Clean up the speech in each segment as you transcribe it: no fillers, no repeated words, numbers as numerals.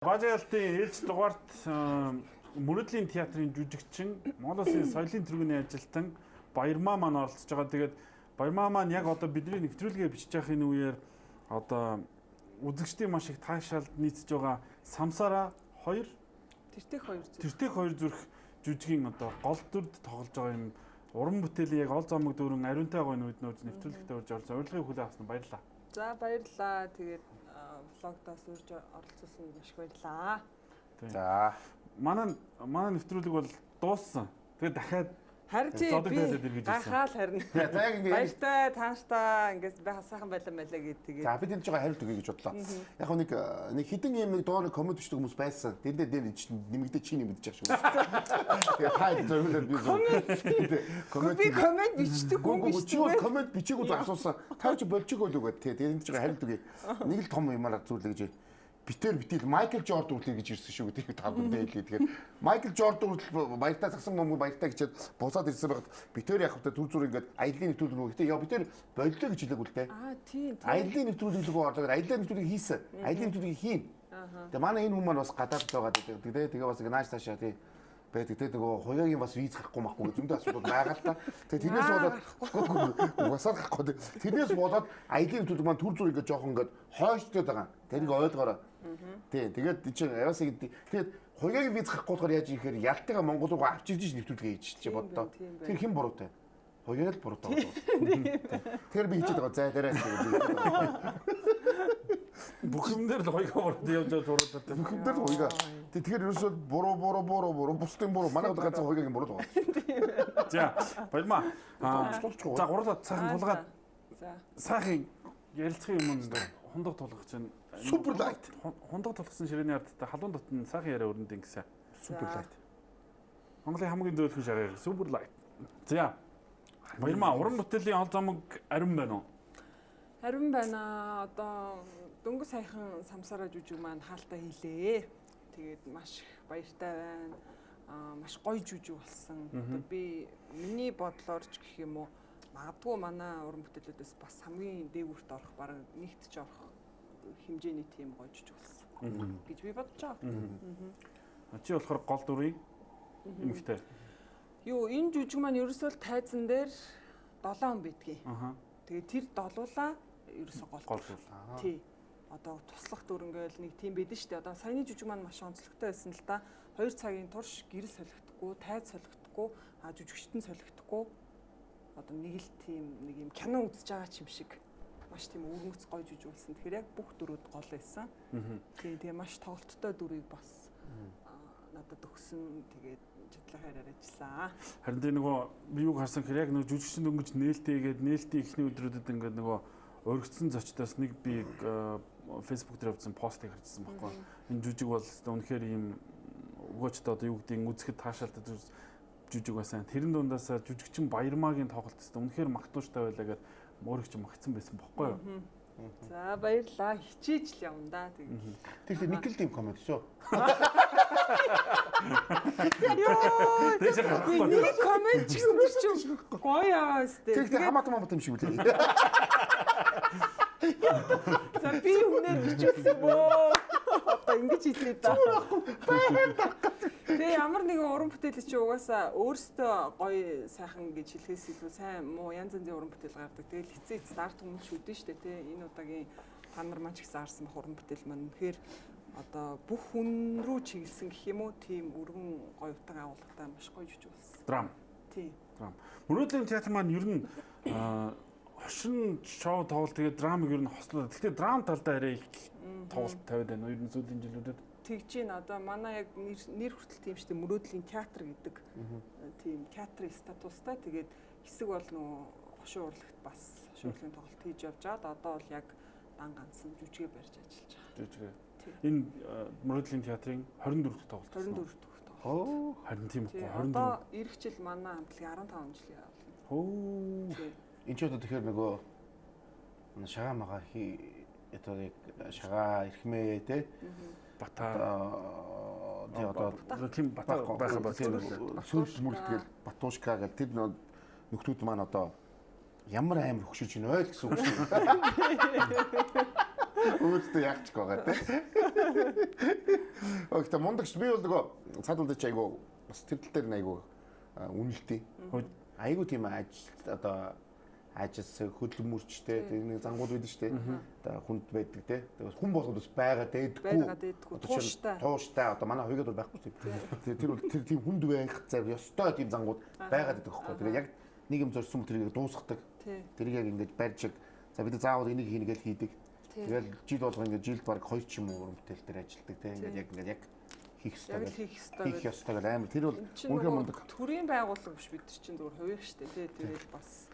Бажаалтын ээлж дугаарт Мөрөдлийн театрын жүжигчин, Монгол Улсын соёлын тэргүүний ажилтан Баярмаа маань оролцож байгаа. Тэгээд Баярмаа маань яг одоо бидний нэвтрүүлгээ бичиж байхын үеэр одоо үзэгчдийн маш их таашаалд нийцж байгаа Самсараа 2 Тэртех 2 зүрх жүжигийн одоо гол дүрд тоглож байгаа юм уран бүтээлийн яг ол замаг дүүрэн ариунтай гоё нүд нөөж нэвтрүүлэгтээ урьж орсон. Урилгыг хүлээн авсан баярлалаа. За баярлалаа. Тэгээд влогдоос урьж оролцуулсан маш их баярлалаа. За манай нэвтрүүлэг бол дууссан. Тэгээд дахиад харин би гахаал харин. Баяртай тааштай ингээс байха сайхан байлаа гэдэг. За бид энэ жоо хариулт өгье гэж бодлоо. Яг нэг хідэн юм нэг доор коммент бичдэг хүмүүс байсан. Дээр нэмэгдээ чи нэмэгдэж байгаа шүү. Тэгээ таа зөвлөд би коммент бичдэг хүн чи коммент бичээгүй асуусан. Та чи болчихгүй л үгээд тэгээ энэ жоо хариулт өгье. Нэг л том юмараа зүйлээ гэж битэл Майкл Жордан үртэл гэж ирсэн шүү гэдэг тав хүндээ хэлээ. Тэгэхээр Майкл Жордан үртэл баяртай загсан хүмүүс баяртай гэчихэд бусаад ирсэн байгаад битээр яг хөтэ түр зүр ингээд аяллаа нэвтрүүлэг өгөхдөө яа битээр боллоо гэж хэлээг үлдээ. Тийм. Аяллаа нэвтрүүлэг орлоо. Аяллаа нэвтрүүлэг хийсэн. Аяллаа нэвтрүүлэг хийн. Тэгээ манай энэ хүмүүс маань бас гадаад байгаа гэдэг. Тэгээ бас нааш таашаа тий байдаг. Тэгээ нөгөө хуяагийн бас виз гарахгүй махгүй зөндөө асуудал байгаа л та. Тэгээ тэрнээс болоод уусаад гарахгүй. Тэрнээс болоод аяллаа нэвтрүүлэг маань түр зүр ингээд жоохон ингээд хойштой байгаа. Тэрийг ойлгоорой. Тий, тэгээд чи яваас тэгээд хуяагийн виз гарахгүй болохоор яаж ихээр ялтайгаа Монгол руу авч ирж нэвтрүүлгээ хийж чи боддоо. Тэр хэн буруутай? Хуяа л буруутай. Тэр би хийчихэд байгаа. За дараа бүх юм дээр л хуяа буруутай явж байгаа буруутай. Бүх юм дээр л хуяа. Тэгэхээр ерөөсөө буруу бусдын буруу манай ганцхан хуяагийн буруу байгаа. За баярмаа. За гурлаа сайхан тулгаад. За. Сайхан ярилцсан юм дээр хундаг тулгах чинь Супер лайт. Хундаг тулгсан ширээний ардтай халуун дотн сайхан яриа өрөнд ингэсэн. Супер лайт. Монголын хамгийн зөөлхөн шараар супер лайт. За. Баярмаа уран бүтээлийн ол замаг ариун байна уу? Ариун байна. Одоо дөнгө сайхан Самсараа жүжиг маань хаалтаа хийлээ. Тэгээд маш их баяртай байна. Маш гоё жүжиг болсон. Би миний бодлоор ч гэх юм уу магадгүй манай уран бүтээлүүдээс бас хамгийн дээгүүрт орох баг нэгтж орох хэмжээний тийм гоё жүжиг болсон гэж би бодож байгаа. Чи болохоор гол дүрийн эмэгтэй. Юу энэ жүжиг маань ерөөсөө тайзан дээр 7 хүн байдгийг. Тэгээд тэр долуулаа ерөөсөө гол дүр. Тий. Одоо туслах дүр ингээл нэг тийм байдэн шүү дээ. Одоо саяны жүжиг маань маш онцлогтой байсан л да. 2 цагийн турш гэрэл солигдохгүй, тайз солигдохгүй, жүжигчтэн солигдохгүй. Одоо нэг л тийм нэг юм кино үзэж байгаа ч юм шиг маш тийм өргөц гоё жүжиг болсон. Тэгэхээр яг бүх дөрүүд гол байсан. Тэгээ маш тоглолттой дүрийг бас надад өгсөн. Тэгээд чадлахаар ажиллаа. Харин тийм нөгөө би юг харсан хэрэг яг нөгөө жүжигчин дөнгөж нээлттэйгээд нээлтийн ихний өдрүүдэд ингээд нөгөө өргөцсөн зочдоос нэг би фэйсбүүк дээр авсан постыг харчихсан байхгүй. Энэ жүжиг бол үнэхээр ийм өгөөчтэй одоо юу гэдгийг үзэхэд таашаалтай жүжиг байсан. Тэрэн дундаасаа жүжигчин Баярмаагийн тоглолт өстой үнэхээр магтууштай байлаа гэд өөрөг ч магтсан байсан бохгүй юу? За баярлаа. Хичээж л явна да тэг. Тэр нэг л тийм коммент шүү. Йоо. Нэг коммент ч юм гоё аа өстэй. Тэр хамаатан юм шиг үлээ. За би үнээр бичүүлсэн бөө. Одоо ингэж хэлээ да. Тэгээ ямар нэгэн уран бүтээл чи угаасаа өөртөө гоё сайхан гэж хэлхээс илүү сайн муу янз янзын уран бүтээл гардаг. Тэгэл эцээ арт хүмүүс шүдэн штэ тий. Энэ удаагийн та нар маань ч гэсэн арсан бах уран бүтээл маань үнэхээр одоо бүх хүн рүү чиглэсэн гэх юм уу тийм өргөн гоё утга агуулгатай маш гоё жүжиг болсон. Драм. Тий. Драм. Мөрөдлийн театр маань ер нь хошин шоу тоглолт тэгээд драмыг ер нь хослоо. Гэхдээ драм талдаа арай их тоглолт тавиад байна. Ер нь сүүлийн жилүүдэд тэгж ийн одоо манай яг нэр хүртэл тийм шүү дээ Мөрөдлийн театр гэдэг тийм театрын статустай тэгээд хэсэг бол нөгөө хошин урлагт бас хошин урлагийн тоглолт хийж явж байгаа. Одоо бол яг дан ганцсан жүжигээ барьж ажиллаж байгаа. Жүжигээ. Энэ Мөрөдлийн театрын 24 дахь тоглолт. 24 дахь тоглолт. Оо, харин тийм үгүй 24. Одоо эх жил манай хамтлагийн 15 жилийн явуулна. Оо. Энэ ч одоо тэгэхээр нөгөө шагаа магаа одоо яг шагаа ирхмээ те Бата тий одоо тийм бата байхаа бол сүүл мүлтгэл Батушка гэдэг тэр нөхдүүд маань одоо ямар амар хөшөж байна вэ гэсэн үг шүү. Өөдөө яачих байгаа те. Огт мундагч би бол нөгөө цаадуулж айгу бас тэр тал дээр айгу үнэлтэй. Айгу тийм одоо ажис хөдөлмөрчтэй нэг зангууд байдаг шүү дээ. Одоо хүнд байдаг те. Тэгээд хүн болгоод бас байгаа дээдгүй. Тууштай одоо манай хувьд бол байхгүй тийм. Тэр бол тэр тийм хүнд байх зэрэг ёстой тийм зангууд байгаад байдаг байхгүй. Тэгээд яг нэг юм зорьсон тэрийг дуусгадаг. Тэрийг яг ингэж барьж за бид заавал энийг хийнэ гэж хийдэг. Тэгэл жил болго ингээд жилд баг 2 ч юм уу бүтээл дээр ажилладаг те. Ингээд яг хийх ёстой. Хийх ёстой гэл амар тэр бол үнэхээр мундаг. Төрийн байгууллага биш бид чинь зүгээр хувийн штэ те. Тэгээд бас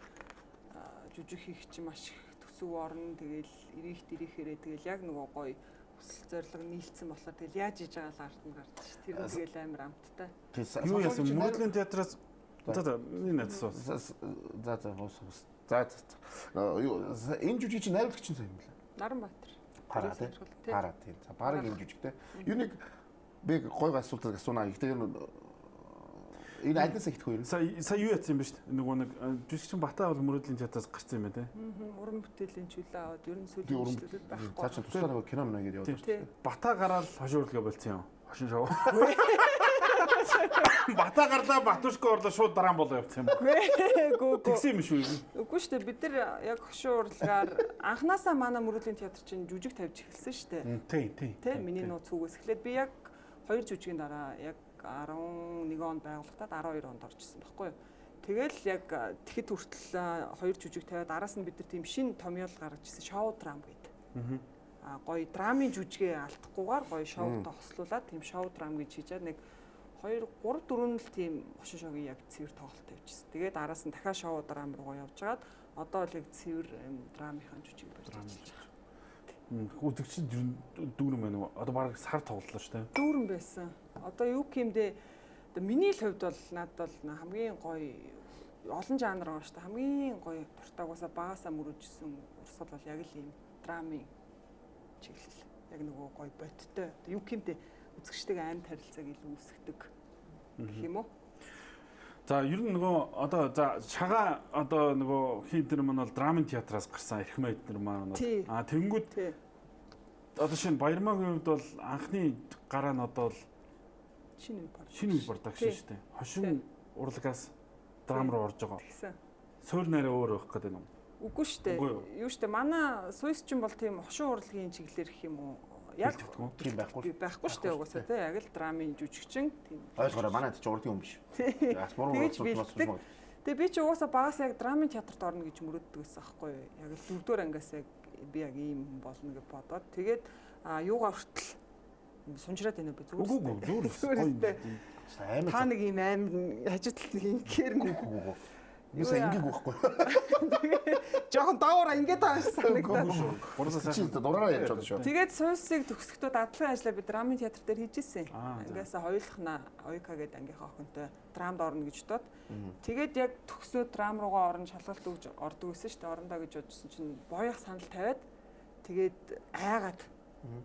жүжиг хийх чинь маш их төсөв орно. Тэгэл ирээхээрээ тэгэл яг нөгөө гоё хүсэл зориг нийлцсэн болохоор тэгэл яаж хийж байгаа л ард нь гардаг ш. Тэр тэгэл амар амттай. Юу яасан мөрөдлийн театраас за энэ асуу. За энэ жүжиг чинь найруулагч чинь сайн юм байна. Наранбаатар. Параа тийм. За параг энэ жүжигтэй. Юуник би гой асуултыг асуунаа. Гэхдээ энэ айднаас ихтэй юу? Сая юу яцсан юм бэ шүү дээ. Нөгөө нэг жүжигчин Батаа бол мөрөдлийн театраас гарсан юм байна те. Уран бүтээлийн чөлөө аваад ер нь сүүлийн жүжиглүүд байхгүй. Цааш тусдаа нөгөө кино мөн ингэж яваад байна. Батаа гараад хошин урлагаа болцсон юм. Хошин шоу. Батаа гарлаа Батушко орлоо шууд дараа нь болоо явцсан юм. Үгүй. Тэгсэн юм шүү. Үгүй шүү дээ. Бид нар яг хошин урлагаар анханасаа манай мөрөдлийн театр чинь жүжиг тавьж эхэлсэн шүү дээ. Тийм. Миний нууц үгээс эхлээд би яг 2 жүжигийн дараа яг 11 онд байгуулагдаад 12 онд орж ирсэн байхгүй юу. Тэгэл яг тэгэхэд хүртэл 2 жүжиг тавиад араас нь бид нар тийм шин томьёол гаргаж ирсэн шоу драм гэдэг. Гоё драмын жүжигээ алдахгүйгээр гоё шоутай хослуулаад тийм шоу драм гэж хийжээд нэг 2 3 4 л тийм хошин шоугийн яг цэвэр тоглолт тавьчихсан. Тэгээд араас нь дахиад шоу драм руу явж байгаад одоо л яг цэвэр драмынхаа жүжиг барьж ажиллаж байна. Үзэгчид дүүрэн байна уу? Одоо баг сар тоглолоо шүү дээ. Дүүрэн байсан. Одоо юу гэмдэ миний л хувьд бол надад бол хамгийн гоё олон жанр байгаа шүү дээ. Хамгийн гоё дуртайгуусаа багасаа мөрөжсөн урсгал бол яг л ийм драмын чиглэл. Яг нөгөө гоё бодтой. Юу гэмдэ үзэгчтэйгээ амьд харилцааг илүү үүсгдэг гэх юм уу? За ер нь нөгөө одоо за шагаа одоо нөгөө хин тэр маань бол драмын театраас гарсан Эрхмээ эднэр маань тэнгүүд одоо шинэ Баярмаагийн хувьд бол анхны гараа нь одоо л шинэ үе продакшн шүү дээ. Хошин урлагаас драм руу орж байгаа. Суурь нэрээ өөр байх гэдэг юм. Үгүй шүү дээ. Юу шүү дээ. Манай Сүйс чинь бол тийм хошин урлагийн чиглэлэр гэх юм уу? Яг тийм байхгүй шүү дээ угаасаа тий яг л драмын жүжигчин тийм ойлгоорой манайд ч урлагийн хүн биш. Тэгээ би ч угаасаа багаас яг драмын театрт орно гэж мөрөддөг байсан аахгүй юу. Яг л 4-р ангиас яг би яг ийм хүн болно гэж бодоод тэгээд юугаа хүртэл сунжраад байна би зүгээр. Та нэг ийм аим хажуудлын ингээр нэг юуса ингийг байхгүй. Жохон даавар ингээд байгаа санагдаад. Чи дураараа ярьж байгаа шүү. Тэгээд Сүйсийг төгсгөхдөө дадлын ажлаа би драмын театр дээр хийжсэн. Ангиасаа хоёулахна Ойка гэдэг ангийнхаа охинтой драмд орно гэж бодоод. Тэгээд яг төгсөө драм руугаа орно шалгалт өгж ордог гэсэн шүү дээ. Орондоо гэж бодсон чинь боёх санал тавиад тэгээд айгаад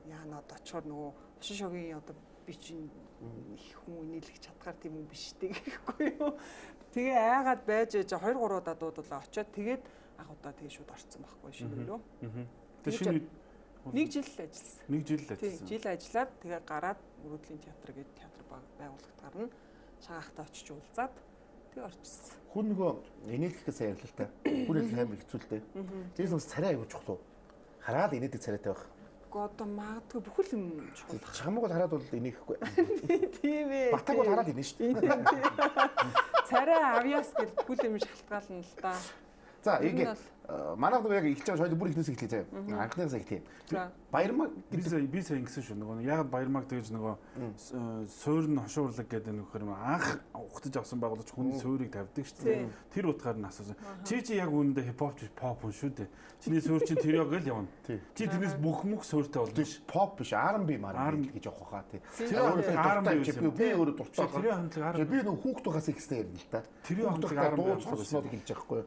яанаад очихоор нөгөө хошин шогийн одоо би чинь их хүн нийлэх чадхаар тийм юм биш дээ гэхгүй юу. Тэгээ айгаад байж 2 3 удаа дуудлаа очиод тэгээд анх удаа тэгээ шууд орцсон байхгүй шинэ рүү. Тэгээ шинэ 1 жил ажилласан. 1 жил ажилласан. Жил ажиллаад тэгээ гараад мөрөдлийн театр гэдэг театр байгууллагт гарна. Шагахтаа очиж уулзаад тэгээ орчихсон. Хүн нөгөө инээдгээс ярьлаа л та. Хүн их амар хэцүү л дээ. Тэгээс бас царай аягүй чухал уу? Хараад инээдэг царайтай байх. Одоо магадгүй бүхэл юм чухал. Чамайг хараад бол инехгүй. Тийм ээ. Батаг бол хараад инээ шүү дээ. Царай авьяас гэж бүхэл юм шалтгаална л да. За ингээд манайх яг ихж байгаа шойд бүр ихнээс эхлэе заяа. Анхнаас эхлэе. Баярмаг би сая ингэсэн шүү. Нөгөө яг баярмаг тэгэж нөгөө суурь нь хошин урлаг гэдэг нөхөр юм анх ухтаж авсан байгуулагч хүний суурийг тавьдаг шүү дээ. Тэр утгаар нь асуусан. Чи яг үүндээ хипхоп биш pop хүн шүү дээ. Чиний суурь чинь тэр яг л явна. Чи тэрнээс бүх суурьтай болно. Pop биш R&B маран гэж явах хаа тий. Тэр R&B би өөрөө дуртай. Тэр хандлага R&B би нөгөө хүүхдүүхээс ихсэн юм л та. Тэр хандлага дуу цосноод хэлж байгаа хгүй.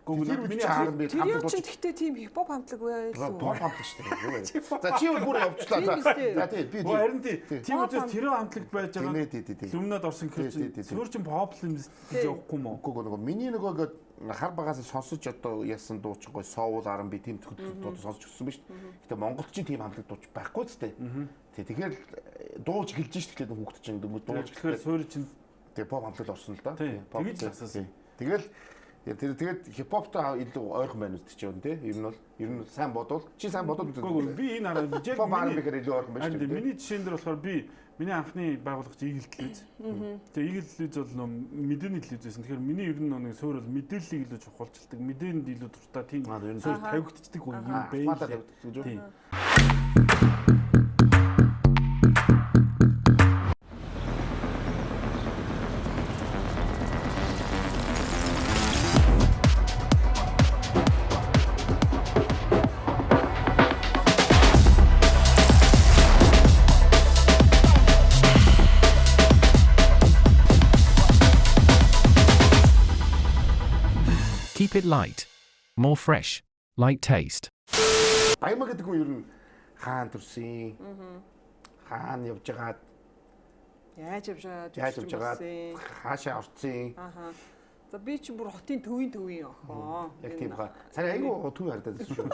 Тэр миний харан би тэр юу ч гэхдээ тийм хипхоп хамтлаг байлгүй. Pop хамтлаг шүү дээ. За чи бүр явуулчлаа. За тий би харин тийм учраас тэр хамтлагт байж байгаа. Люмнад орсон гэхээр цөөр чин pop юм гэж явахгүй юм уу? Үгүй нөгөө миний нөгөө хар багаас сонсож одоо яасан дуучин гой соул R&B тийм дуу сонсож өссөн ба шүү дээ. Гэтэ Монголд чинь тийм хамтлаг дууч байхгүй ч дээ. Тэгэхээр дууж эхэлж шүү дээ хүүхд чинь дууж тэгэхээр цөөр чин тэгээ pop хамтлаг орсон л да. Тэгэж асуусан. Тэгэл тэгээд хипхоптой илүү ойрхон байна үст чи юм тий. Ер нь сайн бодвол чи сайн бодвол үгүй би энэ хараа яг pop R&B-гээр илүү ойрхон байна шүү дээ. Миний жишээн дээр болохоор би миний анхны байгуулагч Eagle Televise. Тэгээ Eagle Televise бол мэдээний телевиз байсан. Тэгэхээр миний ер нь нэг суур бол мэдээллийг илүү чухалчилдаг, мэдээнд илүү дуртай тийм суур тавигддаг хүн юм байна. Keep it light. More fresh. Light taste. Баярмаа гэдэг нь ер нь хаан төрсөн. Хаан явж байгаад Яаж явж байгаад хаашаа орцсон. За би чи бүр хотын төвийн охоо. Яг тийм хаа. Царай айгүй төв хардаад байсан шүү.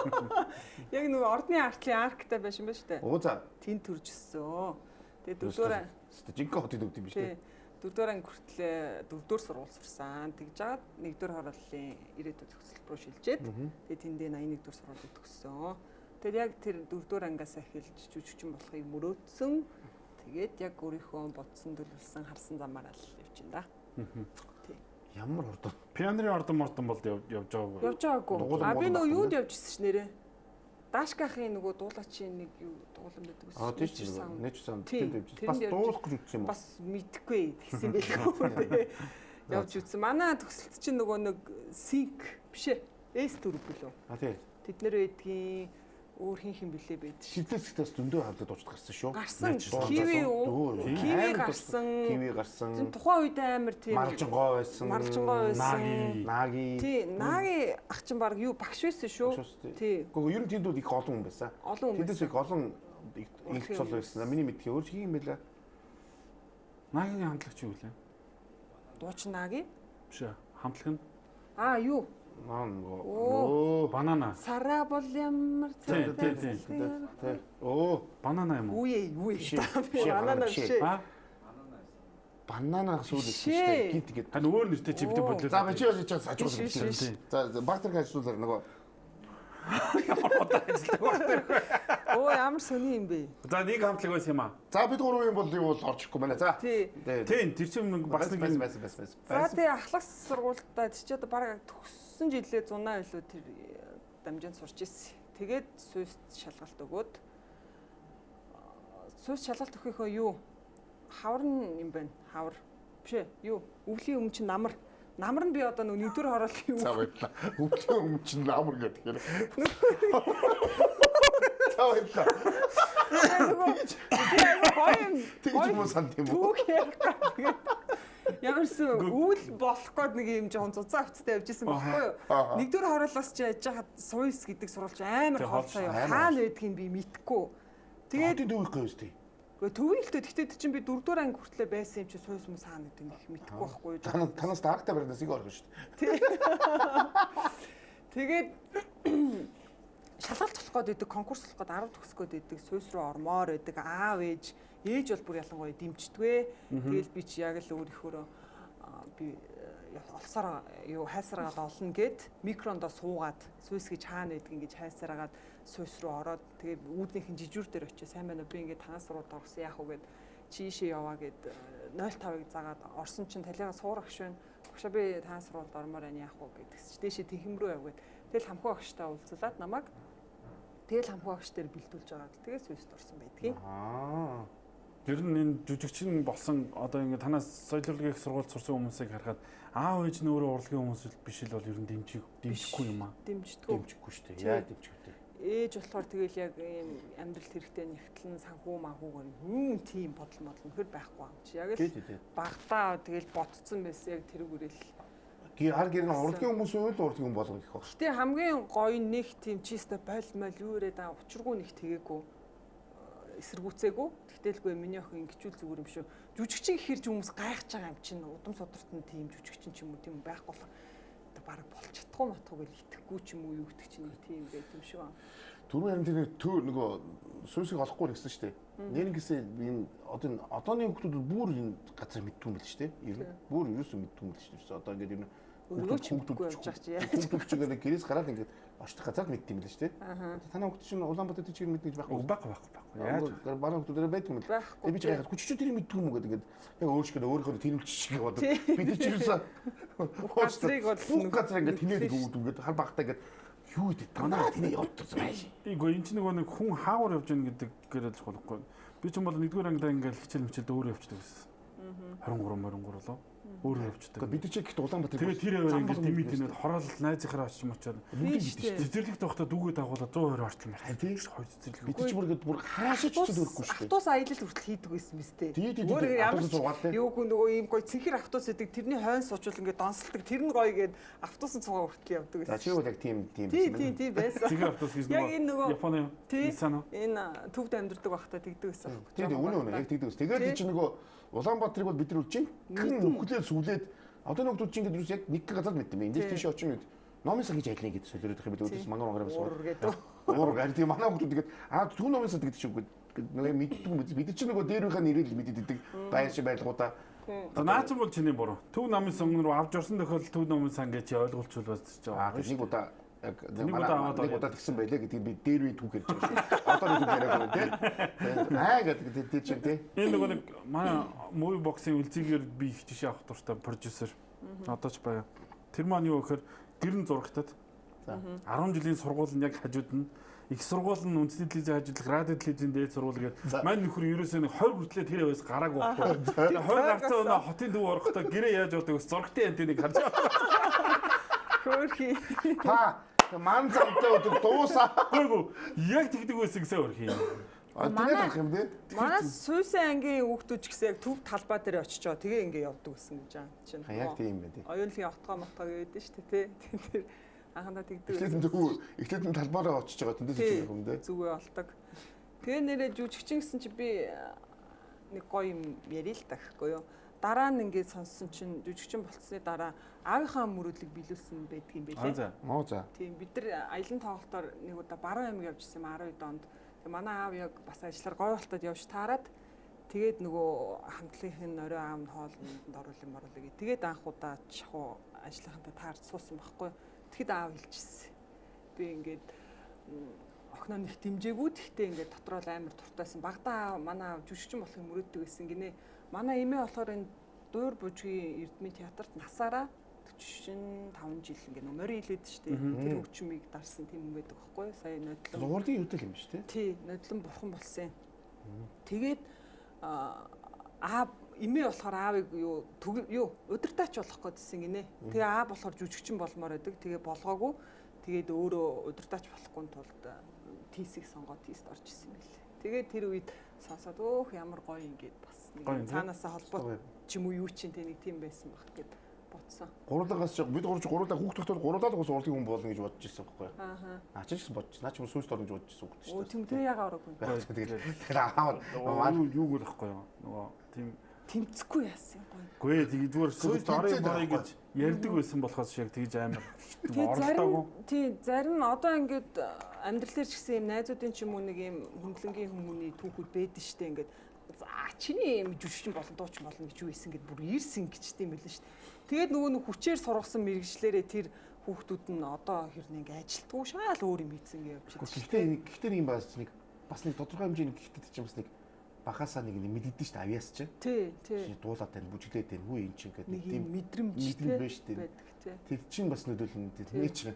Яг нөгөө ордны артлын арктай байсан ба штэ. Оо за. Тэнд төржсөн. Тэгээ дөрөвдүгээр жинхэнэ хотын төвд юм биш үү? Дөрөвдүгээр анги хүртлээ дөрөвдүгээр сургууль сурсан. Тэгж жаад нэгдүгээр хорооллын ирээдүйн зөвсөл рүү шилжээд тэгээ тэндээ 81 дэх сургуульд төгссөн. Тэгээд яг тэр дөрөвдүгээр ангиас эхэлж жүжигчин болохыг мөрөөдсөн. Тэгээд яг өөрийнхөө бодсон төлөвлөсөн харсан замаараа л явж байна да. Ямар ордон? Пионерын ордон бол явж байгаагүй. Явж байгаагүй. А би нөгөө юунд явж ирсэн ш нэрээ. Дашкахын нөгөө дуулаачийн нэг юу дуулан байдаг гэсэн. Тийм. Нэч сан тэнд явж. Бас дуулах гэж үтсэн юм уу? Бас мэдхгүй гэсэн байлгүй. Явж үтсэн. Манай төгсөлт чинь нөгөө нэг синк биш ээ. S4 билүү? А тий. Тэд нэр байдгийн өөр хин билээ байд. Шилдэсгээс зөндөө хамтад дуучид гарсан шүү. Гарсан. Киви гарсан. Тухайн үед амар тийм Маржингой байсан. Наги. Тий, Наги ах чинь баг юу багш байсан шүү. Тий. Гэхдээ ер нь тэнд их олон хүн байсан. Тэндээс их олон их цол байсан. Миний мэдхий өөр хин юм байла. Нагийн хамтлагч юу вэ? Дуучин Наги? Биш ээ. Хамтлаг нь юу? Банана. Сараа бол ямар тий. Банана юм уу? Үе. Банана биш. Банана сүүл шүү дээ. Гинт гээд. Хан өөр нэртэй чи бид бодлоо. За чи сажуулах гэж. За бактер ажиллуулаар нөгөө ямар удаа ажилладаг бактер. Ямар сони юм бэ? За нэг хамтлаг байсан юм аа. За бид гурван юм бол юу бол орж ирэхгүй байна. За. Тийм тэр чинь бас нэг байсан. За тий ахлах сургуультаа чи одоо бараг төгссөн жилээ 100 илүү тэр дамжаанд сурч ирсэн. Тэгээд Суйст шалгалт өгөөд Суйст шалгалт өгөхөө юу? Хавар юм байна. Хавар. Биш ээ. Юу? Өвлийн өмнө чинь намар. Намар нь би одоо нэгдүгээр хороолох юм. За баярлаа. Өвлийн өмнө чинь намар гэдэг. За баярлаа. Тэгж муу санд юм уу? Ямарсан үйл болох гээд нэг юм жоохон цуцаа авцтай явж исэн байхгүй юу? Нэгдүгээр хороолоос чи яж хаад Суйс гэдэг сурвалж амар хоолцоо юу. Хаана байдгийг би мэдэхгүй. Тэгээд төвөх гоёс тий. Гэхдээ төвөөлтөө тэгтээ чинь би 4-р анги хүртлээр байсан юм чи Суйс мус хаана гэдэг их мэдэхгүй байхгүй юу? Танаас даагтай барьнаас их орох шүү дээ. Тэгээд шалгалт болох гээд байдаг, конкурс болох гээд 10 төгсөх гээд байдаг, Суйс руу ормоор байдаг, аав ээж бол бүр ялангуяа дэмждэгвэ. Тэгэл би чи яг л өөрийнхөө би олсоор юу хайсараад олно гэд микрондоо суугаад Суйс гэж хаана байдгийг ингэж хайсараад Суйс руу ороод тэгээ үүднийхэн жижүүр дээр очиж сайн байна би ингэ танаас руу орсон яах вэ гэд чийшээ яваа гэд 05-ыг заагаад орсон чинь талигаа суурах швэн багшаа би танаас руу ормоор байна яах вэ гэдгс чи дээшээ тэхэм рүү явгээд тэгэл хамхуу багштай уулзлаад намайг тэгэл хамхуу багш дээр бэлдүүлж байгаа тэгээ Суйст орсон байдгийг. Тэр нь энэ жүжигчин болсон одоо ингэ танаас соёл урлагийн их сургууль сурсан хүмүүсийг харахад аав ээж нь өөрөө урлагийн хүмүүс биш л бол ер нь дэмжихгүй юм аа. Дэмжихгүй шүү дээ. Яа дэмжих вэ? Ээж болохоор тэгэл яг ийм амьдрал хэрэгтэй нэгтлэн санхүү манхуугаар юм тийм бодол нөхөр байхгүй юм чи яг л багтаа тэгэл ботцсон байсан яг тэр үрэл Хар гэр нь урлагийн хүмүүс үйл урлагийн хүн болгох гэх баг. Гэтэ хамгийн гоё нэг тийм чиста байлмал юу яриад аа учиргүй нэг тэгээгүй эсэргүүцээгүй. Тэгтээлгүй миний охин ингэчүүл зүгээр юм шүү. Жүжигчин гэхэр ч хүмүүс гайхаж байгаа юм чинь удам содорт нь тийм жүжигчин ч юм уу тийм байхгүй болох. Бараг болж чадахгүй матхгүйг итгэхгүй ч юм уу юу гэдэг чинь нэг тийм байт юм шүү. Түрүү харин тэр төр нөгөө сүүсийг олохгүй гэсэн шүү дээ. Нэр гэсэн энэ одооны хүмүүс бүр энэ газар мэддэг юм л шүү дээ. Ер нь бүр ерөөсөө мэддэг юм л шүү дээ. Одоо ингээд энэ Хүүхдүүд явж байгаа чи яа. Хүүхдүүд гэрээс гараад ингээд очдог газар мэддэг юм л шүү дээ. Танай хүүхдүүд чинь Улаанбаатар тийч мэддэг гэж байхгүй. Байхгүй. Яаж бараа хүүхдүүдээр байдаг юм л. Тэгээ би ч яагаад хүчтэй тэр мэддэг юм уу гэдэг ингээд яг өөрчлөлт өөрийнхөө тэнүүлч шиг бодод. Бид ч юуса газар ингээд тэнээд өгдөг ингээд хар багтаа ингээд юу гэдэг танаа тэнээ явуулсан байж. Игүй энэ ч нэг хүн хаагуур явж гэнэ гэдэг гэрэл болохгүй. Би ч юм бол нэгдүгээр ангидаа ингээд хичээл мчэлд өөрөө явчихдаг гэсэн. 23 болоо. Өөрөө явчихдаг. Бид чи гэхдээ Улаанбаатар тэгээ тэр аваар ингээд дими тэнээд хороол найзынхаараа очиж мочоод цэцэрлэгт байхдаа дүүгээ дагуулаад 220 ортол мэр. Тийм хоёр цэцэрлэг. Бид чи бүр ингээд бүр хаашаач ч төрөхгүй шүү дээ. Автобус аялал хүртэл хийдэг байсан биз дээ. Өөр ямар юугүй нөгөө ийм гоё цэнхэр автобус гэдэг тэрний хойно суучвал ингээд донсолдог тэр нь гоё гээд автобусын цугаа хүртэл явдаг байсан. Чи юу яг тийм тийм байсан. Цэнхэр автобус гэж нөгөө Японы Nissan энэ төвд амьдардаг байхдаа тэгдэг байсан. Тийм үнэ яг тэгдэг байсан. Тэгээд чи нөгөө Улаанбаатарыг бол бид нар жинхэнэ нүхлээ сүлээд одоо нөгөөд чи ингээд яг нэг газар мэддэг юм. Эндээс тийш очих юм. Номынсаа хийж ажиллана гэдэг солиорох юм бид үүдээс мангар мангараас уур гэдэг манай хүмүүс тэгээд түүн номынсаа гэдэг шиг нөгөө мэддэг бид чи нөгөө дээрийнхаа нэрэл мэддэг байр шиг байлгуудаа наач бол чиний буруу. Төв намын сон руу авч орсон тохиолдолд төв намын сан гэж ойлгуулчихвал байж байгаа. Нэг удаа яг нэг удаа тэгсэн байлээ гэдэг би дээр үе түүх ярьж байгаа шүү. Одоо нэг яриаг байна тийм. Гэдэг тэр чинь тийм. Энэ нөгөө нэг манай movie box-ийн үлцгээр би их жишээ авах дуртай продюсер. Одоо ч байгаа. Тэр маань юу гэхээр гэрн зурагтад 10 жилийн сургууль нь яг хажууд нь их сургууль нь үндэсний телевизийн хажуудлах радио телевизийн дээд сургууль гэдэг. Мань нөхөр ерөөсөө 20 хүртлээр тэр яваас гараагүй байхгүй. Тэгээ 20 гарцаа өнөө хотын төв орохдоо гэрээ яаж явдаг вэ? Зурагтын антеныг харж байгаа. Хөрхи. Ман замтай өдөр дуусаа. Гүйгүй. Яг тэгдэг байсан гэсэн өөр хий. Манай сүүсэн ангийн хүүхдүүд ч гэсэн яг төв талбай дээр очиж байгаа. Тэгээ ингээ явдаг гэсэн гэж байгаа чинь. Яг тийм байх. Оюунлын отгоо мотгоо гэдэг шүү дээ тий. Тэр анхандаа тэгдэг. Эхлээд талбайраа очиж байгаа тэндээс ч юм дээ. Зүгээ олдог. Тэгээ нэрээ жүжигчин гэсэн чи би нэг гоё юм ярил л тахгүй юу. Дараа нь ингээд сонссон чинь жүжигчин болцсны дараа аавынхаа мөрөдлөг биелүүлсэн байдаг юм байлээ. За. Тийм бид нар аялын тоглолтоор нэг удаа баруун аймаг явж ирсэн 12 онд. Тэгээ манай аав яг бас ажиллаар гоё болтод явж таарад тэгээд нөгөө хамтлагийн орой аамд хоолнд оруулын моруулыг. Тэгээд анх удаа чахуу ажлынхантаа таарч суусан байхгүй. Тэгэхэд аав хэлчихсэн. Би ингээд охиноо нэг дэмжээгүү тэгтээ ингээд дотроо амар туртайсан. Багада манай аав жүжигчин болохыг мөрөөддөг байсан гинэ. Манай эмээ болохоор энэ Дуур Бужгийн Эрдмийн театрт насаараа 45 жил ингээ морин хилээд штэ. Тэр хөгжмийг дарсан тийм юм байдаг байхгүй юу? Сая нодлон. Луурдын юутай юм шүү дээ. Тий, нодлон бурхан болсон. Тэгээд эмээ болохоор аавыг юу удирдаач болох гэдсэн гинэ. Тэгээ аав болохоор жүжигчин болмоор байдаг. Тэгээ болгоогүй. Тэгээд өөрөө удирдаач болохгүй тулд тийсийг сонгоод тийст орж исэн юм билээ. Тэгээд тэр үед сонсоод өөх ямар гоё ингээд бас нэг цаанаасаа холбоо ч юм уу юу чинь тэ нэг тийм байсан баг гэд бодсон. Гурлаагаас ч бид гурлаа хүүхд тогтвол гурлаад уус урлагийн хүн болно гэж бодож ирсэн байхгүй юу? Наач ч бодож. Наач юм сүүст орно гэж бодож ирсэн хүүхд шүү дээ. Оо тийм тэр яга ороогүй. Тэгэхээр аав юуг л байхгүй юу? Нөгөө тийм тэмцэхгүй яасан гоё. Гүй тэгээ зүгээр сүүст орой гэж ярьдаг байсан болохоос шиг тэгж амар оролдоогүй. Тий, зарим нь одоо ингээд амьдрал дээр ч гэсэн юм найзуудын ч юм уу нэг юм хөндлөнгийн хүмүүний түүхүүд байдаг штэ ингээд чиний юм жүжигчин болон дуучин болно гэж юу исэн гэд бүр ирсэн гэжтэй юм байлаа штэ. Тэгээд нөгөө нэг хүчээр сургасан мэрэгчлэрээ тэр хүүхдүүд нь одоо хэрнээ ингээд ажилтгүй шаал өөр юм хийсэн гэж явж байна. Гэхдээ юм бас нэг тодорхой хэмжээний гэхдээ чинь бас нэг бахасаа нэг мэддэж штэ авьяас чинь. Тий. Дуулаад тань бүжиглээд тань хүү эн чинь гэдэг нэг тийм мэдрэмж байна штэ. Тэр чинь бас нөлөөлнө дээ чинь.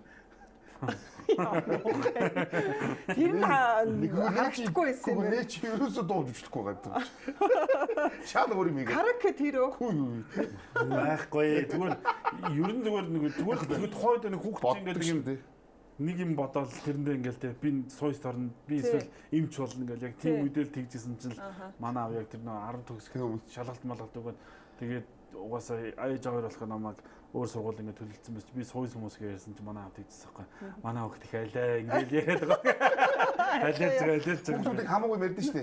Тэр харагдахгүй байсан юм. Нэ чи ерөөсөө дууж өчлөхгүй гадаг. Шаал өөр юм ийм. Караоке тэр үү? Байхгүй. Зүгээр ер нь зүгээр нэг тухайд нэг хүүхд чинь гэдэг юм нэг юм бодоод тэрэндээ ингээл те би сойс торно би эсвэл эмч болно ингээл яг тийм үедээ л тэгжсэн чинь манай аав яг тэр нөө 10 төгсгөх шалгалт малгалт өгөөд тэгээд угаасаа аяж аваар болох намайг өөр сургууль ингээд төлөлдсөн байж би сойс хүмүүс гэсэн чинь манай аав тэгжсэн байхгүй манай аав их айлаа ингээл яриад байгаа айлж байгаа хүмүүсийг хамаагүй мэрдэн штэ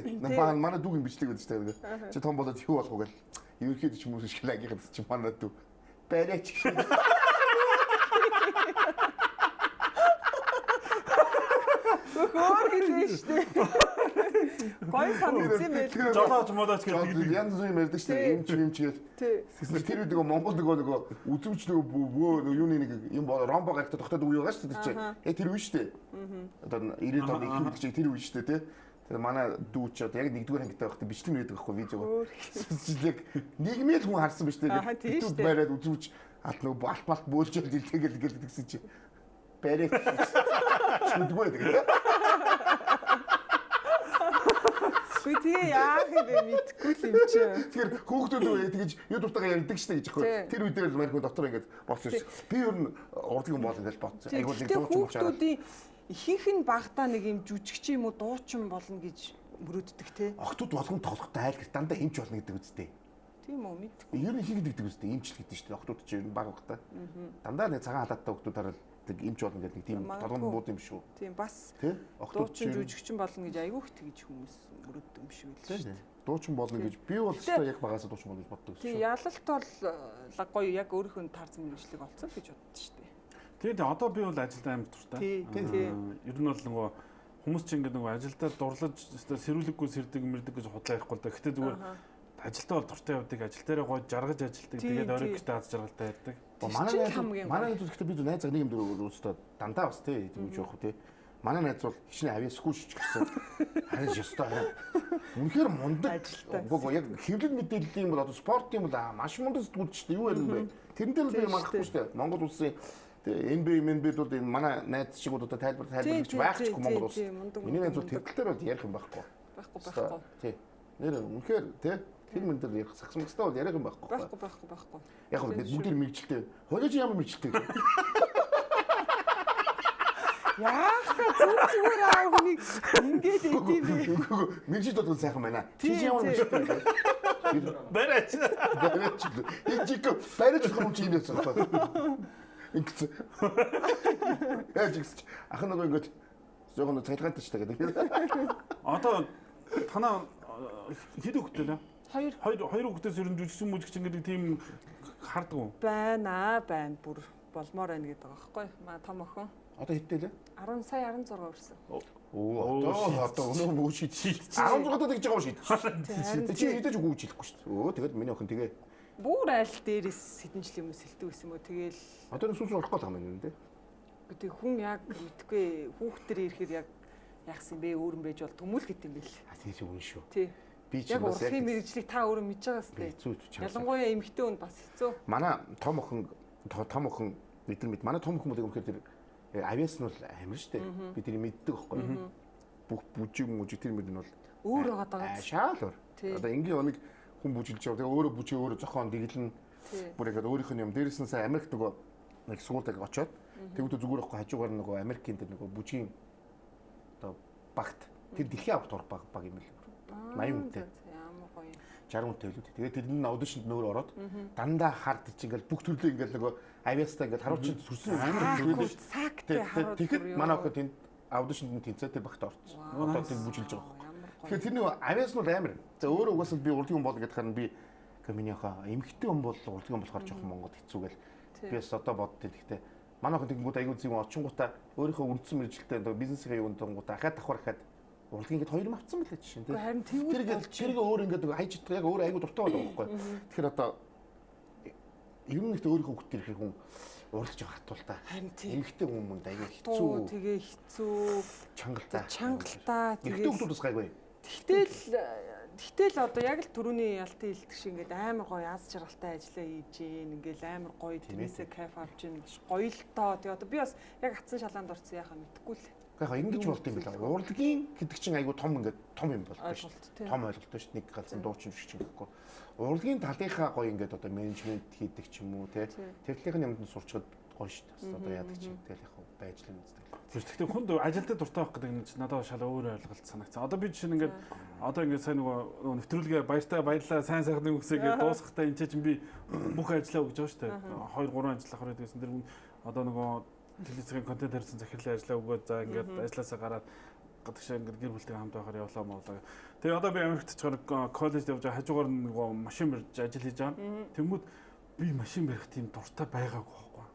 манай дүүгийн бичлэг байдаг штэ чи том болоод юу болох вэ гэл ерөөхдөө ч хүмүүс шиг лагийнх чи манай дүү барайч Хөөр хэлээ штэ. Гой санагдсан байл. Жолооч молооч гэдэг янз бүрийн мэрдэн штэ эмч гээл тэр үед Монгол нөгөө үзүүч нөгөө юуны нэг юм ромбо гарагт тогтоод үе байгаа штэ тэр чи тэр үе штэ одоо 90-ад оны их үед чи тэр үе штэ тий тэр манай дүү ч одоо яг нэгдүгээр ангитай байхдаа бичлэг нэрдэг байхгүй видеого яг нийгмийн хүн харсан биз дээ YouTube бариад үзүүч алт нөгөө алтмалт бөөлжөл дэлтэйгэл гэсэн чи барайч шүдгүй тэгээд Гүтээ яах юм бэ мэдгүй л юм чи. Тэгэхээр хүүхдүүд үү тэгэж YouTube-тайгаа ярьдаг штэ гэж аахгүй. Тэр үедээ л Америк дотор ингэж болсон шүү. Би ер нь урдгийн хүн болно гэж бодсон. Айгуул нэг дуучин болчихоо. Хүүхдүүдийн ихэнх нь багтаа нэг юм жүжигч юм уу дуучин болно гэж мөрөөддөг те. Охтууд болгон тоглохтой айл гэр дандаа эмч болно гэдэг үстэй. Тийм үү мэдгүй. Ер нь ихэнх гэдэг үстэй эмчл гэдэг штэ. Охтууд чи ер нь баг багтаа. Дандаа нэг цагаан халааттай охтууд хараад эмч болно гэдэг нэг тийм толгойн бууд юм шүү. Тийм бас тий дуучин жүжигчин болно гэж айгүйх тэгж хүмүүс мөрөддөг юм шиг л шүү дээ. Дуучин болно гэж би бол өстой яг багасаа дуучин болно гэж боддог шүү. Тийм ялалт бол гоё яг өөрийнхөө таарсан мэргэжлэг олцсон гэж боддоо шүү дээ. Тэгээд одоо би бол ажилдаа амар дуртай. Ер нь бол нөгөө хүмүүс чинь ингээд нөгөө ажилдаа дурлаж сэрүүлэггүй сэрдэг мэрдэг гэж худлаа ярихгүй л да. Гэтэ зүгээр ажилдаа бол дуртай явдаг, ажил дээрээ гоё жаргаж ажилдаг. Тэгээд орой гэртээ аз жаргалтай ярьдаг. Манай найз гэхдээ би зөв найзаа нэг юм дөрөв өстой дандаа бас тий юм жоох тий. Манай найз бол хичнээн авьяасгүй шиж гэсэн. Харин ёстой. Үнэхээр мундаг. Гоо яг хэвлэл мэдээллийн бол одоо спорт юм бол маш мундаг сэтгүүлч шүү дээ. Юу ярина бэ? Тэрнтэй л би марахгүй шүү дээ. Монгол улсын NBA бол манай найз шиг одоо тайлбарлаж байх ч Монгол улс. Миний найз бол тэртэлээр бол ярих юм байхгүй. Байхгүй. Тий. Нэр үнэхээр тий тэр мэн дээр ярих сагсмагстай бол ярих юм байхгүй. Байхгүй. Яг л бид бүгд мэрэгчлээ. Хоолойч ямар мэрэгчлээ. Яах вэ? Зүгээр аа хүнийг ингэж идэв бэ? Мэрэгчд бол сайхан байна. Чи ямар мэрэгчлээ. Барайч. Энэ чиг барайч хүмүүс юм яасан. Ингэж. Яаж ах нэг ингэж зөвхөн цайлгаантай ч тэгээд. Одоо танаа хэд хөлтэй нэ? Хоёр хүүхдээс ер нь жүжигчин мүжигчин гэдэг тийм харддаг уу? байна бүр болмоор байна гэдэг байгаа байхгүй маа том охин. Одоо хэдтэй лээ? 10 сая 16 өрсөн. Одоо өнөө мөө шийдчих. 16-д тэгж байгаа шийд. Чи хэдэж үгүй хэлэхгүй шүү дээ. Тэгээд миний охин тэгээ бүр айл дээрээс хэдэн жил юм сэлдэг байсан мó тэгэл одоо сүүс урах гол юм байна тий. Тэг хүн яг мэдгүй хүүхдэр ирэхээр яг яахсан бэ өөр юм байж бол төмөл гэт юм бэл. Тийм үн шүү. Тий. Би ч яг урахын мэрэгжлийг та өөрөө мэдж байгаа сте. Ялангуяа эмэгтэй хүн бас хэцүү. Манай том охин бид манай том охин бол тэр авиас нь бол амар штэ. Би тэрийг мэддэг байхгүй. Бүх бүжиг тэр мэд нь бол өөр байгаа даа. Шаал өөр. Одоо энгийн оног хүн бүжилж байгаа. Тэгээ өөрөө бүжиг өөрөө зохион дэглэн. Бүр яг өөрийнх нь юм дээрээс нь сайн Америкт нөгөө нэг сургуульд очоод тэгвэл зүгээр ихгүй хажуугаар нөгөө Америкийн тэр нөгөө бүжгийн одоо багт тэр дэлхийн авт орох баг юм л. 80 хүнтэй. Ямар гоё. 60 хүнтэй л үү. Тэгээд тэрний аудишнд нөр ороод дандаа хард чи ингээл бүх төрлөө ингээл нөгөө авиастаа ингээл харуулчин сүрсэн сактэй тэгэхэд манай охид тэнд аудишнд нь тэнцээ тэр багт орсон. Одоо тэр бүжилж байгаа. Тэгэхээр тэр нөгөө авиас нь амар. За өөрөө угаасаа би урдгийн хүн болно гэдгээр нь би миний охин эмэгтэй хүн бол урдгийн хүн болохоор жоохон Монголд хэцүү гэл. Би бас одоо боддоо гэхдээ манай охин тэгэнгүүт аягүй зүйн очингуудаа өөрийнхөө үндсэн мэрэгчлэлтэй бизнесийн юунд тангуудаа ахаад давхар ахаад урлагийн ингээд хоёр юм авцсан байлаа жишээ тийм. Харин тэрийг өөр ингээд хайж чаддаг яг өөр аягүй дуртай байдаг байхгүй. Тэгэхээр одоо ер нь ихтэй өөрийнхөө хүүхдэр их хүн урлагч хатуул та. Эмэгтэй хүмүүс аягүй хэцүү. Тэгээ хэцүү. Чангалтай. Эмэгтэй хүмүүс бас гайгүй. Тэгтэл одоо яг л түрүүний ялтын хэлдэг шиг ингээд амар гоё аз жаргалтай ажиллаа хийж гин ингээл амар гоё тэрнээсээ кайф авч гин гоё л тоо. Тэгээ одоо би бас яг хатсан шалаанд орсон яхаа мэдгүй л. Яг ингэж болт юм байна. Урлагийн гэдэг чинь айгүй том ингээд том юм болдог шүү дээ. Том ойлголт шүү дээ. Нэг галзан дуучин шиг чинь гэхгүй. Урлагийн талынхаа гоё ингээд одоо менежмент хийдэг ч юм уу те. Тэрлийнх нь юмд сурчгаад гоё шүү дээ. Одоо яадаг чинь тэгэл яг байж л юм үздэг. Гэхдээ хүнд ажилдаа дуртай байх гэдэг нь надад шал өөр ойлголт санагдсан. Одоо би жишээ нь ингээд одоо ингээд сайн нөгөө нэвтрүүлгээ баярлалаа сайн сайхны үгсээ ингээд дуусгахтаа энэ чинь би бүх ажлаа өгж байгаа шүү дээ. 2-3 ажиллах хэрэгтэй гэсэн дэр одоо нөгөө телевизийн контент харьцан захирлын ажлаа өгөөд за ингээд ажилласаа гараад гадагшаа ингээд гэр бүлтэй хамт байхаар явлаа моолаа. Тэгээ одоо би Америкт очихоор коллежд явж байгаа хажуугаар нөгөө машин барьж ажил хийж байгаа. Тэнгүүд би машин барих тийм дуртай байгаагүй байхгүй.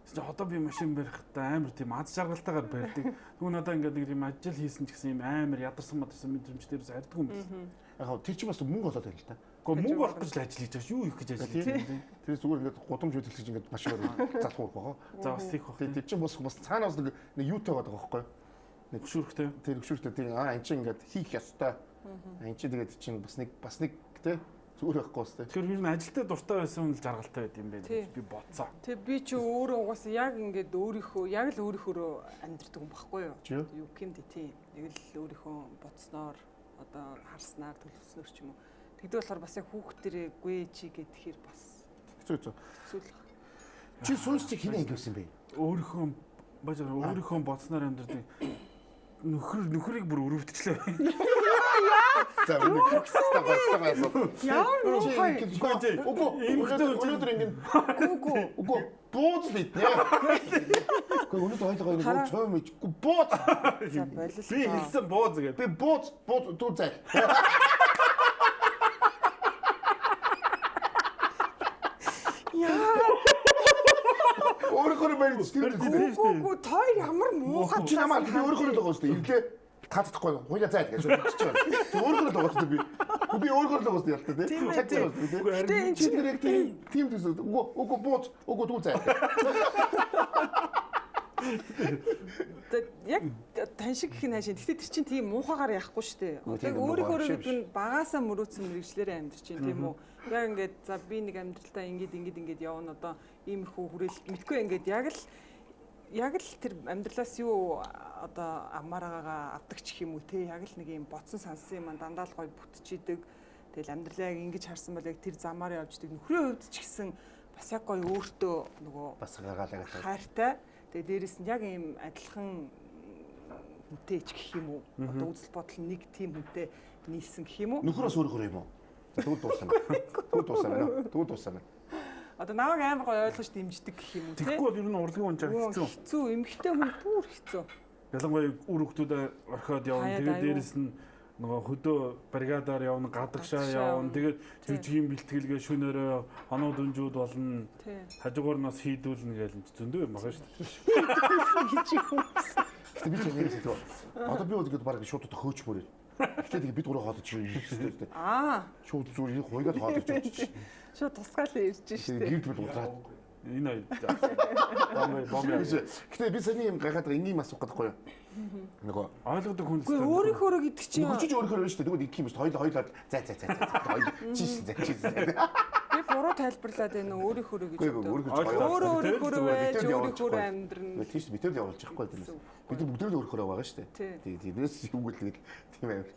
Тэгвэл одоо би машин барихтаа амар тийм аз жаргалтайгаар барьдаг. Тэгвэл надаа ингээд нэг юм ажил хийсэн ч гэсэн юм амар ядарсан мэдрэмж дээрээс хардаг юм байна. Яг тэр чинь бас мөнгө болоод байна л та. Гэхдээ мөнгө олох гэж л ажил хийж байгаа шүү. Юу их гэж ажил хийж байгаа юм. Тэр зүгээр ингээд гудамж хөдөлгөж ингээд машинаар залах уу байгаа. За бас тийх баг. Тэр чинь бас цаанаас нэг юутай байгаа байхгүй. Нэг хөшүүрхтэй. Тэр хөшүүрхтэй тийм эн чинь ингээд хийх ёстой. Эн чинь тэгээд чинь бас нэг те зүгээр байхгүй бас те. Тэгэхээр би ажилдаа дуртай байсан л жаргалтай байд юм байна. Би бодсоо. Тэг би чи өөрөө угаасаа яг ингээд өөрийнхөө яг л өөрийнхөө амьдрдаг юм баггүй юу? Юу гэмдэ тийм. Нэг л өөрийнхөө бодсноор одоо харснаар төлөвснөр ч юм уу. Тэгдэг болохоор бас яг хүүхдэрээ гүй чи гэхээр бас хэцүү. хэцүү. Чи сүнс чи хинэ ингэсэн бэ? Өөрийнхөө бодсноор амьдрдаг нөхрийг бүр өрөвдчлээ. За миний хөкстэй байсан. Яа нөхөй. Өнөөдөр ингэ үгүй бууз л иднэ. Үгүй өнөөдөр хоёлоо ингэ цоо мэж бууз. За болил. Би хэлсэн бууз гэдэг. Би бууз дүү зай. Өөрөө барьж тэр Үгүй той ямар муухай чи намайг би өөрөө л байгаа шүү дээ. Эвлээ таацдахгүй хуйга зайд гэж шууд. Өөрөө л байгаа шүү дээ би. Би өөрөө л байгаа шүү дээ ялтай тий. Цацгаа шүү дээ. Гэтэ энэ чи тэр яг тийм төс үгүй бууз үгүй дүү зай. Яг тань шиг гэх нь хаашаа. Гэтэ тэр чинь тийм муухайгаар яахгүй шүү дээ. Одоо өөрийнхөө гэдэг нь багаасаа мөрөөдсөн мэрэгчлэрээ амьдарч чинь тийм үү. Яг ингээд за би нэг амьдралтаа ингээд явна одоо иймэрхүү хүрээлэлт мэдгүй ингээд яг л тэр амьдралаас юу одоо амаараагаа авдаг ч юм уу те яг л нэг юм бодсон сансан юм дандаа л гоё бүтчихийдэг. Тэгэл амьдралаа яг ингэж харсан бол яг тэр замаар явждаг. Нөхрийн хувьд ч гэсэн бас яг гоё өөртөө нөгөө бас гаргаалаа гэдэг. хайртай. Тэгээ дээрэс нь яг ийм адилхан хүнтэй ч гэх юм уу. Одоо үзэл бодол нэг тийм хүнтэй нийлсэн гэх юм уу. Нөхрөөс өөрөөр юм уу? Тэгвэл дуусна. Одоо намайг амар гоё ойлгож дэмждэг гэх юм уу те. Тэгэхгүй бол ер нь урлагийн унжаа хэцүү. Хэцүү, эмэгтэй хүн бүр хэцүү. Ялангуяа үр хөвгтүүдээ орхиод явна. Тэгээд дээрэс нь нөгөө хөдөө бригадаар явна, гадагшаа явна. Тэгээд жижигэн бэлтгэлгээ шөнөөрөө хоноо дүнжүүд болно. Хажуугаар нь бас хийдүүлнэ гэж зөндөө юм байгаа шүү дээ. Гэтэ би ч нэрээс хэлээ. Одоо би бол баг шууд хөөч мөрөө. Гэтэ бид гурав хоолж ирсэн. Шууд зүгээр хуйгаад хоолж ирж. Шууд тусгаалаа ирж штэ. Гэрд бил утраад. Энэ бомб. Гэтэ би саний юм гайхаад ингийн асуух гэдэггүй юу? Нөгөө ойлгодог хүн л дээ. Өөрийнхөө гэдэг чинь. Нөхөж өөрийнхөө шүү дээ. Тэгвэл идэх юм шүү дээ. Хоёлоо зай. Чиш. Би буруу тайлбарлаад байна уу өөрийнхөө гэж бодлоо. Өөрийнхөө байж өөрийнхөө амьдрна. Тийш бид тэр явуулж байхгүй тэрнээс. Бид бүгд л өөрийнхөө байгаа шүү дээ. Тиймээс юу гэлтэгэл тийм амар.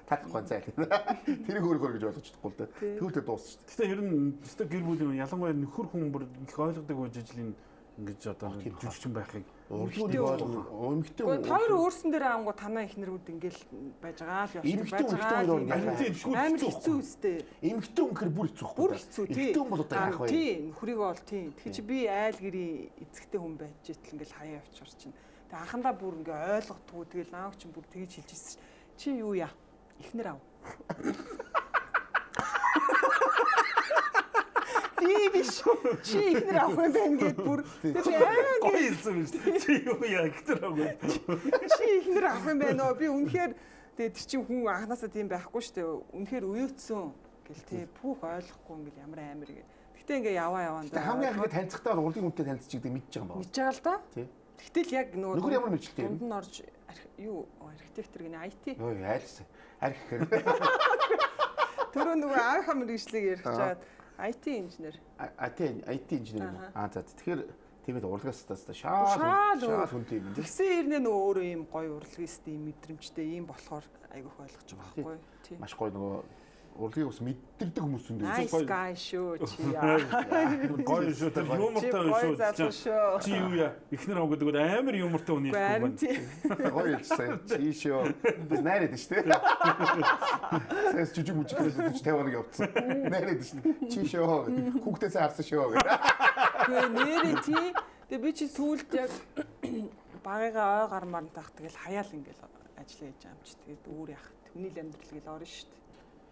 Татахгүй зай. Тэрийг өөрийнхөө гэж ойлгож чадахгүй л дээ. Тэгвэл тэр дуусчих. Гэтэ ер нь өстө гэр бүлийн ялангуяа нөхөр хүн бүр их ойлгодог байж ажлын ингэж одоо жүжигчин байхыг Эмэгтэй хоёр өөрсөн дээр аангуу танаа ихнэрүүд ингээл байж байгаа л явж байгаа. Амар хэцүү үстэй. Эмэгтэй үнэхээр бүр хэцүү байхгүй. Бүр хэцүү тий. Эмэгтэй хүн бол одоо яах вэ? Тий, нөхрийгөө бол тий. Тэгэхээр чи би айл гэрийн эзэгтэй хүн байж итэл ингээл хаяа явчихар чинь. Тэг анхандаа бүр ингээ ойлгохгүй тэгэл нааг чинь бүр тэгж хэлж ирсэн. Чи юу яа? Ихнэр ав. Биш. Чи ихнэр авах юм байна гэд бүр гоё хэлсэн шүү. Чи юу яа ихнэр авах. Чи ихнэр авах юм байна оо. Би үнэхээр тэр чинь хүн анханасаа тийм байхгүй шүү дээ. Үнэхээр уйдсан гэл тий бүх ойлгохгүй ингээл ямар амар гэ. Гэтэ ингээ яваа. Хамгийн анх танилцахтаа урлагийн хүнтэй танилцчихдаг мэдж байгаа юм байна. Мэдж байгаа л да. Тий. Тэгтэл яг нөгөө нөхөр ямар мэдлэлтэй дунд нь орж юу архитектор гэнэ IT. Йоо айлс. Арх гэхээр. Төрөө нөгөө анх мэргэжлийг ярих чаад IT инженер. IT инженер юм. За тэгэхээр тийм ээ урлагаас та шаал хүнтэй юм. Тэгсэн ирнэ нөгөө өөрөө ийм гоё урлагист ийм мэдрэмжтэй ийм болохоор айгүйх ойлгож байгаа байхгүй тий. Маш гоё нөгөө урлагийг бас мэдэрдэг хүмүүс зөндөө. Nice guy шүү чи яа. Гоё шүү те юмртай шүү. Чи юу яа? Эхнэр аваад өгөөд амар юмртай хүний их байна. Гоё хэлсэн. Чи шүү. Бид найраад шүү те. Сэс жижиг мүжигээс 50 хоног явцсан. Найраад шүү. Чи шүү. Хүүхдээсээ харсан шүү гэх. Тэгээ нэрээ тий. Тэгээ би чи сүүлд яг багыгаа ой гармаар таах тэгэл хаяал ингээл ажиллаа хийж байгаа юм чи. Тэгээд өөр яах. Хүний л амьдрал гэл орно шүү дээ.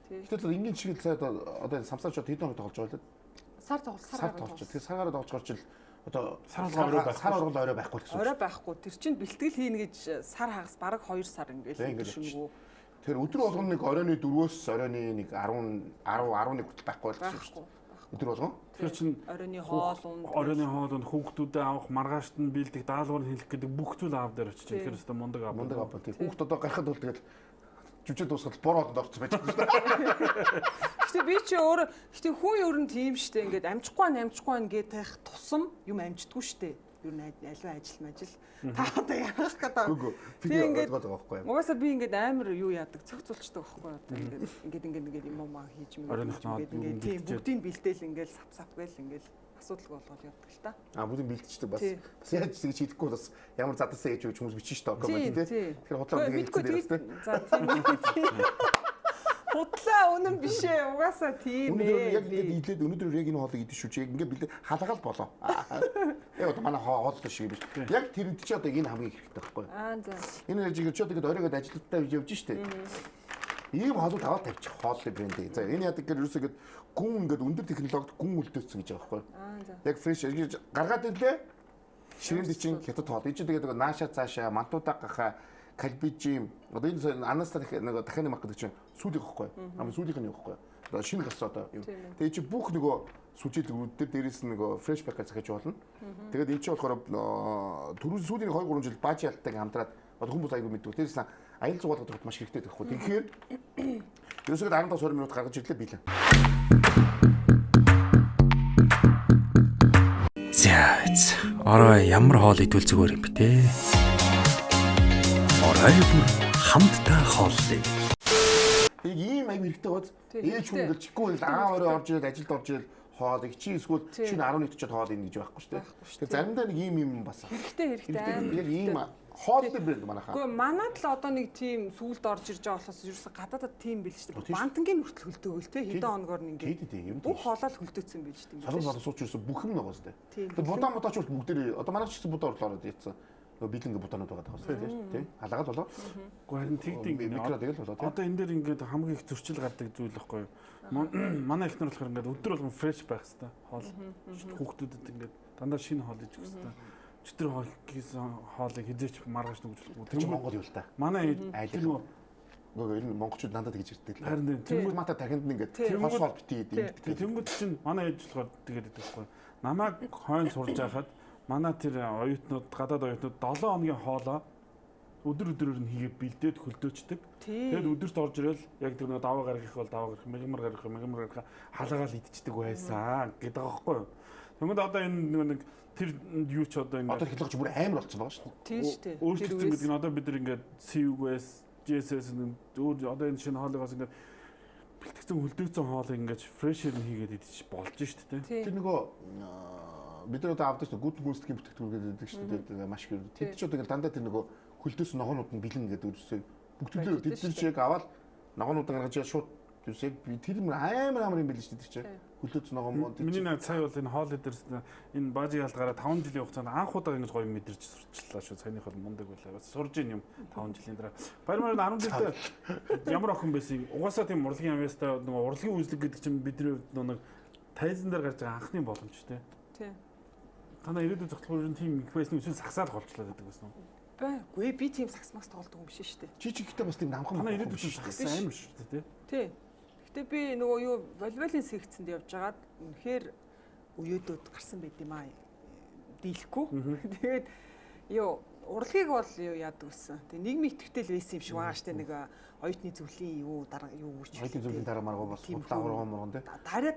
Гэтэл ингээд шиг л одоо самсаач хэдэн хоног тоглож байгаа вэ? Сар тоглож. Тэгэхээр сараараа тоглож гарч ил одоо сар оргол орой байхгүй гэсэн. Орой байхгүй. Тэр чинь бэлтгэл хийнэ гэж сар хагас бараг 2 сар ингээл шүнгүү. Тэр өдөр болгоно нэг оройны 4-өөс оройны нэг 10 11 хүртэл байхгүй болсон шүү дээ. Өдөр болгон. Тэр чинь оройны хоол унд хүүхдүүдэд авах маргаашд нь бэлдэх даалгавар хийх гэдэг бүх зүйл аав дээр очиж. Тэгэхээр өстө мундаг аав. Тийм хүүхд одоо гарахад бол тэгэл жүжиг дуусгаад бороод орцсон байж байгаа шүү дээ. Гэтэ би чи өөр гэтэ хүн ер нь тийм штэ ингээд амжихгүй ингээд таах тусам юм амждаггүй штэ. Ер нь аливаа ажил та одоо яах гэдэг. Тийм ингээд байгаа байхгүй юу? Угаасаа би ингээд амар юу яадаг цогцолчдаг байхгүй юу? Ингээд юм маа хийж мэгэн тийм бүгдийг бэлдээл ингээд сав гээл ингээд асуудал болгоод явдаг л та. Бүгдийг бэлдчихдэг бас яаж гэж хийдэггүй бас ямар задарсан гэж хүмүүс бичиж штэ коммент тийм. Тэгэхээр худлаа мэдгүй тийм. За тийм. Худлаа үнэн биш ээ. Угаасаа тийм ээ. Яг ингээд өнөөдөр яг энэ хоолыг идэж шүү чи яг ингээд бэлдээ хаалгаал болоо. Яг одоо манай хоол шиг биш. Яг тэр чи одоо энэ хамгийн хэрэгтэй байхгүй юу? За. Энэ жигээр чи одоо ингээд оройгод ажилтнаа явж штэ. Ийм хоолыг аваад тавьчих хоолны брэнд. За энэ яадаг гэхээр ерөөсөө ингээд гүн ингээд өндөр технологид гүн үлдээсэн гэж байгаа байхгүй юу? Яг фреш гэж гаргаад ирлээ. Ширээнд чинь хятад хоол. Энэ чинь тэгээд нааша цаашаа мантуудаа гахаа кальбижим одоо энэ анаста нэг дахианы марк гэдэг чинь сүүлийнх байхгүй юу? Ам сүүлийнх нь юу байхгүй юу? Одоо шинэ гас одоо юм. Тэгээд чи бүх нөгөө сүжийлгүүд дээр дээрээс нь нөгөө фреш пакет захиж болно. Тэгээд энэ чи болохоор түрүү сүүлийн 2 3 жил бааж ялтайг хамтраад одоо хүмүүс аягүй мэддэг. Дээрээс нь аял зугаалгад маш хэрэгтэй байхгүй. Тэгэхээр ерөөсөө 15-20 минут гаргаж ирлээ билээ. За орой ямар хоол идвэл зүгээр юм бэ те? Орой бүр хамтдаа хооллоо. Яг ийм аяг хэрэгтэй гоц. Ээж хүн гэж чиггүй л аав орой орж ирээд ажилд орж ирээд хоолыг чи эсвэл шинэ 11-д ч хоол ин гэж байхгүй шүү дээ. Тэгэхээр заримдаа нэг ийм бас хэрэгтэй яг ийм хоолны брэнд манайхаа. Гэхдээ манайд л одоо нэг тийм сүулд орж ирж байгаа болохоос ерөөсө гадаадад тийм байл шүү дээ. Бантангийн хүртэл хөлдөөгөл те хэдэн хоногор нь ингээд бүх хоолол хөлдөөцсөн байж тийм. Солон сууч ерөөсө бүх юм байгаа шүү дээ. Тэгээ будаа мутаач бол бүгдээ одоо манайч гэсэн будаа орлоо ороод яцсан. Бэлэнгэ будаанууд байгаа тахсан тийм. Халагаад болоо. Гэхдээ харин тэгдэг микро тэгэл болоо тийм. Одоо энэ дээр ингээд хамгийн их зөрчил гардаг зүйл байхгүй юу? Манай ихнэр болохоор ингээд өдөр болгон фреш байх хэрэгтэй. Хоол хүүхдүүдэд ингээд дандаа шинэ хоол иж өгөх хэрэгтэй. Чөтгөр хоолыг хизээч маргааш нүгжүүлэхгүй. Тэр чинь Монгол юу л та. Манай айлын нөгөө энэ монголчууд дандаа тэгж ирдэг л. Харин тэнгууд мата тархинд нь ингээд хоол битий дийдэг. Тэнгууд чинь манай ээж болохоор тэгээд байдаг байхгүй. Намайг хойно сурж байхад манай тэр оюутнууд гадаад оюутнууд 7 хоногийн хоолоо өдөр нь хийгээд бэлдээд хөлдөөчдөг. Тэгээд өдөрт орж ирэл яг тэр нэг даваа гаргах бол даваа гаргах, мэгмар гаргах халаагаал идчихдэг байсан гэдэг байгаа байхгүй юу. Тэгмэд одоо энэ нэг тэр юу ч одоо ингээд одоо технологич бүр амар болсон байгаа шүү дээ. Тийм шүү дээ. Өөрчлөлт гэдэг нь одоо бид нар ингээд CUS, GSS өөр одоо энэ шинэ хоолоос ингээд бэлтгэсэн хөлдөөгцөн хоолыг ингээд фрешэр нь хийгээд идэж болж шүү дээ. Тэр нөгөө бид нар одоо авдаг шүү гүд гүнсдгийн бүтээгдэхүүн гэдэг шүү дээ. Маш их. Тэд ч одоо ингээд дандаа тэр нөгөө хөлдөөс ногоонууд нь бэлэн гэдэг үрсээ бүх төлөө тэд нар чиг аваад ногоонуудаа гаргаж шууд юусэг би тэр амар юм билээ шүү дээ тэр чинь хөлдөөс ногоон мод. Миний нэг сая бол энэ хоол дээрс энэ бажиг ялгараа 5 жилийн хугацаанд анх удаа ингэж гоё мэдэрч сурчлаа шүү. Саяных бол мундаг байлаа. Бас сурж ийн юм 5 жилийн дараа. Баярмаар 10 жилдээ ямар охин байсан. Угаасаа тийм урлагийн авьяастай нөгөө урлагийн үзлэг гэдэг чинь бидний нэг тайзан дээр гарч байгаа анхны боломж тий. Тий. Танаа ирээдүйн зөвхөн тийм их байсан эсвэл сагсаад голчлаа гэдэг байсан уу? Үгүй би тийм саксмас тоглодог юм биш шүү дээ. Чи ихтэй бас тийм намхан манай ирээдүйн сагсан амар шүү дээ тий. Гэтэ би нөгөө юу волейболын секцэнд явж байгаад үнэхээр өөөдөөд гарсан байт юм аа. Дийлэхгүй. Тэгээд юу урлагийг бол юу яадаг гэсэн. Тэгээ нийгмийн идэвхтэй л байсан юм шиг байгаа штэ нэг оюутны зөвлөлийн юу дарга юу гэж. Оюутны зөвлөлийн дарга маргаа бас дагавраа мөргөн дээ.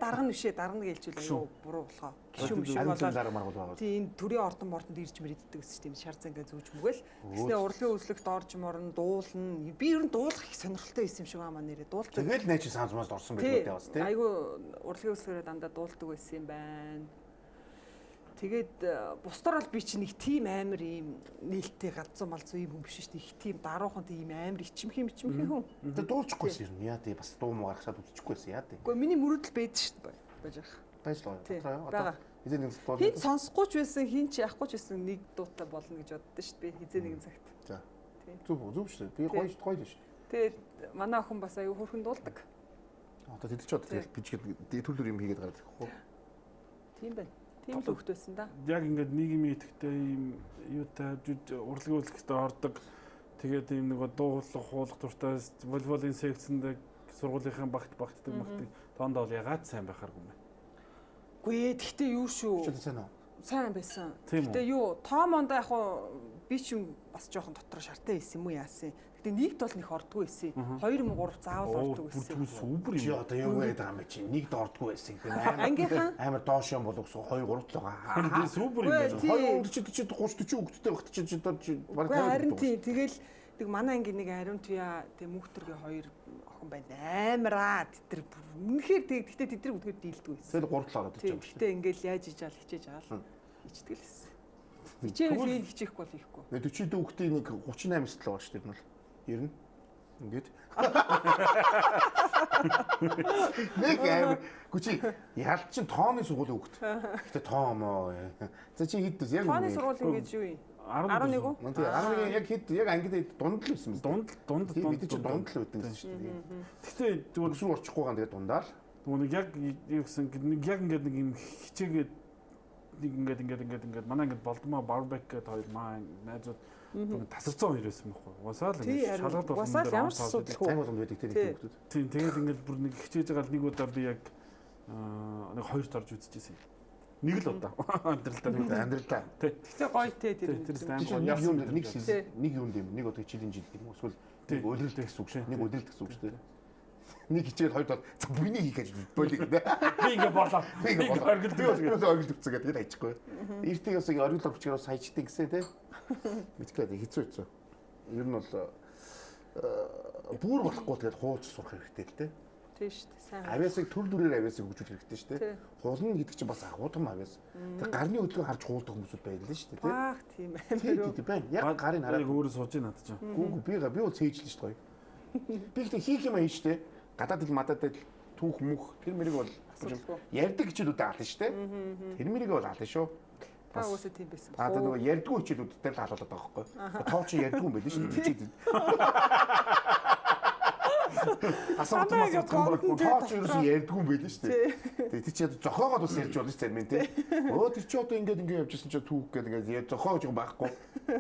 Дарга нь бишээ дарга нэг хэлжүүл аюу буруу болохоо. Гişүм шиг болоо. Дарга маргууд байгаа. Тийм төрийн ордон мордонд ирж мэрэгддэг гэсэн тийм шар зангаа зүүж мүгэл. Тэснэ урлагийн үзлэгт орж морно дуулна. Би ер нь дуулах их сонирхолтой байсан юм шиг байгаа маань нэрээ дуулдаг. Тэгэл нэ чи санзмаас орсон байх үү бас тийм. Айгу урлагийн үзлэгээрээ дандаа дуулдаг байсан юм байна. Тэгээд бусдаар бол би чи нэг тийм амар ийм нээлттэй галзуу малзуу ийм хүн биш шүү дээ. Их тийм даруухан тийм амар ичимхэн хүн. Тэгээ дуулчихгүйсэн юм яа тий бас дуу муу гаргахад үзчихгүйсэн яа тий. Гэхдээ миний мөрөдөл байдаг шүү дээ. Байж байгаа. Байж л байгаа. одоо хизээ нэг дуу. Хин сонсохгүй ч байсан, хин ч яахгүй ч байсан нэг дуутай болно гэж боддоо шүү дээ. Хизээ нэгэн цагт. За. Зүг шүү дээ. Би гоё шүү дээ. Тэгээд манай охин бас аюу хөрхэн дуулдаг. Одоо тэдэлч одоо тэгэл бичгээд төлөөр юм хийгээд гараад ирэхгүй. Тийм байна. Тийм л хөвгтөөсөн да. Яг ингээд нийгмийн идэвхтэй ийм юутай урлагийн үзлэгтээ ордог. Тэгээд ийм нэг дуулах, хуулах дуртай волейболын секцэнд сургуулийнхын багтдаг тоонд бол ягаад сайн байхааргүй юм бэ? Үгүй ээ, тэгтээ юу шүү. Сайн уу? Сайн байсан. Тийм үү? Тэгтээ юу, тоомонд яг хуу би ч юм бас жоохон дотор шартай байсан юм уу яасан. Гэтэ нэгд бол нэх ордгүй байсан. 2 3 заавал ордог байсан. Супер Чи юм. одоо юу яриад байгаа юм чи нэгд ордгүй байсан гэх Ангийнхан амар доош юм боловсон 2 3 л байгаа. Би супер юм байна. 2 40 30 40 өгдөлтэй багт чи баг харин тийм тэгэл тэг манай ангийн нэг ариун туяа тэг мөхтөргийн 2 охин байна. Амараа тэтэр үнэхээр тэг гэтээ тэдрийг үдгээр дийлдэг байсан. тэгэл 3 л ороод Тийм ичээ. гэтээ ингээл яаж ижаал хичээж аал ичдэг л байсан. Хичээвэл хичээхгүй бол хийхгүй. 40 дүүхтийн нэг 38 өсөл байгаа шүү дээ энэ бол. Ер нь ингээд нэг аим гүчи яалт чин тооны сургуулийн хөвгт. Гэтэ тоомоо. За чи хэд яг Тооны сургууль ингэж юу юм? 11 үү? Мөн тий 11 яг хэд яг ангид дунд л байсан юм. Дунд бид чи дунд л байдаг шүү дээ. Гэхдээ зүгээр Өсвөр орчихгүй ган тэгээ дундаа л. нэг яг юу гэсэн нэг яг ингээд нэг юм хичээгээд нэг ингээд манай ингээд болдмоо барбек гэдэг хоёр маа найзууд тасарсан хоёр байсан байхгүй. Угасаа л ингээд шалгалт болсон. Угасаа л ямар ч асуудалгүй. Сайн болгонд байдаг тэр хүмүүс. Тийм тэгээд ингээд бүр нэг хичээж байгаа л нэг удаа би яг нэг хоёрт орж үзчихсэн. Нэг л удаа. Амьдралдаа. Гэтэ гоё те тэр. Нэг юм нэг юм дэм нэг удаа жилийн жил гэх юм эсвэл нэг өдрөлт гэсэн үг шээ. Нэг өдрөлт гэсэн үг шүү дээ. Нэг хичээл хоёрт бол за бүний хийх гэж болиг нэ. Би ингээд болоо. Би ингээд оргилд өгцөө гэдэг ажихгүй. Эртний бас оргил орчгоос хайчдаг гэсэн те. Мэдгүй хэцүү. Ер нь бол бүр болохгүй тэгээд хууч сурах хэрэгтэй л те. Тийм шүү дээ. Сайн. Авиасыг төр дүрээр авиасыг хөгжүүлэх хэрэгтэй шүү дээ. Хуулна гэдэг чинь бас агуудам авиас. Тэг гарны хөдөлгөөн харж хуулдаг хүмүүс байлаа шүү дээ те. Баах тийм амар. Тийм байна. Яг гарын хараад өөрөө сууж ийн надад ч. Гүү би бол цээжлээ шүү дээ. Би ихтэй хийх юм аа шүү дээ. Гадаад ил мадаад түүх мөх тэр мэрийг бол ярьдаг хичээлүүд аална шүү дээ. Тэр мэрийг бол аална шүү. Та уусаа тийм байсан. Одоо нөгөө ярьдгүй хичээлүүдтэй л хаалуулдаг байгаа байхгүй. Тоо чи ярьдгүй юм байл шүү дээ. Хичээлүүд. Асаалтмаас томборгүй тоо чи ерөөсөө ярьдгүй юм байл шүү дээ. Тэгээ тий чи зохоогоод бас ярьж болно зарим нь тий. Өө тэр чи одоо ингээд явжсэн чи түүх гэдэг ингээд зохоогож байгаа байхгүй.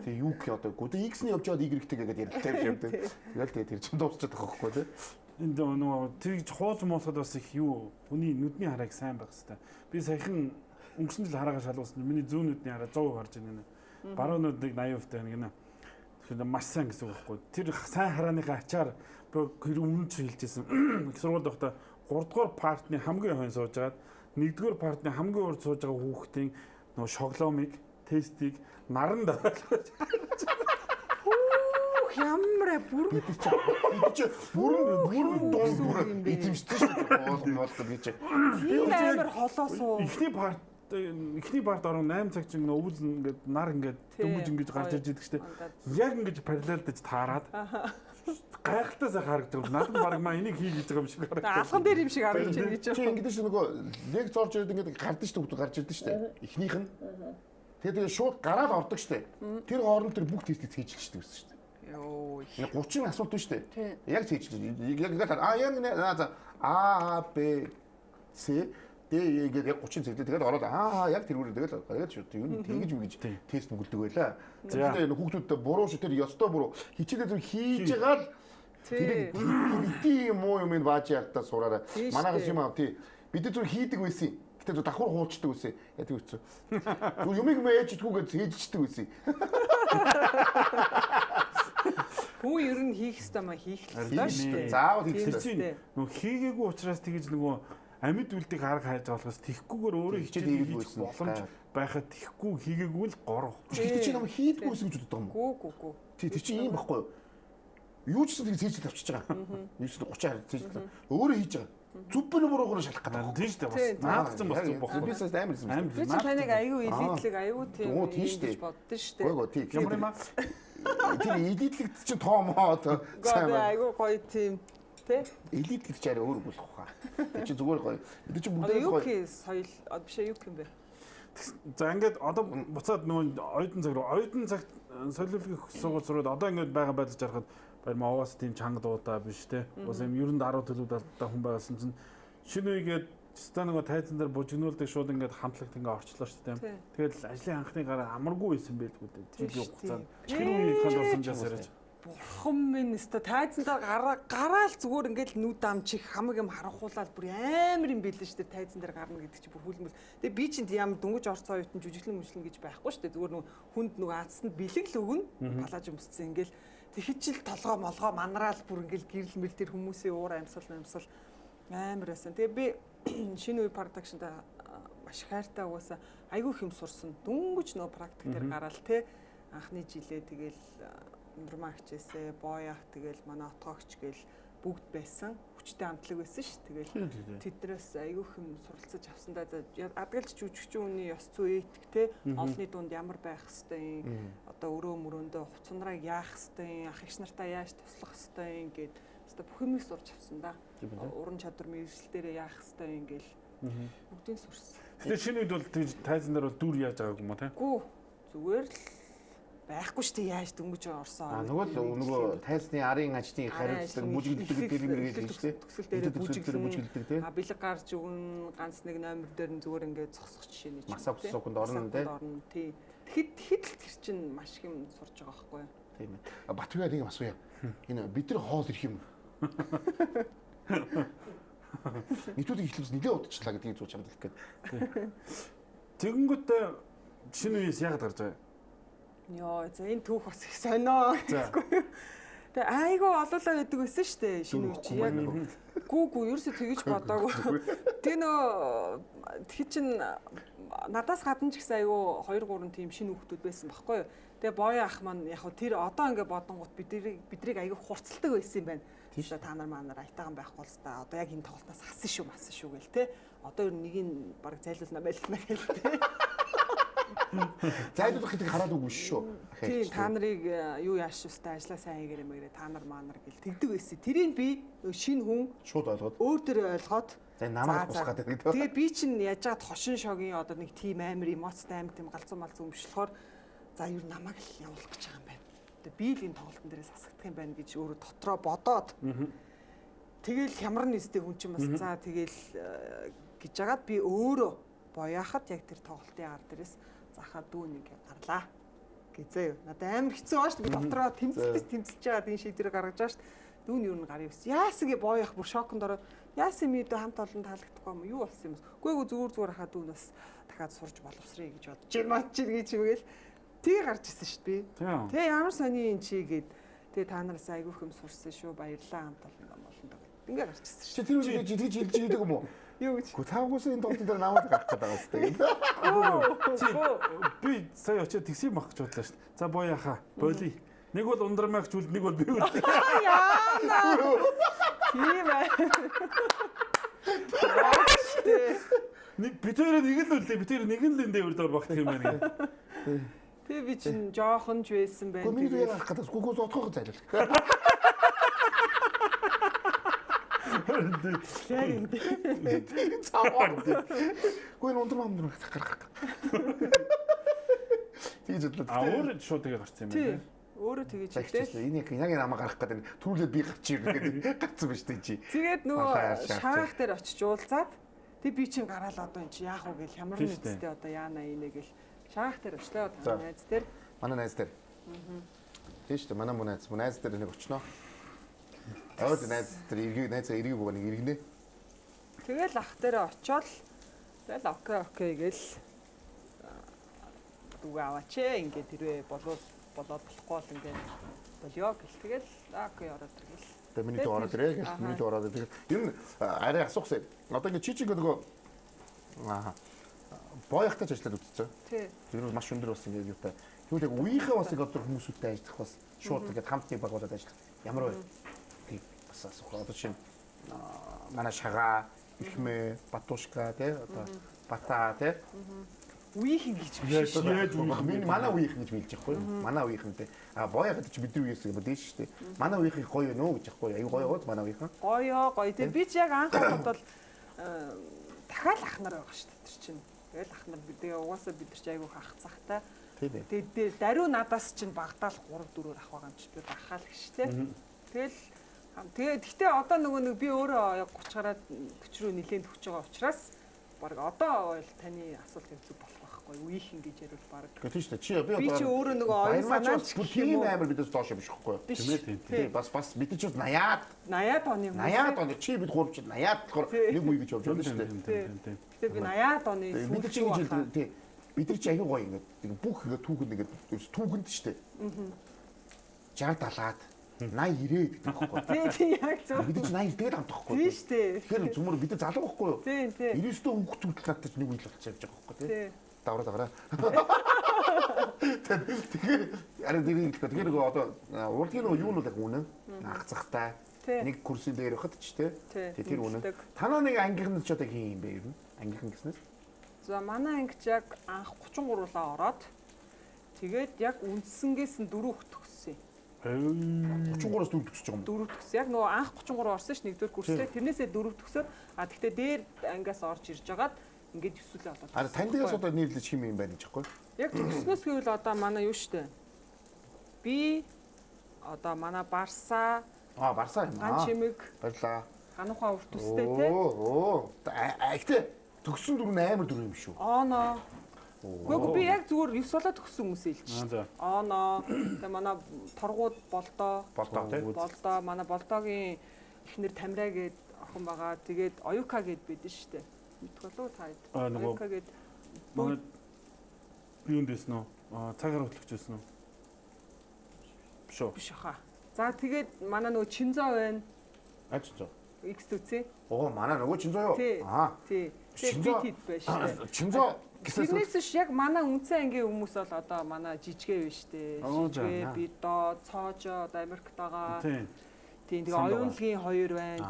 Тэг юу гэх одоо гүдэ X-ний явжгаад Y-тэй гэдэг ярилтай юм тий. Тэгэл тэгээ тэр чин дуусчихад байгаа байхгүй тий. Энд нөгөө тэр хуулж муулахад бас их юу хүний нүдний харааг сайн байх хэрэгтэй. Би саяхан өнгөрсөн жил хараагаа шалгуулсан. Миний зүүн нүдний хараа 100% харж байна. Баруун нүдийг 80% нэг нэ. Тэгэхээр маш сайн гэсэн үг байхгүй. Тэр сайн харааныхаа ачаар би өмнө ч хэлжсэн. Их сургууль доохтой 3 дугаар партны хамгийн хойно суужгаад 1 дугаар партны хамгийн урд сууж байгаа хүүхдийн нөгөө шоглоомыг, тестийг наран даваалгаж Ямар бүр бүрэн дунд эзэмшдэг шүү дээ. Болгоо би чи. амар холоосоо. Эхний парт орон 8 цаг чинь өвөл ингээд нар ингээд дөнгөж ингэж гарч ирж идэг штеп. Яг ингэж параллелдэж таарад. Гайхалтайсаа харагдав. Надад баг маа энийг хий гэж байгаа юм шиг харагдав. Алган дээр юм шиг харагдаж байна гэж. Чи ингэж шүү нөгөө лекц орж ирээд ингээд гардаг шүү дээ. Гарч ирдэг шүү дээ. Эхнийх нь. Тэгээ шууд гараад ордог шүү дээ. Тэр хооронд тэр бүх тестийг цээжилчихдэг гэсэн шүү дээ. Йоо. 30 асуулт шүү дээ. Яг цээжилж. Яг яг А Б С Д ингээд яг 30 цэглээ. Тэгээд ороод яг тэрүүрээ тэгээд шүү. Юу тэгэж үгэж тест нүгэлдэг байлаа. Тэгээд хүүхдүүдтэй буруу шүү. Тэр ёстой буруу. Хичээлээ зөв хийж байгаа л тэр тийм юм уу юм бааж ятаа сураарай. Манайхаас юм аа тий. Бид зөв хийдэг байсан. Гэтэ давхар хуучдаг үсэ. Яа тийм үсэ. Зүгээр юмыг ээж идгүүгээ цээжчдэг үсэ. Хүн ер нь хийх ёстой маа хийх л ёстой шүү дээ. Заавал хийх Тийм ёстой. үстэй. Нөгөө хийгээгүй учраас тэгэж нөгөө амьд үлдийг арга хайж байгаа болохоос тэхгүйгээр өөрөө Хичээд хичээд хийгээгүй хийх байсан. боломж байхад тэхгүй хийгээгүй л гор. Гэтэ чи намайг хийдгүү үсэ гэж боддог юм. Гүү. Тий чи ийм байхгүй юу? Юу ч гэсэн цээжлээ авчиж байгаа. 930 цээжлээ. Өөрөө хийж байгаа. Зүв бэнэ буруугаар шалах гэдэг. Тийм шүү дээ. Бас наадсан бас зүг бохгүй. Би сая амар юм. Би ч таныг аюу элитлэг аюу тийм Оо, тийм шүү дээ. гэж боддоо шүү дээ. Гойго тий. Ямар юм аа? Тэр элитлэгт чинь тоо моо одоо Гоо аюу гоё тийм тий. элитлэгт ч арай өөр болох хаа. Тэр чи зүгээр гоё. Тэр чи Одоо бүгд юу гоё. гэх соёл биш юу гэх юм бэ? За ингээд одоо буцаад нөгөө оюутан цаг руу оюутан цагт солиулгын сургууль сураад одоо ингээд байгаа байдал жарахад баримаа уус тийм чанга дуудаа биш те. Бас юм ерөн даруй төлөвлөлтөд хүн байгасан чинь шинэ үегээд ста нөгөө тайзан дээр бужигнуулдаг шууд ингээд хамтлагт ингээд орчлоо шүү дээ. Тэгэл ажлын анхны гараа амаргүй байсан байлгүй дээ. Жил хугацаанд тэр үеийнхэн дурсамжаас яриад Бурхан минь өстө тайзан дээр гараал зүгээр ингээд нүд амчих хамаг юм харахуулаад бүр амар юм билээ шүү дээ. Тайзан дээр гарна гэдэг чи бүр хүлмэл. Тэгээ би чинь ямар дөнгөж орцоо оюутан жүжиглэн мөчлэн гэж байхгүй шүү дээ. Зүгээр хүнд аацсанд бэлэг л өгнө. Палаж өмсцэн ингээд тэгэхэд чил толгоо молгоо манараал бүр ингээд гэрэл мэл тэр хүмүүсийн уур амьсгал амар байсан. Тэгээ би шинэ үе продакшнд маш хайртай угаасаа айгүй хэм сурсан. Дөнгөж нөө практик дээр гараал те анхны жилээ тэгэл Нурмаа хичээсээ, Бояах тэгэл манай отгоогч гэл бүгд байсан. Хүчтэй амтлаг байсан ш. Тэгэл тэднээс айгүй хэм суралцаж авсандаа адгалж жүжигчүүн үний ёс зүй этик те олонний дунд ямар байх хэвтэй одоо өрөө мөрөөндөө хувцсанараа яах хэвтэй ах эгч нартай яаж туслах хэвтэй гэд одоо бүх юмыг сурч авсан да. Уран чадвар мэргэжил дээр яах хэвтэй ингээл бүгдийг сурсан. Тэгэхээр шинэ үед бол тэгж тайзан дээр бол дүр яаж байгаагүй юм те. Гүү зүгээр л байхгүй шүү дээ яаж дөнгөж орсон. Нөгөө тайзны арын ажтын хариуцлага бүжиглдэг дээр мэрэгэл шүү дээ. Төсөл дээр бүжиглдэг те. Бэлэг гарч өгөн ганц нэг номер дээр нь зүгээр ингээд зогсох жишээ нэг. Масаа суканд орно те. Тий. Тэгэхэд л тэр чинь маш их юм сурж байгаа байхгүй юу? Тийм ээ. Батбаяа нэг юм асууя. Энэ бид нар хоол ирэх юм. Нийтүүдийг ихлэмс нэлээд удаачлаа гэдгийг зууж чамд хэлэх гээд. Тэгэнгүүт шинэ үеэс яагаад гарч байгаа? Йоо, за энэ түүх бас их сонио гэхгүй юу? Тэгээ айгүй олоолаа гэдэг байсан шүү дээ шинэ үе чи яг. Гүү ерөөсөө тэгэж бодоагүй. Тэгээ тэг чин надаас гадна ч гэсэн айгүй 2 3 тийм шинэ хүүхдүүд байсан байхгүй юу? Тэгээ Боё ах маань яг тэр одоо ингэ бодонгууд бидрийг айгүй хурцлдаг байсан юм байна. Тийм та нар манаар айтайхан байхгүй л та одоо яг энэ тоглолтоос хасан шүү гэл те. Одоо ер нь нэг нь баг зайлуулна байлна гэл те. Зайлуулах гэдэг хараад үгүй шүү. Тийм та нарыг юу яаш өстэй ажиллаа сайн хийгээрэй мэгрээ та нар манар гэл тэгдэг байсан. Тэрийг би шинэ хүн шууд ойлгоод өөр төр ойлгоод за намайг бусгаад байдаг. Тэгээ би чинь яаж чад хошин шогийн одоо нэг тим амар эмоцтой амар тийм галзуу малзуу өмшлөхөөр за юу намайг л явуулах гэж байгаа юм байна. Тэгээ би л энэ тоглолтын дээрээс хасагдах юм байна гэж өөрөө дотроо бодоод тэгэл хямран нэстэй хүн чинь бас за тэгэл гэж жагаад би өөрөө Бояахад яг тэр тоглолтын ар дээрээс захаа дүүн нэг гарлаа. Гэзээ юу. Надад амар хэцүү баа шүү. Би дотроо тэмцэж байгаа энэ шийдвэрийг гаргаж байгаа шүү. Дүүн юу н гарыг өс. Яасан гэ Бояах бүр шоконд ороо. Яасан ми дэ хамт олон таалагдахгүй юм юу болсон юм бэ? Үгүй зүгээр хаа дүүн бас дахиад сурж боловсрыг гэж бодож байна маа чи гэж үгээл. Тэгээ гарч ирсэн шүү дээ. Тэгээ ямар сони ин чи гээд тэгээ та нараас айгүй хэм сурсан шүү. Баярлалаа хамт олон болондоо. Ингээ гарч ирсэн шүү. Чи тэр үеийг жижиг хэлж идэг юм уу? Юу гэж? Гү таагүй энэ тоглолтын дээр намайг гарах гэдэг байгаа сте. Би сая очиод тэгсэн байх гэж бодлоо шүү. За Бояаха боли. Нэг бол ундрмаагч үл нэг бол би үл. Яана. Тийм ээ. Нэг битээр нэг л үлээ. Битээр нэг л энэ дээр дор багтах юм байна. Тэгээ би чинь жоохон ч байсан байх. Гүмиг дээр гарах гэдэг гүгөөс отгоох зайлуулах. Яг юм дээ. Цаавар. Гүн ундрмаа гарах. Тийж бодлоо. Өөр шууд тэгээ гарсан юм байна. Өөрөө тэгэж хэлээ. Энийг яг намайг гарах гэдэг түрүүлээд би гарч ирнэ гэдэг гацсан биз дээ чи. Тэгээд нөгөө шаах дээр очиж уулзаад тэг би чинь гараал одоо эн чи яах вэ гэл хямрын нэцтэй одоо яана инэ гэл шаах дээр очлоо та найз дээр. Манай найз дээр. Тийм шүү дээ манай найз дээр нэг очноо. Өөд найз дээр найзаа эргий бөгөө нэг эргэнэ. Тэгэл ах дээр очиод Тэгэл окей гэл дүүгээ аваач ингээд тэрвээ болоод болохгүй бол ингээд болёо гэл тэгэл окей ороод иргээл. Тэгээ миний дуу ороод ирээ гэх миний дуу ороод тэгээд ер нь арай асуухсан. Одоо ингээд чичиг нөгөө боёхтаж ажиллаад үзсэн. Тий. Тэр нь маш өндөр бас ингээд юутай. Тэгвэл яг үеийнхээ бас ингээд одоо хүмүүсүүдтэй ажиллах бас шууд ингээд хамтны байгууллагад ажиллах. Ямар вэ? Тий бас асуух. Одоо чинь манай шагаа, ихмэ, батушка тий одоо бата тий Үеийнх гэж биш. яаж үеийнх манай үеийнх гэж хэлж байхгүй юу? Манай үеийнхэнтэй. Боё гэдэг чи бидний үеэс юм дээш шүү дээ. Манай үеийнх гоё нөө гэж байхгүй юу? Аюу гоё гоо манай үеийнх. Гоё. Тэгээ би ч яг анх бодвол дахиад ах нар байгаа шүү дээ тэр чинь. Тэгэл ах нар тэгээ угаасаа бид нар ч аюу ах цахтай. Тэгээ даруй надаас чинь багтаал 3 4-өөр ах байгаа юм чи би бахаал гэжтэй. Тэгээ гэхдээ одоо нэг би өөрөө яг 30 гараад 40 рүү нэлээд төгсөж байгаа учраас баг одоо бол таны асуулт хэцүү болох байхгүй үеийнх ингэж ярил баг. Гэхдээ тийм шүү дээ. Чи одоо би чи өөрөө нөгөө оюун санаач тийм амар бидээс доош биш байхгүй юу? Тийм бас бид ч 80-аад оны 80-аад оны чи бид гурав чи 80-аад болохоор нэг үе гэж явж байна шүү дээ. Гэхдээ би 80-аад оны бид чи гэж тийм бид нар чи аягүй гоё ингээд бүх ингээд түүхэнд ингээд түүхэнд шүү дээ. 60 70-аад 80 90 гэдэг байхгүй. Тийм яг зөв. Бид ч 80 тэгээд амтахгүй. Тийм шүү дээ. Тэгэхээр зүмөр бид залуу байхгүй юу? Тийм. 99 дэх хөнгөлт хүртэл надад нэг үйл болчихж явж байгаа байхгүй тийм. Давраа. Тэгэхээр арай дэрийг тэгэхээр нөгөө одоо урлагийн нөгөө юунууд яг үнэн агцахтай нэг курсын дээр байхад ч тийм. Тэр үнэн. Танаа нэг ангийнхан ч одоо хин юм бэ ер нь? Ангийнхан гэснээр. За манай ангич яг анх 33-аа ороод тэгээд яг үндсэнгээс нь 4 хөх төгссөн. 33-аас 4 төгсөж байгаа юм. 4 төгсөн. Яг нөгөө анх 33 орсон ш нэгдүгээр курсээ. Тэрнээсээ 4 төгсөөд тэгтээ дээр ангиас орж ирж байгаад ингээд өсвөлээ одоо. Харин тандгаас одоо нийлж хим юм байна гэж байхгүй. Яг төгснөөс гэвэл одоо манай юу штэ. Би одоо манай Барса Барса юм Ган чимэг баярлаа. Ганухаа урт төстэй те. Ихтэй төгссөн дүр нь амар дүр юм шүү. Ноо. Гэхдээ би яг зүгээр 9 болоо төгссөн хүмүүс хэлж шүү. Ноо. Тэгээ манай торгууд болдоо тий. Болдоо манай болдоогийн эхнэр Тамираа гээд охин байгаа. Тэгээд Оюка гээд байдэн штэ. Мэдэх болов та хэд. Оюка гээд манай юунд дэсэн үү? Цагаар хөтлөгч байсан уу? Биш хаа. За тэгээд манай нөгөө Чинзо байна. Чинзо. X төцөө. Манай нөгөө Чинзо юу? Тий. Тэгээд бид хэд байж штэ. Чинзо Тэрнээс ш яг манай үнцэн ангийн хүмүүс бол одоо манай жижигэ байна штэ. Жижигэ, бидо, цоожо одоо Америкт байгаа. Тийм тэгээ оюунлагын хоёр байна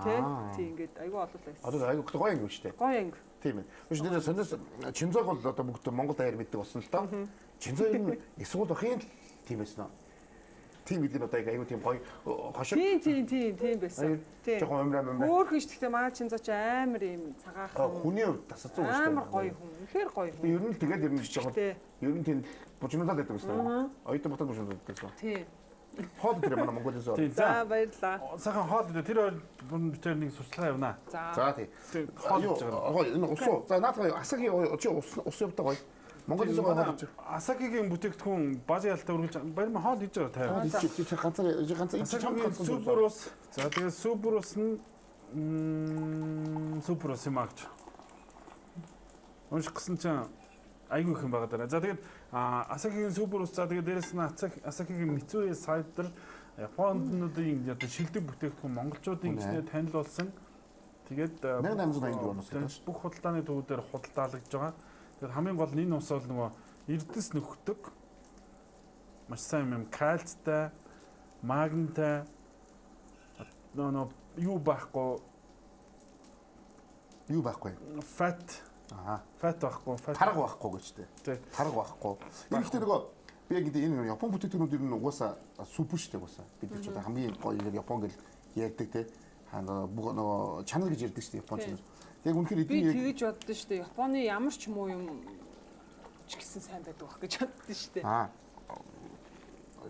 тий ингээд айгүй олон байсан. Одоо айгүй гоё анги штэ. Гоё анги. Тийм ээ. Биш нэрээ сонёс Чинзог бол одоо бүгд Монгол даяар мэддэг болсон л доо. Чинзог юм эсвэл охин тийм байсан уу? Тийм гэдэг нь одоо айгүй тийм гоё хошиг. Тийм байсан. Тийм. Жохон өмрөө. Хөөхөн ш гэхдээ манай Чинзо ч амар юм цагаахан. Хүний тасалсан юм шүү дээ. Амар гоё хүн. Үнэхээр гоё хүн. Ер нь тэгээд ер нь жоохон ер нь тийм бужигнуулаад байдаг гэсэн. Оюутан батад бужигнуулаад байдаг. Тийм. Хоол дээр манай Монголын суур. За баярлаа. Сайхан хоол дээр тэр хоёр битээр нэг сурчлага явна. За тийм. Хоол энэ усуу. За наадах асагийн ус явдаг гоё. Монголын суур хоол. Асакигийн бүтээгдэхүүн базын ялтаа үргэлж баярмаа хоол хийж байгаа тайван. Ганцаар Асакигийн супер ус. За тэгээд супер ус нь супер ус юм агч. Унших гэсэн чинь айгүй их юм байгаа даа. За тэгээд Асакигийн супер ус за тэгээд дээрэс нь Асакигийн Мицуи сайдер Японднуудын одоо шилдэг бүтээгдэхүүн монголчуудын гисний танил болсон. Тэгээд 1884 оноос хойш бүх худалдааны төвүүдээр худалдаалагдж байгаа. Тэгээд хамгийн гол нь энэ ус бол нөгөө эрдэс нөхдөг. Маш сайн юм кальцтай, магнтай нөгөө юу байхгүй. Фат. Фат байхгүй. Тарга байхгүй гэж дээ. Тарга байхгүй. Тэгэхдээ нөгөө би яг энэ Япон бүтээгдэхүүнүүд нь угаасаа супер штэ угаасаа. Бид ч одоо хамгийн гоё Япон гэл ярьдаг те. Бүх нөгөө чанар гэж ярьдаг штэ Японч нар. Яг үнэхээр би тэгэж боддоо штэ. Японы ямар ч муу юм ч гэсэн сайн байдаг байх гэж боддоо штэ.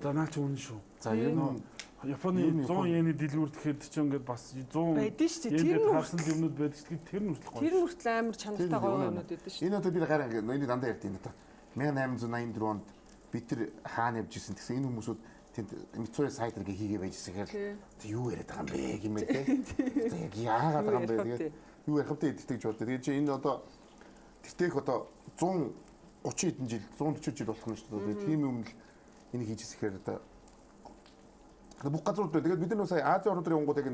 За наач үнэн шүү. За ер нь Японы 100 йены дэлгүүр тэгэхэд ч ингээд бас 100 байдэн шүү дээ. Тэр харсан юмнууд байдаг шүү дээ. Тэр нь хүртэл гоё. Тэр нь хүртэл амар чанартай гоё юмнууд байдаг шүү дээ. Энэ одоо би гараа ингээд энэ дандаа ярьд энэ одоо 1884 онд бид тэр хаана явж исэн гэсэн энэ хүмүүсүүд тэнд Мицуи сайдер гээ хийгээ байжсэн гэхээр юу яриад байгаа юм бэ гэмээр те. Яг яагаад байгаа юм бэ тэгээд юу ярих вэ гэдэгт гэж боддог. Тэгээд чи энэ одоо Тэртех одоо 130 хэдэн жил 140 жил болох нь шүү дээ. Тийм юм л энийг хийж ирэхээр одоо бүх газрууд байна. Тэгээд бид нар сая Азийн орнуудын онгууд яг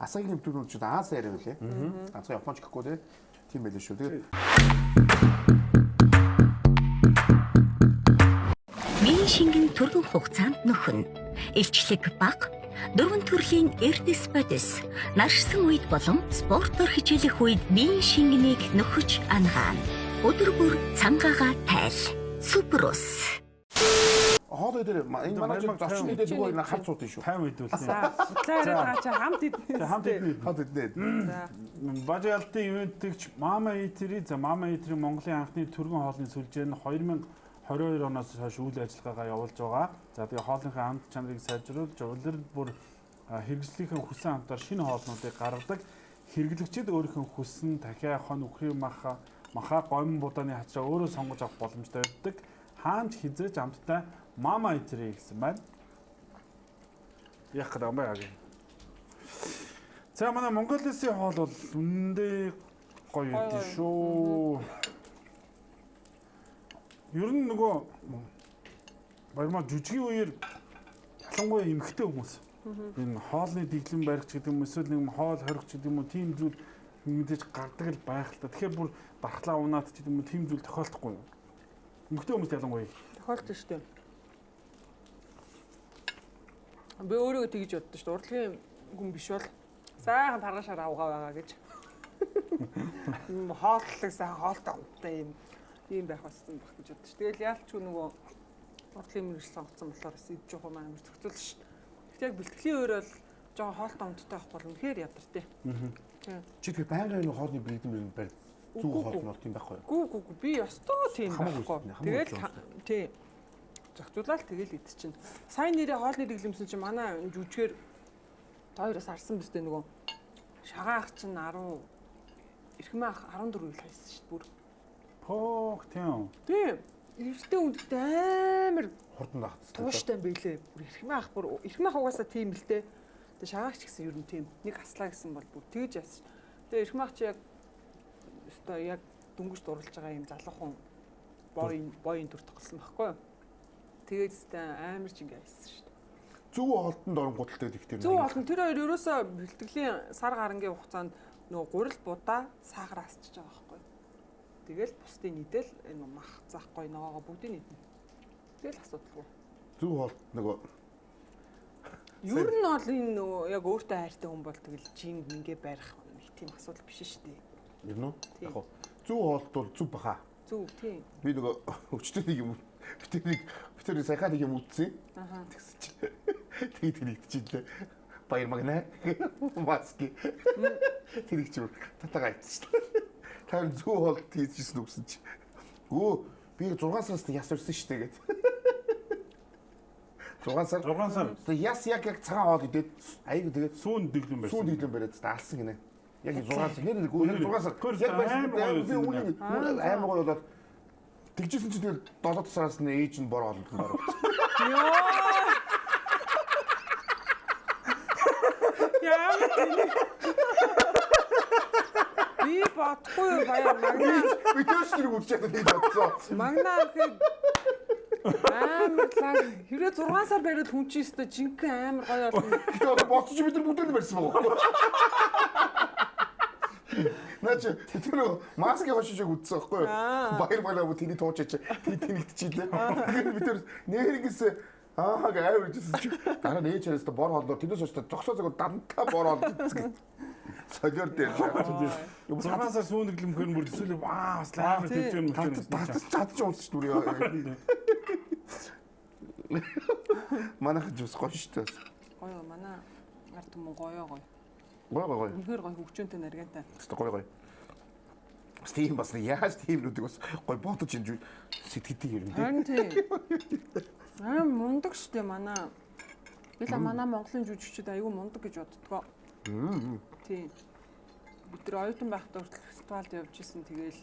асаагийн нэмтүүд ч Ази яриа байлээ. Ганцхан Японч гэхгүй тийм байлээ шүү. Тэгээд биеийн шингэн түргэн хугацаанд нөхөн илчлэг баг 4 төрлийн эрдэс бодис наршсан үед болон спортоор хичээлэх үед биеийн шингэнийг нөхөж ангаана. Өдөр бүр цангаага тайл. Суперус. хоол дээр энэ манай зочин дээр нөгөө нэг хавц сууд шүү. 50 хэд үлээ. Судлаа яриад чи хамт идэх. Хамт идэх. Хамт идэх. Бажаалтын ивентэгч Mama Eatery за Mama Eatery Монголын анхны түргэн хоолны сүлжээ нь 2022 оноос хойш үйл ажиллагаагаа явуулж байгаа. За тэгээ хоолныхаа амт чанарыг сайжруулж, улирал бүр хэрэгжлийнхэн хүсэн хамтаар шинэ хоолнуудыг гаргадаг. Хэрэглэгчид өөрийнхөө хүссэн дахиа хон үхрийн маха гомн будааны хачаа өөрөө сонгож авах боломжтой байдаг. Хаамж хизээж амттай Mama Eatery гэсэн байна. Яг гэдэг юм байна. За манай Монгол улсын хоол бол үнэндээ гоё юм шүү. Ер нь нөгөө баярмаа жүжигийн үеэр ялангуяа эмхтэй хүмүүс энэ хоолны дэглэм баригч гэдэг юм эсвэл нэг хоол хоригч гэдэг юм уу тийм зүйл мэдээж гардаг л байх л та. Тэгэхээр бүр дархлаа унаад ч гэдэг юм уу тийм зүйл тохиолдохгүй юу? Эмхтэй хүмүүс ялангуяа тохиолдсон шүү дээ. Би өөрөө тэгж боддоо шүү дээ. Урлагийн хүн биш бол сайхан таргашаар авгаа байгаа гэж. Хооллог сайхан хоолтой амттай ийм байх болсон баг гэж боддоо шүү. Тэгэл яалчгүй нөгөө урлагийн мэрэгч сонгоцсон болохоор идэж явах маань амар зохицуулна шүү. Гэтэл яг бэлтгэлийн өөр бол жоохон хоолтой амттай авах бол үнэхээр ядартай. Чи тэр байнгын энэ хоолны бэлтгэл барь зүг хоол нь бол тийм байхгүй юу? Гүү би ёстой тийм байхгүй. Тэгэл тий зохицуулаад тэгэл идчихэв. Сайн нэрээ хоолны дэглэмсэн чинь манай жүжигээр хоёроос харсан бистэй нөгөө шагаан ах чинь 10 эрхэм ах 14 ил хайсан шүү дээ бүр. Пох тийм. Тийм. Эрэгтэй үндтэй амар Хурдан багц. тууштай байлээ. Бүр эрхэм ах угаасаа тийм л дээ. Тэгээ шагаагч гэсэн ер нь тийм. Нэг аслаа гэсэн бол бүр тэгж яасан. Тэгээ эрхэм ах чи яг өстой яг дөнгөж дурлж байгаа юм залуухан боён дүр тоглосон байхгүй юу? Тэгээд амар ч ингэ айсан шүү дээ. Зүг хоолтонд оронгуудтай ихтэй. Зүг хоолтон тэр хоёр ерөөсөө бэлтгэлийн сар гарангийн хугацаанд нөгөө гурил будаа сахар асчиж байгаа байхгүй юу? Тэгэл бусдын нийдэл энэ мах заахгүй ногоогоо бүгдийг нийтнэ. Тэгэл асуудалгүй. Зүг хоолт нөгөө Ер нь бол энэ нөгөө яг өөртөө хайртай хүн бол тэгэл жин мингээ барих нэг тийм асуудал биш шүү дээ. ер нь яг хоо зүг хоолт бол зүг баха. Зүг тийм. Би нөгөө өчтөр нэг юм битэр сайхан нэг юм үтсэн. Аха. Тэгээд хэлчихлээ. Баяр магнаа. Маски. Тэр их чив татагаа ицсэн. Тэр зүг хоолт хийжсэн үгсэн чи. Өө би 6 сараас яс өрсөн шүү дээ гэд. 6 сар. Яс яг цагаан хоол идээд айгу тэгээд сүүн дэглэм байсан. сүүн дэглэм бариад алсан гинэ. Яг 6 сар. Яг 6 сар. Яг байсан. Би үүнийг аймаг болоод тэгжсэн чи тэгэл 7 сараас нь ээж нь бороо олсон барав. Яа. Би батгүй баяа магнаа. Би tööс тэрийг үзчихээд хийж бодсон. Магнаа гэхэд амар лаг хэрэг 6 сар бариад хүн чинь өстө жинхэнэ амар гоё болно. Тэгээ одоо боцож бид нар бүгд л барьсан байгаа. Наач тэр маскыг хошиж үзсэн байхгүй юу? Баяр балаа тэний туучаач тэнэгтчихлээ. Тэгэхээр бид тэр нэрнгээс гайвар жисэн чи дараа нээж чанаас бор хоолдоо тэрнээс очтой зогсоосоо дантаа бор хоол гэсэн. Солиор дээр шаа. Цагаасаар сүүн дэглэмхээр мөр эсвэл ваа бас амар тэгж юм татж уусч дүр яа. Манайх жус гоё шүү дээ. Гоё манай ард түмэн гоё. Гоё. Үнэхээр гоё хөгжөөнтэй наргатай. Гоё. Тийм бас яаж тийм нүдэг бас гоё бодож юм сэтгэдэг юм дээ. Харин тийм. Мундаг шүү дээ манай. Би л манай Монголын жүжигчид аюу мундаг гэж боддгоо. Тийм. Бид тэр оюутан байхдаа хүртэл фестивалд явж исэн тэгээл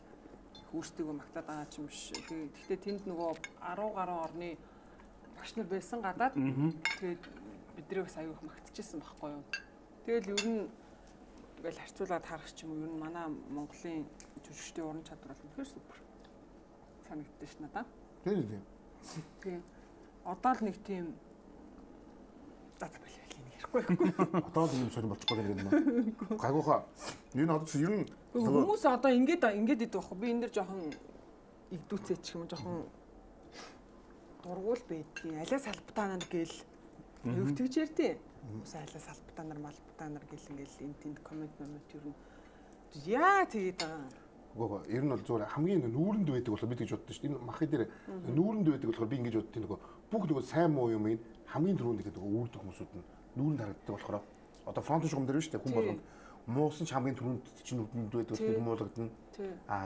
өөрсдөө магтаад байгаа юм биш. Гэхдээ тэнд нөгөө 10 гаруй орны багш нар байсан гадаад тэгээд бидний бас аюу их магтчихсан байхгүй юу. Тэгэл ер нь ингээл харьцуулаад харах ч юм уу ер нь манай Монголын жүжигчдийн уран чадвар бол үнэхээр супер санагддаг ш надаа. Тийм. Тийм. Одоо л нэг тийм за ярихгүй. Одоо л юм шорон болчихгоо гэдэг юм. Гайгууха. Энэ одоо ер нь хүмүүс одоо ингээд идэв байхгүй. Би энэ дэр жоохон игдүүцээ ч юм жоохон дургуул байдгийн. Алиа салбатаа нар гээл юу тэгж ярьдیں۔ Хүмүүс алиа салбатаа нар малбатаа нар гэл ингээл энэ тэнд коммент ер нь яа тэгээд байгаа. Гоо ер нь бол зүгээр хамгийн нүүрэнд байдаг болохоор бид гэж боддоо шүү дээ. Энэ махын дээр нүүрэнд байдаг болохоор би ингэж боддیں۔ Нөгөө бүх нөгөө сайн муу юм ин хамгийн түрүүнд гэдэг үүрдэг хүмүүсүүд нь нүүрэнд харагддаг болохоор одоо фронт шугам дээр шүү дээ. Хүн болгонд муусан ч хамгийн түрүүнд чинь нүдэнд байдаг гэдэг муулагдана.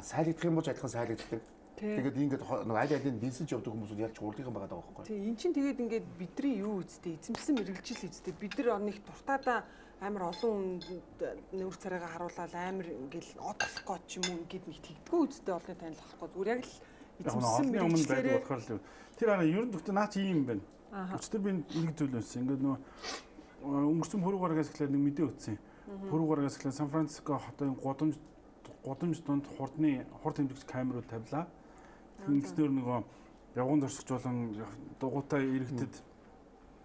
Сайлагдах юм бол адилхан сайлагддаг. Тэгээд ингээд нөгөө аль алийн дэнсэлж явдаг хүмүүсүүд ялч уурлынхан байгаа даа байхгүй. Тийм эн чинь тэгээд ингээд бидний юу үстэй эзэмсэн мэрэгжил үстэй бид нар нэг дуртаадаа амар олон нүүр царайгаа харуулаад амар ингээл од болох гэж юм уу ингээд нэг тэгдэггүй үстэй олны танил болохгүй зүгээр яг л эзэмсэн мэрэгжлэрээ болохоор л тэр араа ер нь гэхдээ наа чи юм байна. Өчтөр би нэг зүйл байсан. Ингээд нөгөө өнгөрсөн пүрэв гарагаас эхлээд нэг мэдээ өгсөн. Пүрэв гарагаас эхлээд Сан Франциско хотын гудамж донд хурд хэмжигч камерууд тавилаа. Тэнгиснээр нөгөө явган зорсогч болон дугуйтай иргэдэд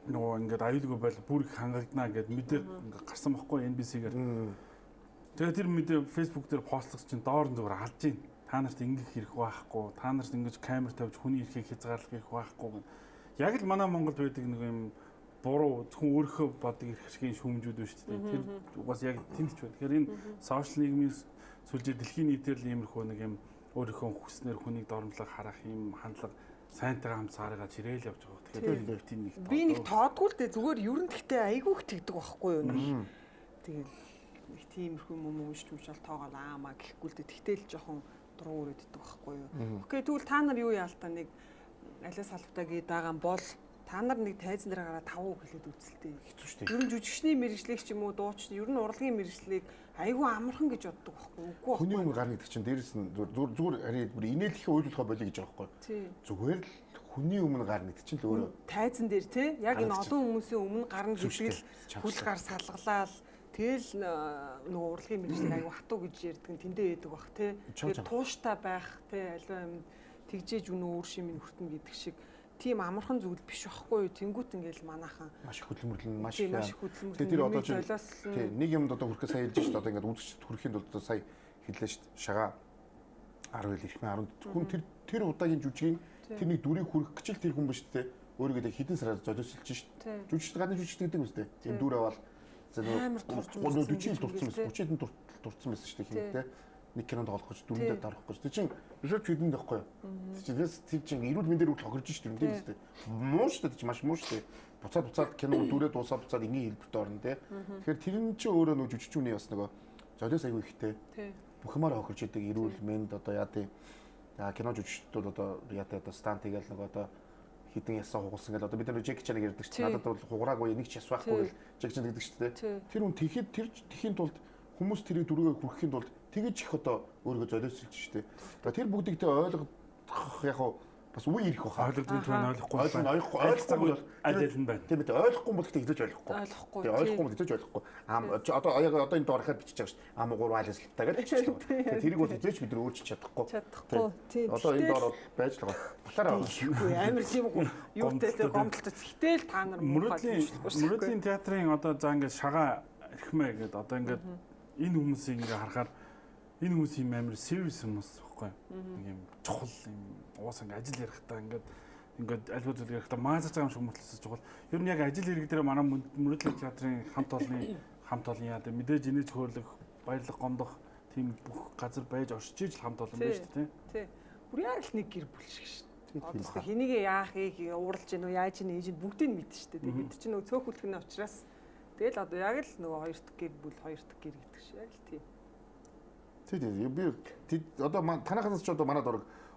нөгөө ингээд аюулгүй байл бүр их хангагдана гэд мэдээ ингээд гарсан байхгүй NBC-гээр. Тэгээд тэр мэдээ Facebook дээр постлогч чинь доор нь зүгээр алж гин. Та нарт ингэх хэрэг байхгүй. Та нарт ингэж камер тавьж хүний эрхийг хязгаарлах хэрэг байхгүй. Яг л манай Монголд байдаг нэг юм буруу зөвхөн өөрийнхөө бодог эрх хэргийн шүүмжүүд байна шүү дээ. Тэр угаас яг тэмч байна. Тэгэхээр энэ сошиал нийгмийн сүлжээ дэлхийн нийтээр л иймэрхүү нэг юм өөрийнхөө хүснээр хүнийг доромжлох харах юм хандлага сайнтайгаа хамт саарыгаа чирээл явж байгаа. Тэгэхээр тийм нэг би нэг тоодгүй л дээ зүгээр ер нь гэхдээ айгүйх тэгдэг байхгүй юу нэг. Тэгэл нэг тиймэрхүү юм шүү тоогоо аамаа гэхгүй л дээ. Тэгтэл жоохон дуруу өрөөд иддэг байхгүй юу. Окей тэгвэл та нар юу яал та нэг алиа салбатаа гээд байгаа бол та нар нэг тайзан дээр гараад 5 үг хэлээд үзэлтэй. Хэцүү шүү дээ. Ер нь жүжигчний мэрэгжлийг ч юм уу дуучны ер нь урлагийн мэрэгжлийг айгүй амархан гэж боддог байхгүй юу? Хүний өмнө гарна гэдэг чинь дээрэс нь зүгээр хараад бүр инээлхээ ойлгохоо болиё гэж байгаа байхгүй. Зүгээр л хүний өмнө гарна гэдэг чинь л өөрөө тайзан дээр тий яг энэ олон хүмүүсийн өмнө гарна гэдэг л хөл гар салгалаа л тэгэл нөгөө урлагийн мэрэгжлийг айгүй хатуу гэж ярьдаг нь тэндээ байдаг бах тий. Тэгээд тууштай байх тий аливаа юм тэгжээж үнэ өөр шимийн хүртэн гэдэг шиг тийм амархан зүйл биш байхгүй юу? Тэнгүүт ингээл манайхан маш их хөдөлмөрлөн маш их хөдөлмөрлөн. Тэр одоо тийм нэг юмд одоо хүрхээ сая хэлж шүү дээ. Одоо ингээд үзэгчд хүрэхийн тулд сая хэллээ шүү дээ. Шагаа 10 хил ихмээ 10 хүн тэр удаагийн жүжигийн тэр нэг дүрийг хүрэх гэж л тэр хүн ба шүү дээ. Өөрийгөө хэдэн сараар золиослж шүү дээ. Жүжигчд гадны жүжигчд гэдэг юм шүү дээ. Тийм дүр аваад амар турж 40 дурдсан байсан. 30-д дурдсан байсан шүү дээ хин тэ. Нэг кинонд тоглох гэж дөрөндөө дарах гэж. Тэг чин режиссер хэдэнд байхгүй юу? Тэг чин эрүүл мэндээр үл тохирж шүү дээ тийм үү? Муу шүү дээ маш муу шүү дээ. Буцаад кино дүрээ дуусаад буцаад ингийн хэлбэрт орно те. Тэгэхээр тэр нь чи өөрөө нөгөө жүжигчүүний бас нөгөө золиос аягүй ихтэй. Бүх юмараа хохирж идэг эрүүл мэнд одоо яа тий. Кино жүжигчдүүд одоо яа тий одоо стант хийгээл нөгөө одоо хитэн ясаа хугалсан гэл одоо бид нар Джек Чаныг ярьдаг чинь надад бол хугараагүй нэг ч яс байхгүй гэл Джек Чан гэдэг чинь те. Тэр хүн тэгэхэд тэр тэхийн тулд хүмүүс тэрийг дүргээ хүрхэхийн тулд тэгэж их одоо өөрийгөө золиослж штэ. Тэр бүгдийг тэ ойлгох яг бас үе ирэх баха. Ойлгож байна ойлгохгүй ойлгохгүй адилхан байна. Тийм үү ойлгохгүй бол тэгтээ хэлж ойлгохгүй. Ойлгохгүй бол хэлж ойлгохгүй. Одоо энэ доор хаад бичиж байгаа штэ. Ам 3 айлс таа гэж бичиж байгаа. Тэрийг бол хэлж бид нар өөрчилж чадахгүй. Тийм. Одоо энэ доор байж л байгаа. Батараа байгаа. Амар тийм юутай л гомдолтой. Гэтэл та нар мөрөдлийн театрын одоо за ингээд шагаа эрхмээ гэдэг одоо ингээд энэ хүмүүсийг ингээ харахаар энэ хүмүүс юм амар serious хүмүүс байхгүй нэг юм чухал юм уус ингээ ажил ярихдаа ингээд альва зүйл ярихдаа маазаж байгаа юм шиг мөртлөсөж чухал. Ер нь яг ажил хэрэг дээр манай мөрөдлийн театрын хамт олон яа гэдэг мэдээж инээж хөөрлөх баярлах гомдох тийм бүх газар байж оршиж иж хамт олон байж тээ. Тий. Бүр яг л нэг гэр бүл шиг шүү дээ. Одоо хэнийг яахыг ууралж гэнэ үү яаж гэнэ ээж бүгдийг нь мэднэ шүү дээ. Бид чинь нөгөө цөөхөлтгөн учраас тэгэл одоо яг л нөгөө хоёр дахь гэр бүл хоёр дахь гэр гэдэг шиг яг л тийм. Тийм би одоо танахаас ч одоо манад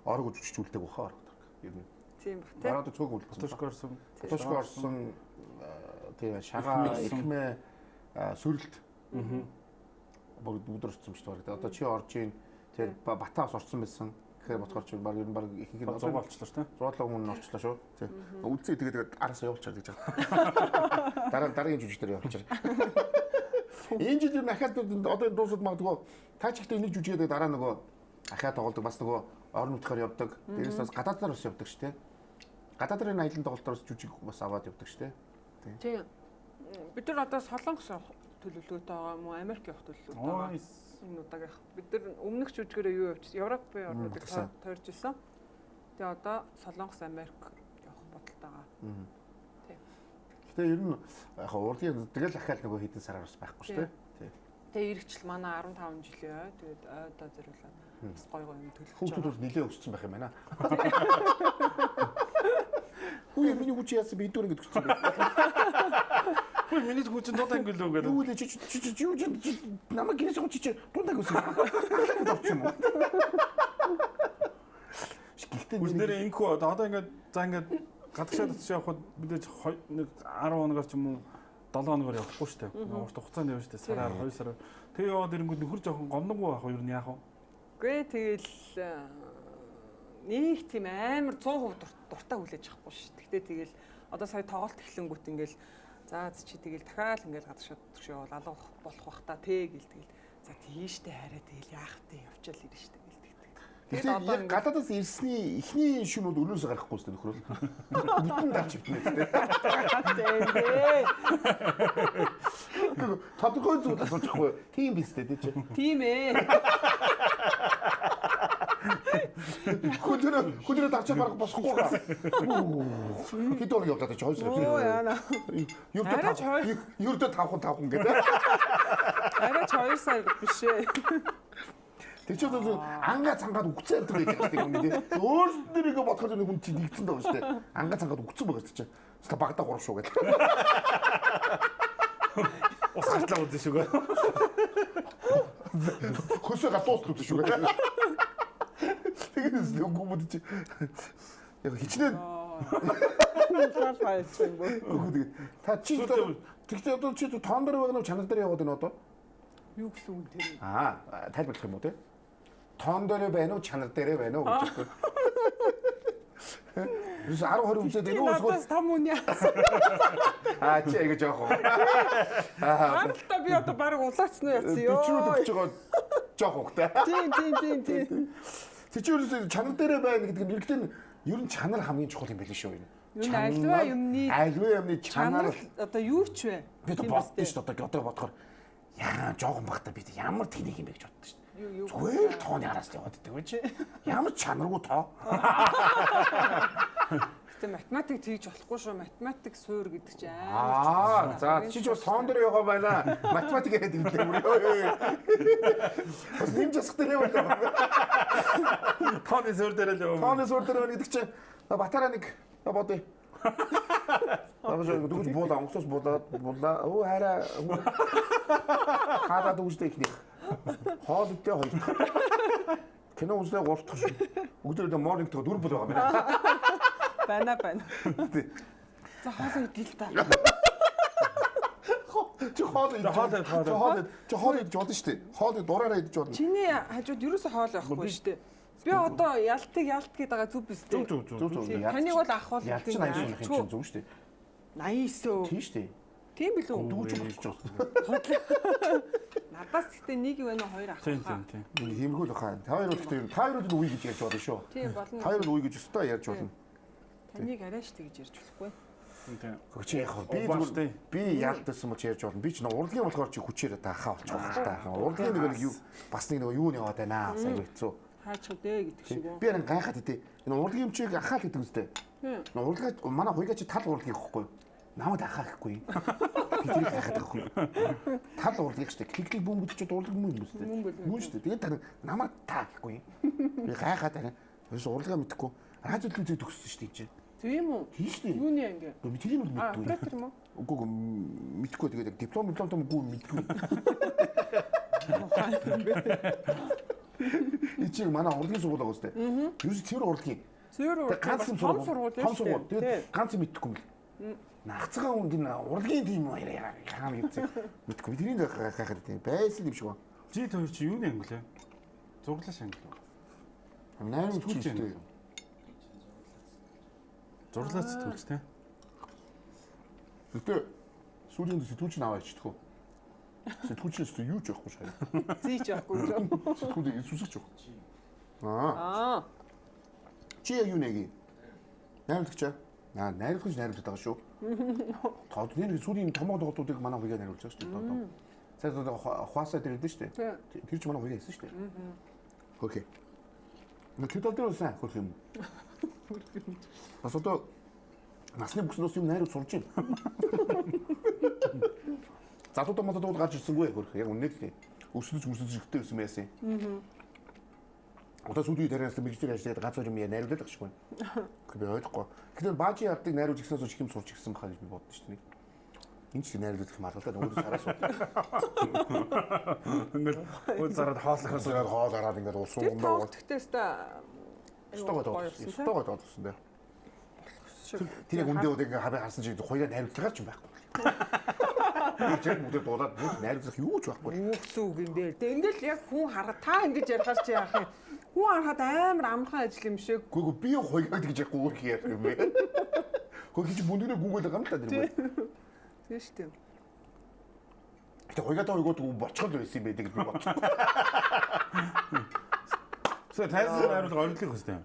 орог үжигч үлдээг баха орог. Ер нь. Тийм бах тийм. Манад цөөхөн үлдсэн. Тушк орсон тийм шагаа ихмээ сүрэлт. Бүгд орсон шүү дээ. Одоо чи орж ийн тэр Батаас орсон байсан. Тэгэхээр ботхоор чи баг ер нь баг ихэнх нь зуг болчлоо шүү дээ. 100 өмнө орчлоо шүү. Тийм. Үлдсэн тэгээд араас явуулчаад гэж байгаа. Дараагийн жүжиг дээр явуулчаар. Энэ жил ер нь ахаад одоо дуусаад магадгүй та ч ихтэй нэг жүжигээд дараа нөгөө ахаад тоглодог бас нөгөө орон нутгаар явдаг. Дээрээс бас гадаадаар бас явдаг шүү дээ. Гадаадарын аялын тоглолтоор бас жүжиг бас аваад явдаг шүү дээ. Тийм. Бид нар одоо Солонгос явах төлөвлөгөөтэй байгаа юм уу? Америк явах төлөвлөгөөтэй байгаа. Энэ удаагийнх. Бид нар өмнөх жүжигээрээ юу явуулсан? Европын орнуудыг тойрж исэн. Тэгээ одоо Солонгос, Америк явах бодолтой байгаа. Тийм. Гэтэ ер нь яг урлагийн тэгэл ахаад нөгөө хэдэн сараар бас байхгүй шүү дээ. Тийм. Тэгээ иргэжл манай 15 жилийн ой. Тэгээд ойдоо зэрүүлээ. Бас гой юм төлөвлөж байгаа. Хүүхдүүд нилээ өссөн байх юм байна. Хүү миний хүч яасан би дүүр ингэж өссөн байх. Хөө миний хүчин дуудан гэлөө гэдэг. Юу л чи намайг гинэж байгаа чи дундаг өссөн. Тавч юм уу? Гэхдээ Нэрээ инхүү одоо ингээд за ингээд гадагшаад очиж явхад мэдээж нэг 10 хоногор ч юм уу 7 хоногор явахгүй шүү дээ. Урт хугацаанд явна шүү дээ. Сараар 2 сараар. Тэгээ яваад ирэнгүүт нөхөр жоохон гомдонгуу байх уу юу яах вэ? Гүй тэгэл нэг тийм амар 100% дуртай хүлээж авахгүй шүү. Гэхдээ тэгэл одоо сая тоглолт эхлэнгүүт ингээл за чи тэгэл дахиад ингээл гадагшаад төш явал алга болох бах та те гэл тэгэл за тийштэй хараа тэгэл яах вэ явчаал ирнэ шүү. Тэгээд яг гадаадаас ирсний эхний шөнүүд өрөөсөө гарахгүй шүү дээ нөхрөл. Бүтэн давч ивтнэ гэдэг. Тодорхой зүйл асуучихгүй. Тийм биз дээ тий. Тийм ээ. Хүндрэ давчаа барах босхгүй га. Хэд år явдаа ч хойс. Оо яана. Юрдэ 5 гэдэг. Арай 2 сар биш ээ. Тэр чинь ангаа цангаад үгцэн байдаг гэж тийм юм тий. Өөрсдөө бодоход нэг хүн чинь нэгдсэн даа шүү дээ. Ангаа цангаад үгцэн байгаа ч чинь. Ста багтаа гурав шүү гэдэг. Ус гартлаа үзэн шүү гээ. Хөсөө гатуус үзэн шүү гээ. Тэгээс нэг хүмүүс чи яг хичнээн та чи тэгтээ одоо чи тоон дээр байгаа нь чанар дээр яваад байна одоо? Юу гэсэн үг тэр? Тайлбарлах юм уу те? Тоон дээр байна уу, чанар дээр байна уу гэж байна. Юус 10-20 үзээд энэ үсгөө. Надаас том үн яасан. Чи яг жоох уу. Хамтдаа би одоо баг улаацсан уу яцсан ёо. Бичрүүд өгч байгаа жоох ухтай. Тийм. Тэг чи юу чанар дээр байна гэдэг нь ерөнхийдөө ер нь чанар хамгийн чухал юм байл шүү энэ. Альва юмны чанар одоо юу ч вэ? Би бодсон шүү дээ одоо бодохоор яа жоохон багтаа би ямар тэнийг юм бэ гэж боддоо шүү дээ. Зүгээр тооны араас л яваад байдаг байж. Ямар чанаргүй тоо. Гэтэ математик тэгж болохгүй шүү. Математик суур гэдэг чинь амар. За чи ч бас тоон дээр яваа байна. Математик яриад ирлээ. Бас нэм засах дээр яваа. Тооны суур дээр л яваа. Тооны суур дээр байна гэдэг чинь батараа нэг бодъё. Абажаа дүүж буулаа, онгоцоос буулаа. Оо хараа. Хадаад үстэй ихний. Хоол идэ хоёр дахь. Кино үзлээ 3 дахь шүү. Өглөө morning тэгээ 4 бол байгаа байна. За хоол идэл та. Чи хоол идэж бодно шүү дээ. Хоол дураараа идэж бодно. Чиний хажууд ерөөсөө хоол байхгүй шүү дээ. Би одоо ялтыг гээд байгаа зүг биз дээ. Зүг. Таныг бол ахвал ялч 80 суух юм чинь зүг шүү дээ. 89. Тийм шүү дээ. Тийм билүү? Дүүж болчих жоос. Надаас гэхдээ нэг юу вэ нөө хоёр ах. Тийм. Хиймгүүл хаа. Та хоёр нь үе гэж ярьж байна шүү. Тийм болно. Та хоёр нь үе гэж өстой ярьж байна. Таныг арайш тэгж ярьж болохгүй. Тийм. Чи яг би яалтсан мөч ярьж байна. Би ч урлагийн болохоор чи хүчээр таахаа болчих واخ та. Урлагийн нэг юу бас нэг юу яваад байна. Сайн хэцүү. Хаач хөдөө гэдэг шиг үү? Би харин гайхаад идэв. Энэ урлагийн юмчийг ахаал гэдэг үстэй. Урлагаа манай хуйгаа чи тал урлагийг ихгүй. Намайг ахаа гэхгүй. Би тэрийг хайхад байхгүй. Тал урлагийг штэ. Кликлик бөмбөд ч урлаг мөн юм үстэй. Мөн штэ. Тэгээд тань намайг таа гэхгүй. Би гайхаад байна. Ерөөс урлагаа мэдэхгүй. Радио телевизэд төгссөн штэ энэ. Тийм үү? Тийм штэ. Юуны анги? Би тэрийг л мэдгүй. Оператор юм уу? Үгүй мэдгүй. Тэгээд диплом мэдгүй мэдгүй. Ичиг манай урлагийн сургууль байгаа штэ. Юус тэр урлагийн. Тэр урлагийн том сургууль. Тэгээд ганц мэдгүй юм л. Нагцгаа үнд энэ урлагийн тийм яам гэдэг мэдгүй. Тэрийг гайхаад тийм байсан юм шиг ба. Чи тэр чи юу нэг англиа? Зурлаш англи. 8 чийтэй. Зурлаач төлч тэ. Гэтэ сүүлийн сэтгүүлч наваа ичдэггүй. Сэтгүүлчнээс юу ч явахгүй шээ. Зийч явахгүй. Сэтгүүлийг сүсгэж явах. Чи яг юу нэги? Найруулагч аа. Найруулагч байгаа шүү. Тод нэг сүүлийн томоо тоглолтуудыг манай хоёроо найруулж байгаа шүү дээ. Цаас хуасаа дээр идэв шүү дээ. Тэр ч манай хоёроо хийсэн шүү дээ. Окей. Тэр тал дээр уусаа хөрх юм. Бас одоо насны бүснөөс юм найруулж сурж байна. Залуудаа модод гарч ирсэнгүй хөрх. Яг үнэ л өсөж ихтэй байсан байсан. Одоо сүүлийн тариас мэрэгчээр ажиллаад ганц юм найруулдаг гэж байна. Би ойлгохгүй. Тэгэхээр баажи ардыг найруулж гиснээс ч хэм сурч гисэн бахаа гэж би бодсон шүү дээ. Энд ч найруулдаг юм аргалаад өөрөө сараас уу. Ингээд өө зараад хоол хараад ингээд уусуу юм даа. Тэгтээсээ стогод болсон дээ. Тэр яг үндэ ингээд хаваа харсан чи хоёроо найруулдаг ч юм байхгүй. Яг мөдөд дуулаад найруулах юу ч байхгүй. Үхсүү юм бэ. Тэг ингээл яг хүн хараад та ингэж ярихаар чи яах юм. Хүн харахад амар амархан ажил юм шиг. Гүг би хоёроо гэж яахгүй өөр хийх юм бэ. Хөөе чи бүндгэрээ гүгэл гам та дэр. Тийм шүү дээ. Гэтэ хоёроо бочгол байсан юм бэ гэж би бодсон. So тайзан найруулга оргилох хэвчтэй.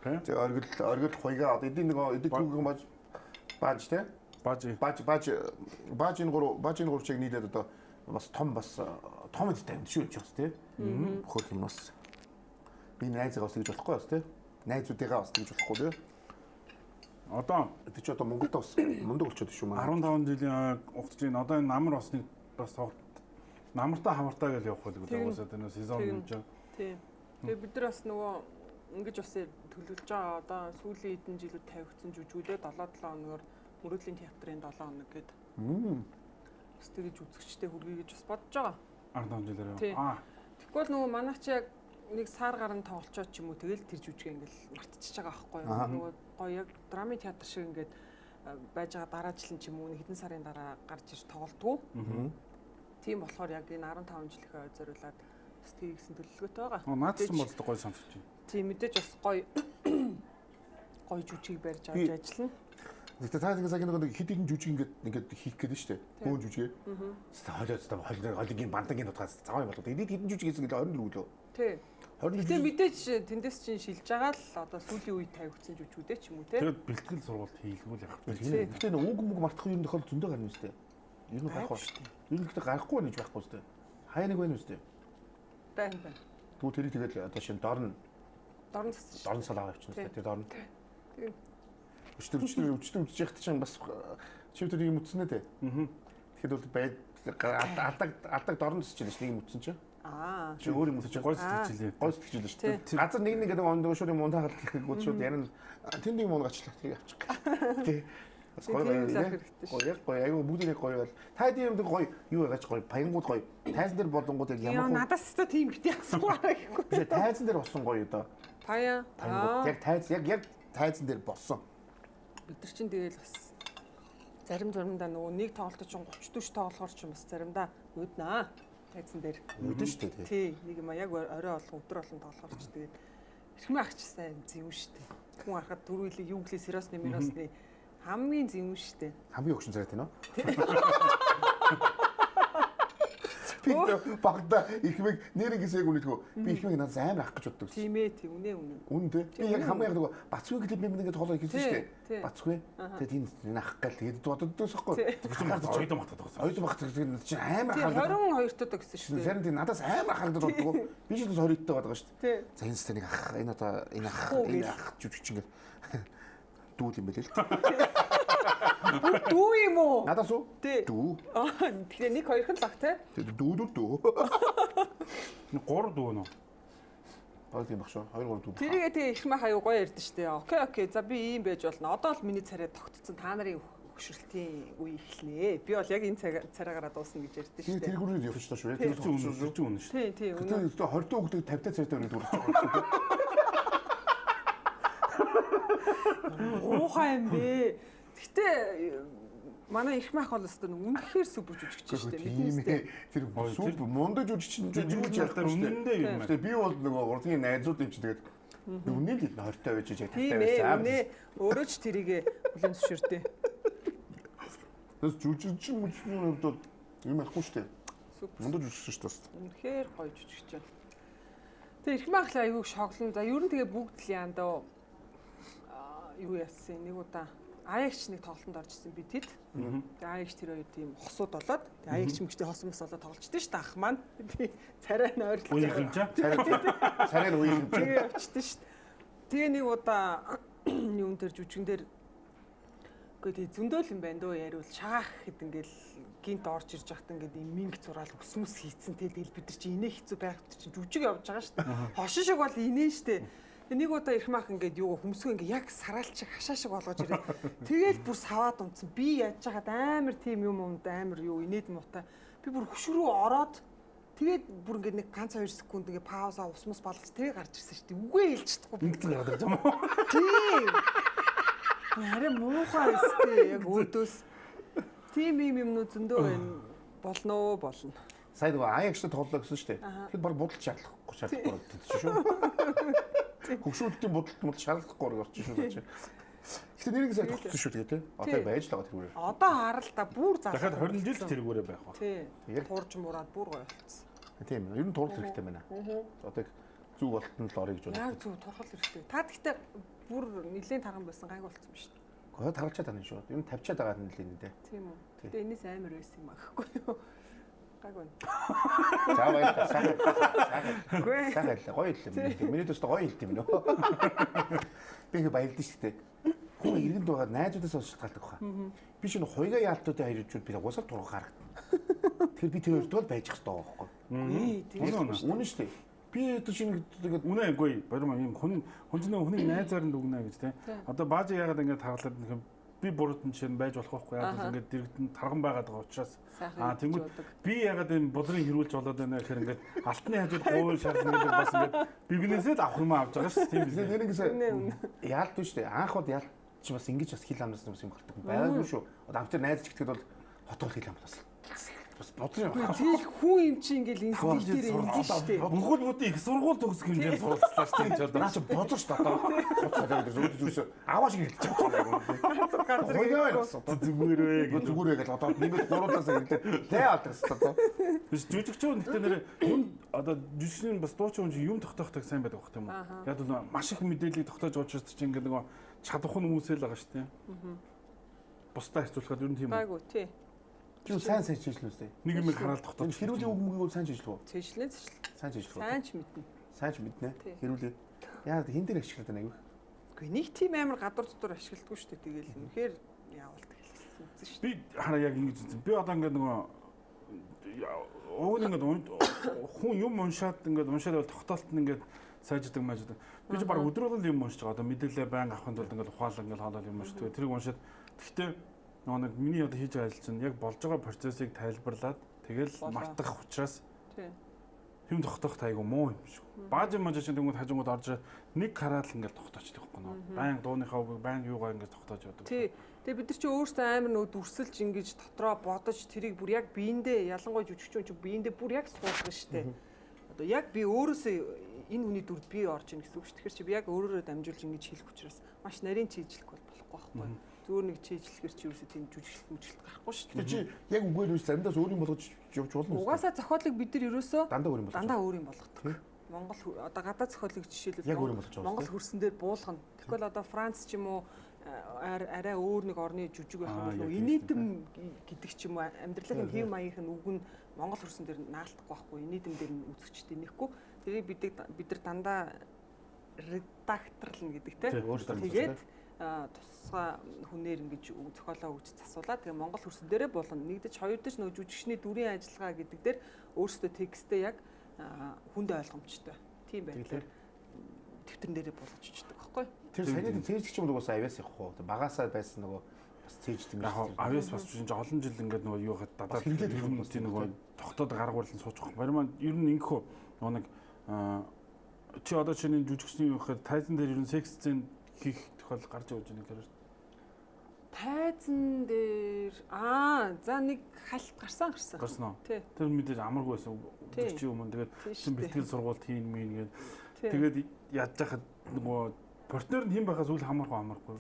Тэг оргил хоёроо одоо эдийн нэг түүх бааж те. Бааж энэ гурав чиг нийлээд одоо бас том эдтэй юм шүү ч бас те. Хөрх юм бас. Би найзгаа бас гэж болохгүй бас те. Найзуудыгаа бас гэж болохгүй те. Одоо тэр чи одоо Монголд бас мундаг болчиход шүү маа. 15 жилийн хугацаанд чинь одоо энэ намар басны бас намартаа хамартаа гэж явах байлгүй уусаа энэ сезон юм чинь. Тийм. Тэгээ бид нар бас нөгөө ингэж бас төлөвлөж байгаа одоо сүүлийн хэдэн жилүүд тавигдсан жүжигүүдээ 7-7 хоногор Мөрөөдлийн театрын 7 хоног гэдэг. Бас тэгэж үзэгчтэй хүргэе гэж бас бодож байгаа. 15 жилээр. Тэгвэл нөгөө манайч яг нэг сар гарan тоглолцоод ч юм уу тэгэл тэр жүжигээ ингээл мартчихж байгаа байхгүй юу. Нөгөө гоё яг драмын театр шиг ингээд байж байгаа дараа жилийн ч юм уу хэдэн сарын дараа гарч ирж тоглолтгоо. Тийм болохоор яг энэ 15 жилийнхээ зориулаад бас тэгсэн төлөвлөгөөтэй байгаа. Наадсан болдог гоё сонсож байна. Тийм мэдээж бас гоё жүжиг барьж авч ажиллана. Гэхдээ та ингэ нэг хэд хэдэн жүжиг ингээд хийх гээд нь шүү дээ. Бөөн жүжигээ. Хоолойгийн бандагийн утгаас заваа юм болоо. Эдийн хэдэн жүжиг хийсэн гэдэг 24 лөө. Тий. Гэхдээ мэдээж тэндээс чинь шилж байгаа л одоо сүүлийн үед тавигдсан жүжигүүдээ ч юм уу те. Тэгээд бэлтгэл сургалт хийлгүүл яг. Гэхдээ нэг үг мартах юм тохиол зөндөө гарна үстэй. Ер нь гарах шүү дээ. Ер нь гэхдээ гарахгүй байж байхгүй үстэй. Хаяа нэг байна үстэй. Байна. Тэгвэл тэрийг тэгээд одоо шинэ дорн засчих. Дорн салаа авчихсан үстэй. Тэр дорн. Тийм. Өчтөр үзэж яхад чинь бас чивтэр юм утсан нэ тэ. Тэгэхэд бол байд алдаг дорн засч байна ш нэг юм утсан чинь. Чи өөр юм утсан гой сэтгэж илээ шүү дээ. Газар нэг гэдэг ондоо шууд юм унтахад гэхэд шууд ярина. Тэнд юм унгачлаа тэрийг авчих. Тий. Бас гоё аюу бүгдийг гоё бол та тийм юм гоё юу байгаач гоё баянгууд гоё тайзан дээр болонгууд яг ямар надаас өстө тийм бити асуугаа гэхгүй. Би тайзан дээр болсон гоё одоо. Паяа. Яг тайзан дээр болсон. Бид нар чинь тэгэл бас заримдаа нөгөө нэг тоглолт чинь 30 40 тоглохоор ч бас заримдаа үүднаа. Тайзан дээр. Үүдэн шүү дээ. Тий, нэг юм яг орой болон өдөр болон тоглохоор ч тэгээд эрхмээ ах ч сайн зэвэн шүү дээ. Хүн харахад дөрвөлийг юу гэлээ сериосны миносны хамгийн зэвэн шүү дээ. Хамгийн өгшин царай тийм үү? Би багада ихмэг нэрийг гисээг үнэтгэв. Би ихмэг надад амар ах гэж боддог. Тийм ээ, тийм үнэ. Үнэн дээ. Би яг хамгийн яг нөгөө Бацгүй клип юм ингээд тоглоо хийсэн шүү дээ. Бацгүй. Тэгээд энэ ах гал тэгээд боддогс байхгүй. Тэгэхээр оюутан багтаад байгаа. Оюутан багтаад чинь амар ахаад. 22 тод гэсэн шүү дээ. Зарим тийм надаас амар ахаад боддог. Би ч 20 тод байгаа шүү дээ. За энэ сте нэг ах энэ ах жүжигч ингээд дүүл юм бэлээ л. Дүү юм уу? Надаас уу? Дүү. Тэгэхээр 1 2 л ах те. Дүү. 3 дүү нөө. Баг тийм баг шүү. 2 3 дүү. Тэрийгээ тэгээ их мах аюу гоё ярьдэн штэ. Окей. За би ийм байж болно. Одоо л миний царай тогтцсон. Та нарын хөшрөлтийн үе эхлэнэ. Би бол яг энэ царайгаараа дуусна гэж ярьдэн штэ. Тэр гүрээд явчих таа шүү. Тэр чинь үнэн шүү. Тийм. Үнэн. 20 өгдөг 50 царайтай өнөд үргэлж байгаа. Уухай юм бэ. Гэтэ манай их мах бол өстө үнэхээр супер жүжигч шүү дээ. Мэднэ. Тэр супер мундаг жүжигч ярьдаар үнэндээ юм байна. Би бол нөгөө урдгийн найзууд юм чи тэгээд үнэн л 20-тай байж яг 50-тай байсан. Тийм ээ. Өөрөө ч тэрийгэ бүлээн зөвшөөрдөө. Тэс жүжигч юм бол юм ахгүй шүү дээ. Супер. Мундаг жүжигч шүү дээ. Үнэхээр гоё жүжигч байна. Тэгээ их мах л аюуг шоглон. За ер нь тэгээ бүгд л яндаа юу яасан нэг удаа Аягч нэг тоглолтод орж ирсэн би тэд. Тэгээ Аягч тэр хоёр тийм хосууд болоод тэгээ Аягч мэгчтэй хосон мос болоод тоглолцсон шүү дээ ах маань. Би царай нь ойрлоо. Царай нь үеийн. Тэгээ явчихсан шүү дээ. Тэгээ нэг удаа юун дээр жүжигэн дээр үгүй зөндөөл юм байна дөө яриул шаах гэд ингээл гинт орж ирж байхад ингээд юм минг зураал өсмөс хийцэн тэгэл бид нар чи инээ хэцүү байхад чи жүжиг явж байгаа шүү дээ. Хошин шиг бол инээ шүү дээ. Нэг удаа их мах ингээд юу хөмсгөө ингээд яг сараал шиг хашаа шиг болгож ирээ. Тэгэл бүр саваад унтсан. Би яаж чагаад амар тийм юм амар юу инээд муутай. Би бүр хөш рүү ороод тэгээд бүр ингээд нэг ганц 2 секунд ингээд пауза усмас болгож тэгээ гарч ирсэн шүү дээ. Үгүй хэлж чадахгүй. Ингэсэн гараад ирж байгаа юм уу? Тийм. Харин муухай өстэй яг өөдөөс тийм юмнууд зөндөө байна. Болно. Сайн нөгөө Аягчтай тоглолоо гэсэн шүү дээ. Тэгэхээр баг будалж шаардахгүй шүү. Хөвшүүлтийн будалд шаардахгүй орж шүү дээ. Гэхдээ нэрийг сайн тогтсон шүү дээ тий. Одоо байж л байгаа тэрүүгээр. Одоо харал та бүр заа. Дахиад 20 жил тэрүүгээрээ байх ба. Тий. Туурж мураад бүр гоё болчихсон. Тийм. Ер нь туурах хэрэгтэй байна. Одоо зүг болтон л орё гэж байна. Яг зүг турхал хэрэгтэй. Та гэхдээ бүр нэлийн тарган байсан гайг болцсон ба шүү дээ. Гоо таргалчаад байна шүү. Ер нь тавьчаад байгаа нь л энэ дээ. Тийм үү. Тэгээ энэс амар байсан юм аахгүй юу? Гайг байна. За баярлалаа. Сайн гоё юм. Миний дэс гоё хэлт юм нөө. Би их баярлалаа шүү дээ. Хүн иргэнд байгаа найзуудаас олж шалтгаалдаг баха. Би шинэ хуйгаа яалтуудаа хайрчуд би уусаар турах харагдана. Тэгэхээр би тэр хоёртоо байж хэвээр байгаа байхгүй. Үнэн шүү дээ. Би одоо шинэ тэгээд үнэ үгүй баримаа юм хүний найзаар нь дүгнэ гэж тий. Одоо бааж яагаад ингэж таглаад нэг би буруудан чинь байж болох байхгүй яагаад ингэж дэрэгдэн тарган байгаад байгаа учраас тэгвэл би яагаад энэ бодрыг хэрүүлж болоод байна гэхээр ингэж алтны хажууд гуйл шаардсан гэдэг бас ингэж бивнээсээ л авах юм авч байгаа шүү дээ. Тийм нэгээс яалтгүй шүү дээ. Анх удаа яалт чи бас ингэж бас хил амнаас юм гардаг байгаагүй шүү. Одоо автер найз ч гэхэд бол хотол хил ам бас бодрын тийм хүн юм чи ингээл инстинкт дээр ингэж шүү дээ. Монгол бүдийн их сургууль төгсөх хэмжээнд суралцлаа шүү дээ. Одоо наач бодож шүү дээ. Хоцоод зүс аваа шиг хэлж байгаа. Зүгээрээ гэж одоо нэмээд гуруулаас ирлээ. Тэ алдагс одоо. Биш жүжигчүүд гэхдээ нэр хүн одоо жүжигчний бас дуучин хүн юм тогтоохдаг сайн байдаг бах юм уу? Яг бол маш их мэдээллийг тогтоож уучраад чинь ингээд нөгөө чадах хүмүүсэл байгаа шүү дээ. Бусдаа харьцуулахад ер нь тийм үү? Байгуу тий. Чи сайн хийжлээ үстэй. Нэг юм хараад тогтооч. Хэрүүлийн үг мөгийг сайн хийжлээ үү? Цэжлээ. Сайн хийжлээ. Сайн ч мэднэ. Сайн ч мэднэ. Хэрүүлийн. Яа хин дээр ашиглаад байна аягүй. Үгүй нэг тийм амар гадар дотор ашигладаг шүү дээ. Тэгээл үнэхээр яавалт хэлсэн шүү дээ. Би хараа яг ингэж үзсэн. Би одоо ингээд нөгөө уг ингээд хүн юм уншаад бол тогтоолт нь ингээд сайждаг мааждаг. Би ч баг өдрөөр л юм уншиж байгаа. Одоо мэдээлэл байн авахын тулд ингээд ухаалаг ингээд хаалал юм уншдаг. Тэрийг уншаад гэхдээ нэг миний одоо хийж байгаа ажил чинь яг болж байгаа процессыг тайлбарлаад тэгэл мартах учраас юм тогтоох тайгу муу юм шиг. Бааж маж чинь тэгмүүд хажуугууд орж нэг хараад л ингээд тогтоочдөг байхгүй нөө. Баян дууныхаа үг баян юугаар ингээд тогтоож явдаг. Тий. Тэгээ бид нар чи өөрсдөө амар нөө дүрсэлж ингэж дотроо бодож тэрийг бүр яг биендээ ялангуяа жүжигчүүн чи биендээ бүр яг суулгана штэ. Одоо яг би өөрөөсөө энэ хүний дүрд би орж ийн гэсэн үг шүү. Тэгэхээр чи би яг өөрөөрөө дамжуулж ингэж хэлэх учраас маш нарийн чийжлэх болохгүй байхгүй. Зөөр нэг чийжлэхэр чи ерөөсөө тийм жүжиглэлт гарахгүй шүү. Тэгээ чи яг үгээр үс заримдаас өөр юм болгож явж болно уу? Угаасаа зохиолыг бид нар ерөөсөө дандаа өөр юм болгодог. Монгол одоо гадаад зохиолыг яг өөр юм болгож жишээлбэл Монгол хөрсөн дээр буулгана. Тэгвэл одоо Франц ч юм уу арай өөр нэг орны жүжиг байх юм бол инээдэм гэдэг ч юм уу амьдралын хэв маягийн үг нь Монгол хөрсөн дээр наалтахгүй байхгүй. Инээдэм дээр нь үзэгчтэй нэхгүй. Тэрийг бид нар дандаа редакторлно гэдэг те. Тэгээд тусгай хүнээр ингэж зохиолоо өгч засуулаад тэгээ Монгол хөрсөн дээрээ болгоно. Нэгдэж хоёрдож нөгөө жүжигчний дүрийн ажиллагаа гэдэг дээр өөрсдөө текстээ яг хүнд ойлгомжтой. Тийм байдлаар дэвтэрэн дээрээ болгож өчтдөг байхгүй. Тэр санийд цээжлэгч юм угсаа авьяас явах уу? Багасаа байсан нөгөө бас цээждэг юм шиг. Авьяас бас чинь олон жил ингээд нөгөө юу хад дадаад хэрэгтэй нөгөө тогтоод гаргуулсан сууж байгаа. Баримаа ер нь ингэхөө нэг чи одоо чиний жүжигчний юу гэхээр тайзан дээр ер нь секс сцен хийх тохиол гарч явж байгаа юм. Тайзан дээр за нэг халт гарсан. Гарсан уу? Тэр мэдээж амаргүй байсан. Чи юм. Тэгээд чин бэлтгэл сургуульд хийн мэн гээд тэгээд яаж яхад нөгөө партнер нь хэн байхаас үл хамаарахгүй.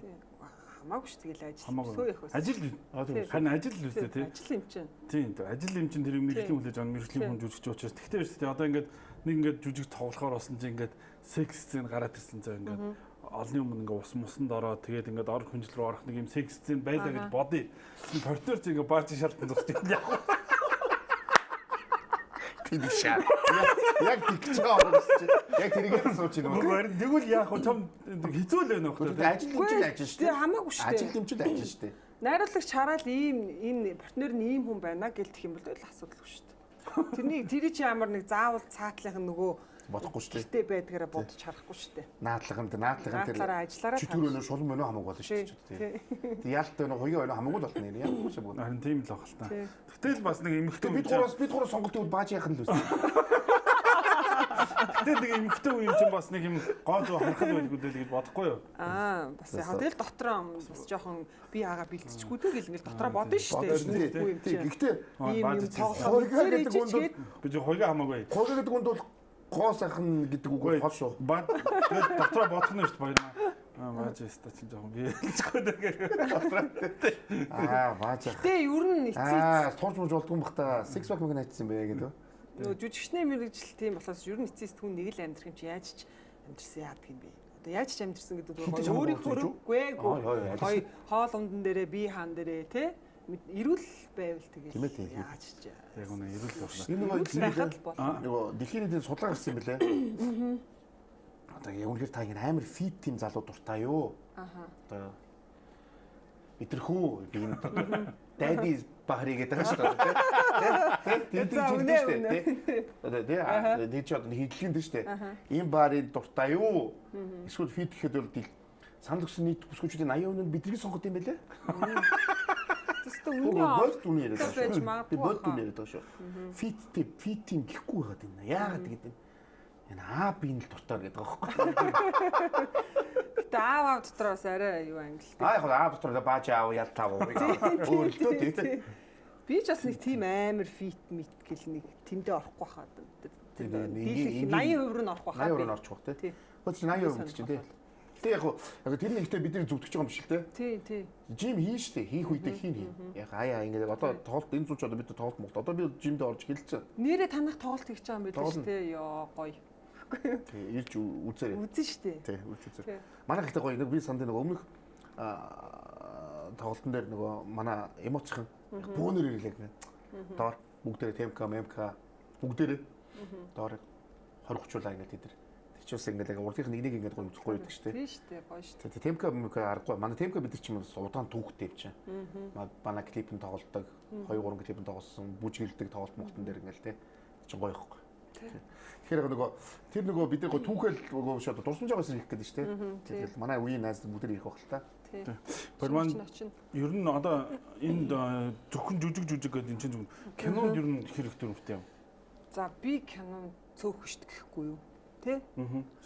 Хамаагүй шүү тэгэл ажил. Хамаагүй. Сөө явах байсан. Ажил харин ажил л үстэй тий. Ажил юм чинь. Тийм ажил юм чинь тэрийг мэрэгжлийн хүлээж авах мэрэгжлийн хүн жүжигч учраас. Тэгтээ шүү дээ одоо ингээд нэг ингээд жүжиг тоглохоор болсон чинь ингээд секс сцен гараад ирсэн заа ингээд олны өмнө ингээд ус мусанд ороод тэгээд ингээд ор хүнжил рүү орох нэг юм секс сцен байлаа гэж бодъё. Партнер чинь ингээд бааж шалтан зогсчих яг. Тийм шаа. Яг тэгж байгаа юм чи. Яг тэрийгээр сууч юм уу? Харин тэгвэл яах вэ? Том хэцүү л байна уу? Ажил дэмжил ажил шүү дээ. Хамаагүй шүү дээ. Ажил дэмжил ажил шүү дээ. Найруулагч хараад энэ партнер нь ийм хүн байна гэлтэх юм бол асуудалгүй шүү дээ. Тэрий чи ямар нэг заавал цаатлах нөгөө бодохгүй шүү дээ. Гэтэ байдгаараа бодож харахгүй шүү дээ. Наадлахын Наадлаараа ажиллаараа чөтгөрөөнөө шулан мөнөө хамаагүй болно шүү дээ. Тэг яалттай нөө хоёрын ойно хамаагүй болно нэр яг шиг байна. Харин тийм л баг л та. Гэтэл бас нэг эмхтэй бид гурав сонголтыг бааж яах нь л үгүй. Гэтэл нэг эмхтэй юм чинь бас нэг юм гоо зөө харах байлгүй дээ гэж бодохгүй юу? Бас яг тэгэл дотроо бас жоохон би аага бэлтчихгүй дээ гэл ингээл дотроо бодно шүү дээ. Гэхдээ ийм тоглохоор би хоёроо хамаагүй. Хойгоо гэдэг үнд бол гоо сайхан гэдэг үг хол шүү. Тэгээд дотроо бодох нь шүү дээ баярмаа. Бааж яста чинь жоохон би хэлцгүй дээ. Бааж. Гэтэ ер нь эцэс туурч мууж болдгүй юм бах та. Six pack мэг найцсан бэ гэдэг. нөгөө жүжигчний мэрэгжил тийм болохоос ер нь эцэс түүн нэг л амьдрах юм чи яаж ч амьдрсан яадаг юм бэ? Одоо яаж ч амьдрсан гэдэг нь өөрийнхөө хөрөггүй гоё хоол ундан дээрээ би хаан дээрээ те эрүүл байвал тэгээд яаж ч яг үнэ эрүүл байна. Энэ нөгөө дэлхийн эдийн судлаа гарсан юм бэлээ. Одоо үнэхээр та ингэ амар фит тим залуу дуртай юу? Одоо битерхүү би энэ дайди бахри гэдэг шүү дээ. Тийм тийм ч одоо хийдлийн дээ шүү дээ. Ийм барын дуртай юу? Эсвэл фит гэхэд бол санал өгсөн нийт бүсгүүчдийн 80% нь биднийг сонгох юм байлээ. Тэстэ болт үнэ яриад байгаа шүү. Би болт үнэ яриад байгаа шүү. Фит тим гэхгүй байгаад байна. Яагаад гэдэг юм? Энэ би энэ л дуртай гэдэг байгаа байхгүй. Гэтэ аав дотроос арай юу англи. Яг аав дотор бааж аав ялтаа уу. Өөртөө тийм. Би ч бас нэг тийм амар фит мит гэл нэг тэндээ орохгүй хаад. Дийлэх 80% руу н орохгүй хаад. 80% руу орчих واخ тий. Хөөч 80% чинь тий. Гэтэ яг тэр нэгтэй бидний зүгтгэж байгаа юм шиг тий. Тий. Жим хийн штэ. Хийх үедээ хийн. Яг ингээд одоо тоглолт энэ зүүч одоо бид тоглолт мохт. Одоо би жимдээ орж хэлчихсэн. Нэрээ танах тоглолт хийж байгаа юм байдаг шүү дээ. Йоо гоё. Тий, ирж үзээрэй. Үзэн штэ. Тий, үзэж үзээрэй. Манай ихтэй гоё нэг би санд нэг өмнөх тоглолтын дээр нөгөө манай эмоцхан бөөнөр ирлээ гэнэ. Доор бүгдээрээ темка, мемка бүгдээрээ доор 20-30 ингээд тэд. Тэчээс ингээд урдынх нэг ингээд гоё үзэхгүй байдаг шүү дээ. Тий штэ, гоё штэ. Тий, темка мемка аргагүй. Манай темка бид нар ч юм удаан түүхтэй явж байгаа. Манай клипэн тоглолдог, 2-3 клипэн тоглосон, бүжгэлдэг тоглолт мохтон дээр ингээд тий. Чин гоё ихгүй. Тэгэхээр тэр нөгөө бид нар түүхэл нөгөө шууд дурсамж байгаас ирэх гэдэг шүү дээ. Тэгэхээр манай үеийн найз бүгд ирэх баг л та. Барман ер нь одоо энд зөвхөн жүжиг гэдэг энэ чинь кинонд ер нь хэрэгтэй юмтай юм. За би кинонд цөөх штт гэхгүй юу? Тэ?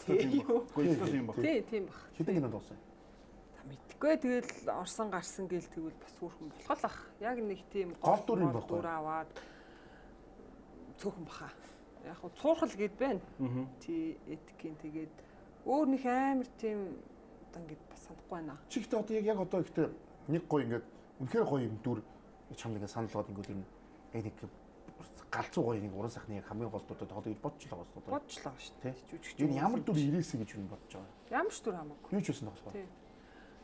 Тийм баг. Тийм баг. Хэдэн кинонд орсон? Мэдгүй тэгэл орсон гарсан гээл тэгвэл бас хүүхэн болох л ах. Яг нэг тийм гол дүр юм баггүй. Дүр аваад цөөхөн баха. Яг хуу цуурхал гээд байна. Тий этикийн тэгээд өөр нэг амар тийм одоо ингээд бас санахгүй байна. Чихтэй одоо яг одоо ихтэй нэг гоё ингээд үнэхээр гоё юм дүр чамд ингээд санал болоод ингээд юм нэг галзуу гоё нэг уран сайхны яг хамгийн гол дуудаад одоо бодчихлоо гоос одоо. Бодчихлоо шүү дээ. Жүжигч. Энэ ямар дүр ирээсэ гэж юм бодож байгаа. Ямар ч дүр хамаагүй. Юу ч байсан тохсоо.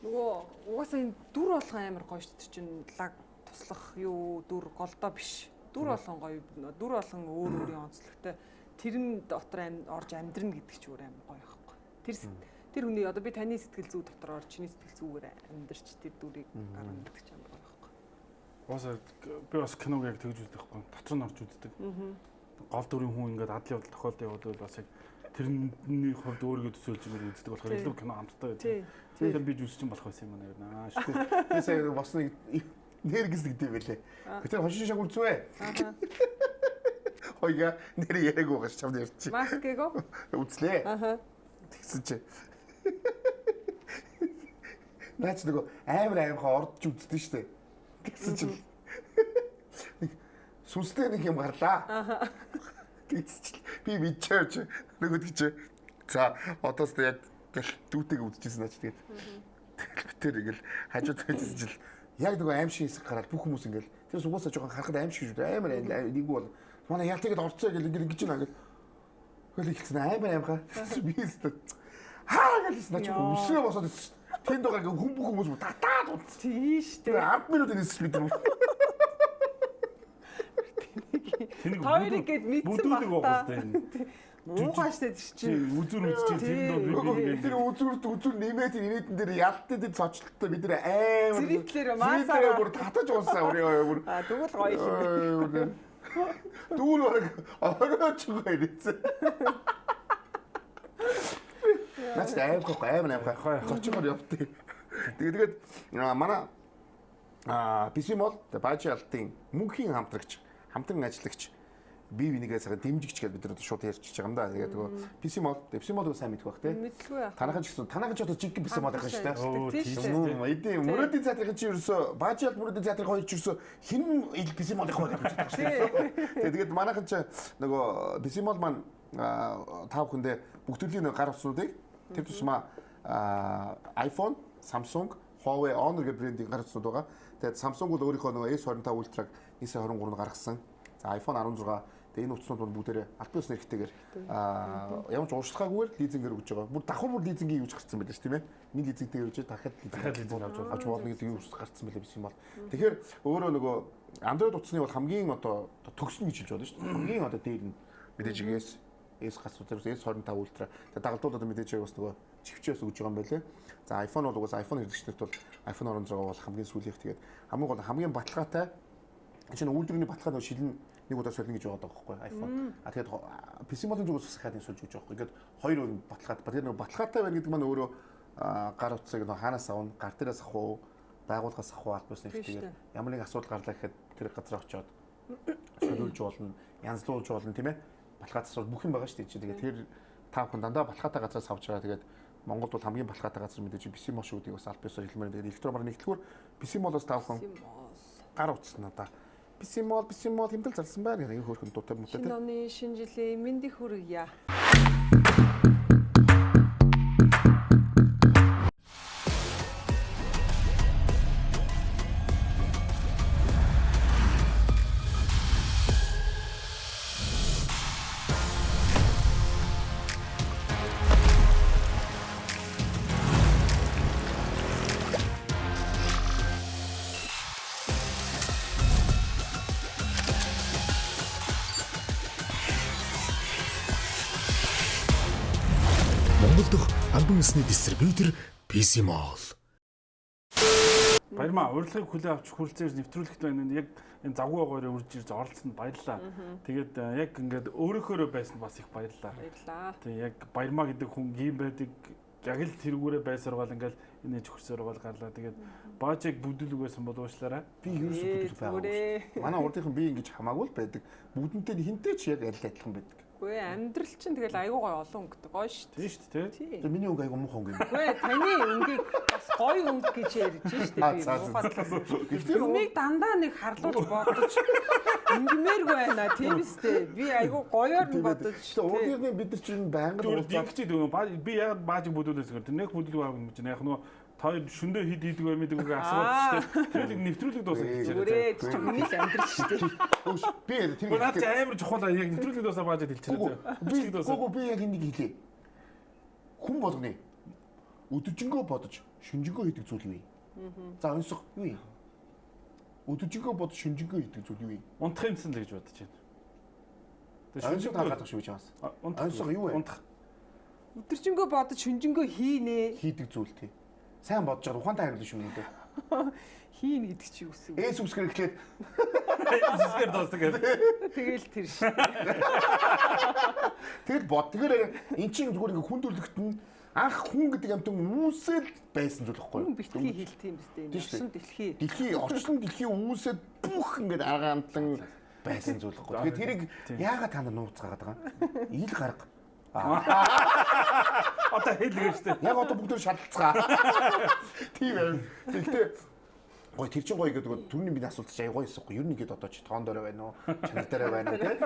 Нөгөө угаасаа энэ дүр болгон амар гоё шүү дээ. Чин лаг туслах юу дүр голдоо биш. Дүр болгон гоё. Дүр болгон өөр өөрийн онцлогтой. Тэрэн дотор орж амьдрна гэдэг ч өөр амар гоё байхгүй. Тэр хүний одоо би таны сэтгэл зүй дотор орж чиний сэтгэл зүйгээр амьдарч тэр дүрийг гаргана гэдэг ч амар гоё байхгүй. Уусаа би бас киног яг тэгж үздэг байхгүй. Дотор нь орж үздэг. Гол дүрийн хүн ингээд адлын явдал тохиолдол явуулвал бас яг тэрний хувьд өөрийгөө төсөөлж ингээд үздэг болохоор илүү кино амттай байдаг. Тэгэхээр би жүжигч болох байсан юм аа. Шүү. Би сая босныг нэргэс гэдэг юм байлээ. Тэр хошин шаг үлцвэ. Хойга нэр яриаг угаш чамд ярьчих. Маскэго үзлээ. Тэгсэн чи. Наач нөгөө амар ордж үздэг штэ. Тэгсэн чи. Сүнстэй нэг юм гарлаа. Тэгсэн чи би мэдчихэж нөгөө тийч. За одоос яг дүүтэйг үзчихсэн наач тэгээд. Тэр ингээл хажууд байсан жил яг нөгөө аим шиг хэсэг гараад бүх хүмүүс ингээл тэр сугасаа жоохон харахад аим шиг шүү дээ. Амар нэггүй бол манай ял тэгээд орцоо гэл ингэж байна гэл. Хөл ихсэн амар аимхаа. Би өстө хаа гэлсэн начи өсрөө босоод ирсэн. Тэнд байгаа хүн бүх хүмүүс татаад утсан. Тийш Тэр 10 минут нээсэн бид нар. Тэнийг хоёрыг гээд мэдсэн бүдүүлэг баг та. байгаа хэвээр. Муухайштай Чи үзүр үзчих тэр нөө Тэр үзүр нэмээд инээдэн дээр ялтад цочлолтой бид нар амар Зэрэглэр маасаа бүр татаж уусаа бүр. тэгвэл гоё юм. Дүүл баг орооч гоё ирсэн. Наач аимхаа цочгоор явтыг. Тэгээд манай бисимол баажи алтын мөнхийн хамтран ажиллагч бие бинийгээ цагаан дэмжигч гэж бид нар шууд ярьчихж байгаа юм да. Тэгээд нөгөө бисимол сайн мэдэх бах те. Мэдгүй яа. Танахын ч гэсэн танахын ч одоо жиг бисимол байх шүү дээ. Тийм. Эдийн мөрөдийн цаатрын чи ерөөсө баажиал мөрөдийн цаатрын хоёр ч ерөөсө хин ил бисимол их байх гэж байна шүү дээ. Тэгээд манайхан ч нөгөө бисимол маань тав хүндээ бүгдлийн гар утснуудыг тэр тусмаа iPhone, Samsung, Huawei, Honor гэх брендийн гар утснууд байгаа. Тэгээд Samsung бол өөрийнхөө нөгөө S25 Ultra-г 923-нд гаргасан. За iPhone 16 тэгээд энэ утснууд бүгдээрээ аль биесний хэрэгтэйгээр ямар ч уушлахгүйгээр лизингээр өгж байгаа. Бүр давхар бүр лизингийн юуж гарсан байлаа шүү тийм ээ. Нэг лизингтэй өгч дахиад лизинг авч болно гэдэг юу гарсан байлаа биш юм бол. Тэгэхээр өөрөө нөгөө Android утасны бол хамгийн одоо төгсөн гэж хэлж байна шүү дээ. Хамгийн одоо дээр нь мэдээж S гасуудаар S25 Ultra. Тэгээд дагалдуулаад мэдээж бас нөгөө чивчээс өгж байгаа юм байлээ. За iPhone бол угаас iPhone хэрэглэгчдэрт бол iPhone 16 бол хамгийн сүүлийнх тэгээд хамгийн баталгаатай чинь үйлдвэрний баталгаа нөгөө шилэн нэг удаа солино гэж байгаа байхгүй iPhone. Тэгээд PC-модын зүгээс бас хаад суулж өгч байгаа байхгүй. Ингээд хоёр өөр баталгаатай. Тэгээд нөгөө баталгаатай байна гэдэг маань өөрөө гар утсыг нөгөө хаанаас авна, гар дээрээс авах уу, байгууллагаас авах уу албаас нэгтэйгээр ямар нэг асуудал гарлаа гэхэд тэр газар очиод солиулж болно, янзлуулж болно тийм ээ. Баталгаа засвал бүх юм байгаа шүү дээ. Тэгээд тэр тав хүн дандаа баталгаатай газраас авч байгаа. Тэгээд Монголд бол хамгийн баталгаатай газар мэдээж PC-мол шүүдийг бас аль биесээр хэлмээр. Тэгээд электромаар нэгтлэхүүр PC-молоос тав хүн гар утас надаа PC-мол хэмтэл зарласан байна гэх хөөрхөн дуутай мөтэй. Шинэ оны шинэ жилийн мэндийг хүргье. Монгол дахь албан ёсны дистрибьютор PC-мол. Баярмаа урилгыг хүлээн авч хүрэлцээр нэвтрүүлэхэд байна. Яг энэ завгүй байгаараа үрж ирж оролцсонд баярлалаа. Тэгээд яг ингээд өөрөөхөө байсан бас их баярлалаа. Баярлалаа. Тэг яг баярмаа гэдэг хүн гин байдаг. Яг л тэргүүрээ байсарвал ингээд энэ чөхөрсөөр бол гарлаа. Тэгээд баажиг бүдүүлэг байсан бол уушлаарай. Би ерөөсөө бүдүүлэг байгаа. Манай урдынхан би ингэж хамаагүй л байдаг. Бүгдэнтэй хинтэй ч яг адилхан байдаг. Үгүй амьдрал чинь тэгэл айгүй гоё олон өнгөтэй гоё шүү дээ. Тийм шүү дээ. Тэгээ миний өнгө айгүй муухай өнгө юм. Үгүй таны өнгийг бас гоё өнгө гэж ярьж шүү дээ. Би муухатлаас. Өмнөийг дандаа нэг харлуулж бодож ингэмээргүй байна тийм үстэй. Би айгүй гоёор нь бодож. Урдынхан бид нар чинь байнга уулзаад би яг баажиг бүдүүлээс гэр. Нэг бүдүүлэг авах юм чинь яг нөгөө та шөндөө хид хийдэг бай мэдэг үгүй асууад шүү дээ. Тэгээд нэвтрүүлэг дуусах гэж ярьж байгаа. Үрээ чи миний л амьдрал шүү дээ. Би тэр наад чи амар чухал яг нэвтрүүлэг дуусаа баажид хэлчихээ. Гүг би яг энийг хэлээ. Хүн болгоны өдөржингөө бодож шүнжингөө хийдэг зүйл юу вэ? За онцох юу вэ? Өдөржингөө бодож шүнжингөө хийдэг зүйл юу вэ? Унтах юмсан л гэж бодож байна. Тэгээд шүнжингөө таалагдах шүү гэж байна. Онцох юу вэ? Унтах. Өдөржингөө бодож шүнжингөө хийнэ. Хийдэг зүйл тий. Сайн бодож байгаа ухаантай хариулна шүү нүдэ. Хийн гэдэг чи юу гэсэн үг? Эс үсгэр эхлээд эсгэр дуусдаг гэдэг. Тэгэл тэр шүү. Тэгэл бод. Тэгэхээр эн чинь зүгээр ингээ хүн төрлөخت нь анх хүн гэдэг амтан үүсэл байсан зүйл байхгүй юу? Хүн битгий хэлт юм бэ? Орчин дэлхий. Орчин дэлхий үүсэл бүх ингээ аргаантлан байсан зүйл байхгүй юу? Тэгэхээр тэрийг яагаад та нар нууцгаагаад байгаа юм? Ил гарга. Одоо хэлгээ штэ. Яг одоо бүгд шалцгаа. Тийм ээ. Гэхдээ Гой тэр чин гоё гэдэг түрүүний миний асуулт чи гоё эсвэл ер нь ингээд одоо чи тоон дээрээ байна уу? Чанар дээрээ байна уу те?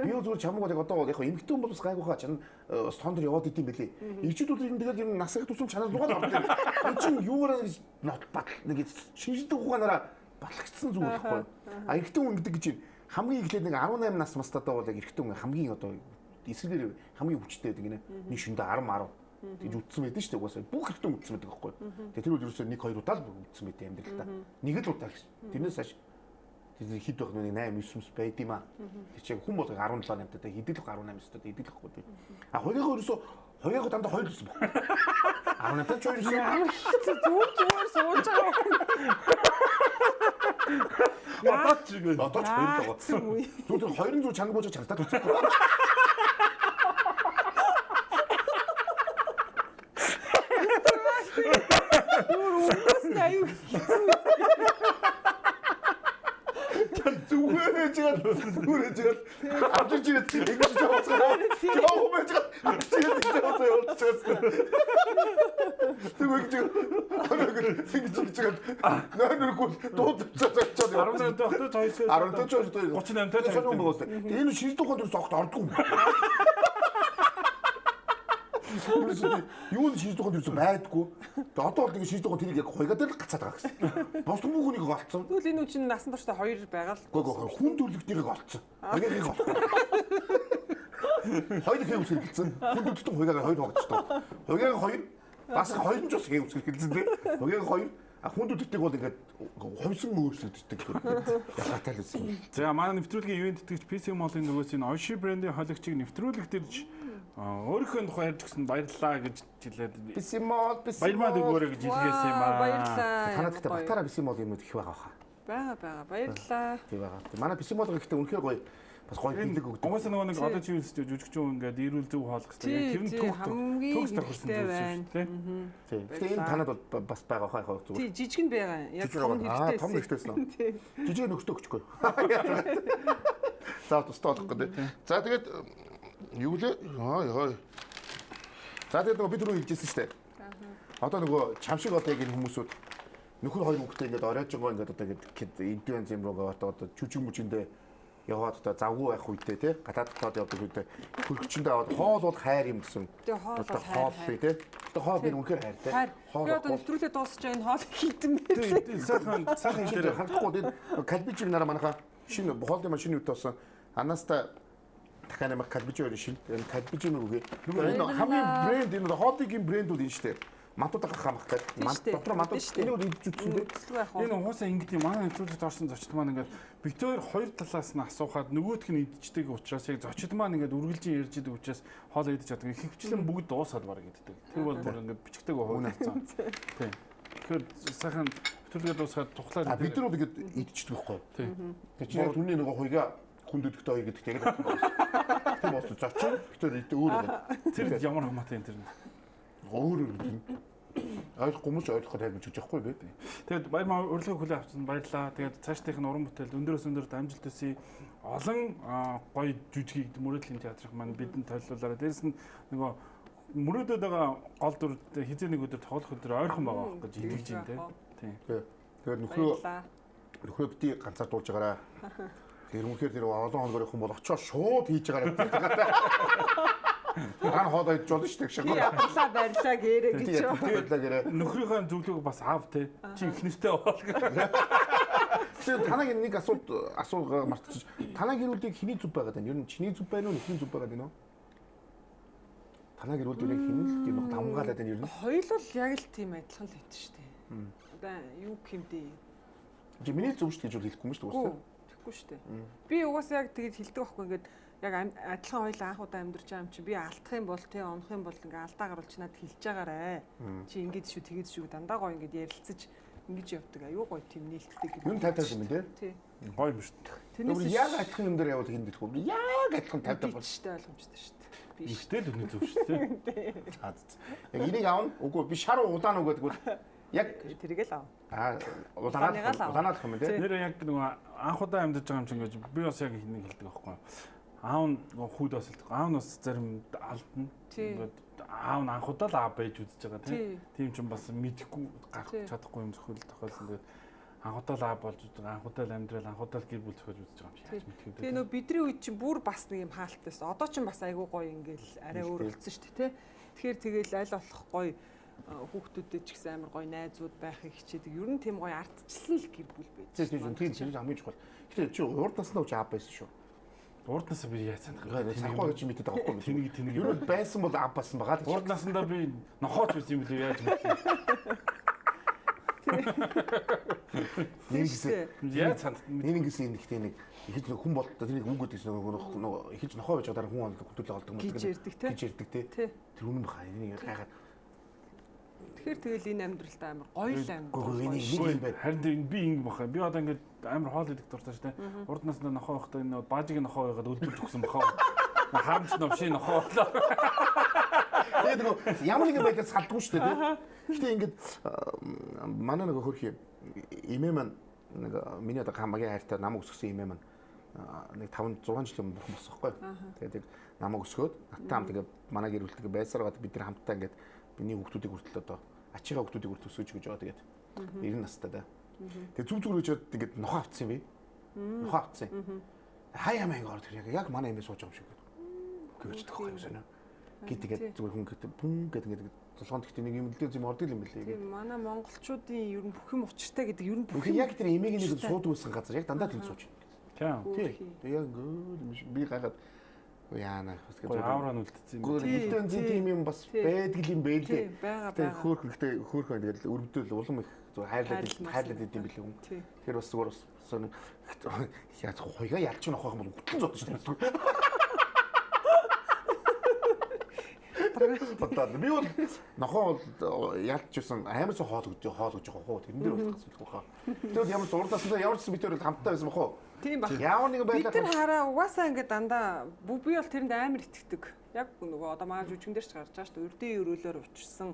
Би зүгээр чамаг одоо яг эмэгтэй хүн болос гайгүйхаа чанар тоон дээр яваад идэм бэлээ. Ирчүүд үл тэгээд ер нь насыг тусам чанар дугаар авдаг. Энэ чин юугаар нот батал нэг шинжлэх ухаанаараа батлагдсан зүйл байхгүй. А эрэгтэй хүн гэдэг чинь хамгийн эхлээд нэг 18 нас мастадаа бол яг эрэгтэй хүн хамгийн одоо эсрэгээр хамгийн хүчтэй гэдэг нэ. Нэг шөндө 10 гэж үтсэн байдаг шүү дээ. Угаасаа бүх хэрэгтэй үтсэн байдаг байхгүй. Тэгээ тэр үл ерөөсөө 1 2 удаа л үтсэн байт юм дээр л та. Нэг л удаа гэсэн. Тэрнээс хаш тэр хэд байх нэг 8 9 байд юм аа. Тэр чинь хүн болго 17 8 та хэдэл 18 өстэй хэдэл гэхгүй. А хоёроо ерөөсөө хоёроо дандаа 2 гэсэн баг. 18 та ч ерөөсөө зүгээр сууж байгаа. Одоо ч үгүй. одоо ч хоёр л байгаа. Зүгээр 200 чанга бууж чартаад үсэхгүй. Аюу. зүгээр авчирч ирээд ингэж жаацгаа. Жоо байж гад авчирч жаацгаа явуулчихсан. Тэгвэл ингэж нойргүй дуудчихсан. 18 дахь 38 таа. Энэ шинжлэх ухаанд ус огт ордгүй. Юу шинжлэх ухаанд ус байдгүй. Одоо бол ингэ шинжлэх ухаан тэрийг яг хойгаа дээр гацаад байгаа гэсэн. Бос хүмүүс хүнийг олцсон. Тэгвэл энэ үчин насан туршдаа 2 байгаа л. Гөө хүн төрлөختнийг олцсон. Хоёрыг олцсон. Хоёр хэв үсгэлцэн. Хүн төрлөختөн хоёрыг хоёр тогтчихсон. Хоёрыг хоёр бас хоёр нь ч бас хэв үсгэлцэн тий. Хоёрыг хоёр хүн төрлөختнийг бол ингээд хомсон өөрчлөгддөг. Ялгаатай л үсэн. За манай нэвтрүүлгийн ивент тэтгэгч PC Mall-ын нөгөөс энэ Oishi брендийн хоолигчийг нэвтрүүлэгдэрж өөрийнхөө тухай ярьж гисэн баярлалаа гэж хэлээд PC Mall баярмаа дэгөөрэй гэж хэлгээсэн юм аа. Баярлалаа. Танад ихтэй батараа PC Mall юмуд их байгаа хаа. Бага баярлалаа. Тий байгаа. Манай PC Mall гэхдээ үнэхээр гоё бас гоё бэлэг өгдөг. Угаасаа нөгөө нэг одоо чи үстэй жүжигчүүн ингээд ирүүл зөв хоолох хэрэгтэй. Тэр нь төгс тархсан зүйл шүү дээ. Тий. Тэгээ энэ танад бас байгаа хаа яг зүгээр. Тий жижиг нь байгаа. Яг том хэрэгтэй. Том нэгтэйсэн. Жижиг нөхтөө өгчгүй. За тустай болохгүй тий. За тэгээд юу лээ? Яа. За тэгээд нөгөө бид түрүү хэлжсэн шүү дээ. Одоо нөгөө чам шиг одоо яг энэ хүмүүсүүд нөхөр хоёр хүүхдээ ингээд оройжгоо ингээд одоо ингээд инфлюенс юм руугаа одоо жүжиг мүжиндээ яваад одоо завгүй байх үедээ тий гадаад дотоод явдаг үедээ хөргөчөндөө аваад хоол бол хайр юм гэсэн. Тэгээ хоол бий тий. Тэгээ хоол би үнэхээр хайр тий. Хоол би одоо нэвтрүүлээ дуусч энэ хоол хийдэн байлээ. Сайхан дээр харахгүй тий калбичиг нараа манайха шинэ хоолны машины үт болсон. Анаста дахиад нэг калбичиг өөр шин. Энэ калбичиг нэг үгүй. Энэ хамгийн брэнд энэ хоолны брэнд бол энэ шүү дээ. Мантуудаа гарах хамгаалтай. Дотор мантууд энэ үл идэж үтсэн дээ. Энэ угаасаа ингэдэг юм. Манай нэвтрүүлэгт орсон зочид маань ингээд битээр хоёр талаас нь асуухад нөгөөх нь идчихдэг учраас яг зочид маань ингээд үргэлжин ярьж идэг учраас хоол идэж чаддаг. Хөвчлэн бүгд дуусаад бараг иддэг. Тэр бол бүр ингээд бичгдэг хуйлцсан. Тийм. Тэгэхээр сайхан нэвтрүүлгээ дуусгаад тухлаад бид нар бол ингээд идчихдэг байхгүй юу? Тийм. Тэр чинь яг түрүүний нэг хоёроо хүндэтгэдэг хоёр гэдэг тэгээд тийм болсон зочин битээр идэ өөр гэдэг. Тэр ямар хамаатай энэ тэр. Өөр ойлгохгүй мөч ойлгоход хайж гэж яахгүй бэ. Тэгээд баярмаа урилгыг хүлээн авсан баярлалаа. Тэгээд цаашдынх нь уран бүтээл өндөрөөс өндөрт амжилт төсөй. Олон гоё жүжигийг Мөрөөдлийн театрын маань бидэнд төлөвлөлөөрэй. Дээрс нь нөгөө мөрөөдөд байгаа гол дүр хизээ нэг өдөр тоглох өдөр ойрхон байгаа гэж хэлж байна тийм. Тэгээд нөхрөө бити ганцаар дуулж байгаараа. Тэр үнэхээр тэр олон хоногор хүн бол очоод шууд хийж байгаараа. Ган хоол идэж болно шүү дээ шиг. Ядлаа барьлаа гэрээ гэж. Нөхрийнхөө зөвлөгөөг бас аав те. Чи их нэртэй бол. Тэгэхээр танаг нэг асуулга мартчих. Танаг гэрүүлдийг хэний зүв байгаад байна? Ер нь чиний зүв байна уу, нөхрийн зүв байгаад байна уу? Танаг гэрүүлдийг хэний юм хамгаалаад байна ер нь? Хоёул яг л тийм адилхан л байт шүү дээ. Одоо юу гэмдээ. Чи миний зүв шүү гэж хэлэхгүй юм шүү дээ. Тэгэхгүй шүү дээ. Би угаасаа яг тэгж хэлдэг байхгүй ингээд яг адилхан хоёул анх удаа амьдарч байгаа юм чи би алдах юм бол тий унах юм бол ингээ алдаа гаруулж надад хэлж байгаарэ. Чи ингэж шүү тэгээд шүү дандаа гоё ингээ ярилцаж ингэж явдаг. Аюу гоё тийм нээлттэй юм 50 юм тий. Гоё юм шүү дээ. Тэрнээс яг адилхан юм дээр явал хиндэхгүй. Яг адилхан 50 бол шүү дээ ойлгомжтой шүү дээ. Би ихтэй л үнэ зөв шүү дээ. Яг энийг аавна. Үгүй би шар удаан өгөөд яг тэрийг л аа удаанаад юм тий. Нэр яг нөгөө анх удаа амьдарч байгаа юм чинь гэж би бас яг энийг хэлдэг байхгүй. Аав нь хүүд бас хэлдэг. Аав нь бас зарим алдна. Ингээд аав нь анх удаа л аав байж үзэж байгаа тийм ч бас мэдэхгүй гарах чадахгүй юм зөвхөн тохиолдол. анхудаа лав болж байгаа, анхудаа амьдрал, анхудаа гэр бүл зохиож үзэж байгаа юм шиг яаж мэдэх вэ? Тэгээ нөө бидний үед чинь бүр бас нэг юм хаалтайсэн. Одоо ч бас айгүй гоё ингээл арай өөр болсон шүү дээ, тэ. Тэгэхээр тэгэл аль болох гоё хүүхдүүдэд ч гэсэн амар гоё найзууд байхыг хичээдэг. Ер нь тийм гоё ардчилсан л гэр бүл байж. Тийм хамгийн чухал. Гэтэ чи урд наснаа үуч аав байсан шүү. Урд насаа би яаж санах вэ? Санахгүй гэж мэдээд байгаа байхгүй. Тэнийг Ер нь байсан бол аав басан байгаа л. урд наснаа би нохооч байсан юм билээ яаж мэдэх вэ? Яаж санах вэ? Нэг ингэсэн нэгтэй нэг ихэж хүн бол тэрийг үгүүд гэсэн нөгөө ихэж нохоо байж байгаа хүн хөдөлгөөн олдог юм гэж ярьдаг те. гэж ярьдаг те. Тэр үнэн баха. Энийг гайхаад. Тэгэхээр тэгэл энэ амьдралд амар гоё л Гүг амьдрал. нэг юм байна. Харин би ингэ баха. Би одоо ингээд амар хоол идэх дуртай шүү дээ. Урд наснаа нохоо байхдаа энэ баажиг нохоо байгаад өлдөлж өгсөн баха. Харамч новшийн нохоо болоо. Тэгээд нөгөө ямар нэгэн байдлаар салдгүй шүү дээ. Гэтэ ингээд манай нөгөө хөрх имээ маань нэг миний одоо хамаагийн хайртай намайг өсгсөн имээ маань нэг 5 6 жилийн өмнө босчихгүй. Тэгээд намайг өсгөөд надтай хамт ингээд манай гэр бүлтэй байсараад бид нар хамтдаа ингээд миний хүүхдүүдийг хүртэл одоо ачигаа хүүхдүүдийг хүртэл өсгөж гэж байгаа. Тэгээд 90 настай да. Тэгээд зүг зүгээр өчөөд ингээд нохоо авцсан юм би. Нохоо авцсан. Хаяа маяг орд яг манай имээ сууж байгаа юм шиг. Гэж тоххой юм санаа. Гэдэг зүгээр хүн гэдэг бүм гэдэг ингээд тулгаанд ихтэй нэг юм л юм ордог юм билээ. Тийм манай монголчуудын ер нь бүх юм учиртай гэдэг ер нь бүх Үгүй яг тэр имийг нэг суудаг байсан газар яг дандаа тэнд сууж. Тийм. Яг гоо би гайхаад яана Гой аавраа нүлдсэн юм. Гүр нэгэн тийм юм бас байдаг юм бэ лээ. байгаа. Хөөхөн тэгэл өрөвдөл улам их хайрлаад идэм билээ хүн. Тэр бас зүгээр бас яа хойгаа ялч нөх байх юм бол утан зодсон шүү дээ. Би бол нохоо ялч юусан амар ч хоол гэж байгаа хоо тэрэн дээр болох гэсэн үг хаа. Тэгвэл ямар ч урдаас ямар ч битээр хамтаа байсан бохоо. Тийм баг. Ямар нэгэн Бид байдлаар нар хараа угаасаа ингээд дандаа би бол тэрэнд амар итгэдэг. Яг нөгөө одоо манай жүжигэн дээр ч гарч байгаа шүү дээ. Урдын өрөөлөөр учирсан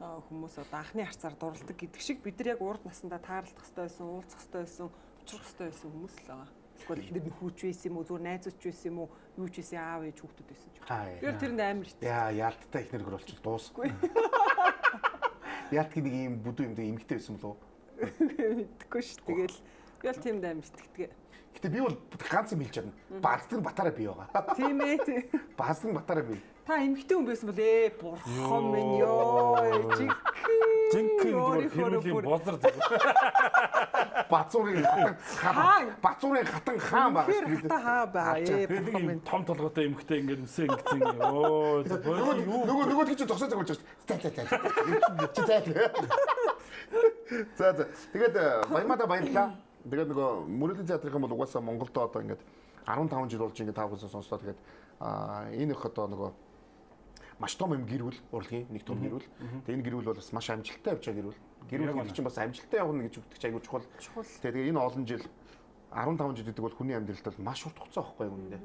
хүмүүс одоо анхны харцаар дурладаг гэдэг шиг бид нар яг урд насндаа таарлах хэрэгтэй байсан, уулзах хэрэгтэй байсан, учрах хэрэгтэй байсан хүмүүс л байгаа. Эсвэл их нөхөж байсан юм уу, зүгээр найзууч байсан юм уу, юу ч байсан аав ээж хүүхдүүд байсан ч. Тэгэхээр тэрэнд амар итгэдэг. яа яалттай их нэр болчих дуусгүй. Яалтгийн нэг юм бүдүү юм дэ эмгтэй байсан болов уу? Мэдхгүй шүү. Тэгэл би бол тэрэнд амар итгэдэг. Гэтэ би бол ганц юм хэлж чадна. Бааздаг батараа би байгаа. Тийм ээ. Бааздаг батараа би. Та эмгтэй хүн байсан бол бурхан минь ёо. Жинхэнэ хэрүүлийн бозар Бацуурын хатан хаан байгаа шүү дээ. Та хаа байгаа бурхан минь том толгойтой эмхтэй ингээд үсээ ингэсэн ёо. Нөгөө гэж зогсоод байгаа болж байна. За. Тэгээд баямада баярлаа. Тэгээд нөгөө мөрөдлийн театрын бол угаасаа Монголд одоо ингээд 15 жил болж ингээд тавхсан сонслоо. Тэгээд энэ их одоо нөгөө маш том юм гэр бүл урлагийн нэг том гэр бүл. Тэгээд энэ гэр бүл бол бас маш амжилттай явж байгаа гэр бүл. Гэр бүл гэдэг чинь бас амжилттай явна гэж үгдэх айгүй чухал. Тэгээд энэ олон жил 15 жил гэдэг бол хүний амьдралд бол маш урт хугацаа байхгүй юм нэ.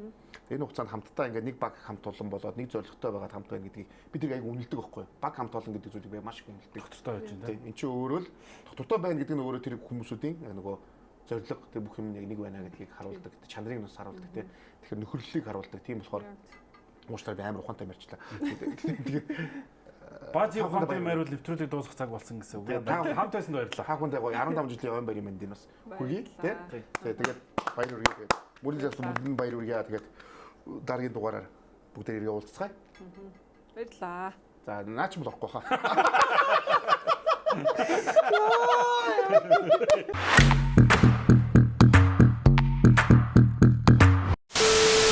Энэ хугацаанд хамтдаа ингээд нэг баг хамт олон болоод нэг зорилготой байгаад хамт байна гэдгийг бид нэг айгүй үнэлдэг байхгүй. Баг хамт олон гэдэг зүйлийг би маш их үнэлдэг. Доктортой байж байна. Энд чинь өөрөө л доктортой байна гэдэг нь өөрөө тэр хүмүүсүүдийн нөгөө зорилго тэр бүх юм нэг байна гэдгийг харуулдаг. Чанарыг нас харуулдаг тий. Тэгэхээр нөхөрлөлийг харуулдаг. Тийм болохоор уучлаарай би амар ухаантай мэрчлээ. Тэгээд Баажи ухаантай мэрүүл нэвтрүүлэг дуусгах цаг болсон гэсэн үг. Хамт байсан баярлалаа. Та бүхэндээ гоё 15 жилийн ойн баярын мэндийг бас хүргэе тий. Тэгээд баяр үргээ тэгээд мөрөнд зас бүгд баяр үргээ тэгээд дараагийн дугаараар бүгдээ ирээ уулзцгаая. Баярлаа. За наач бол орохгүй хаа.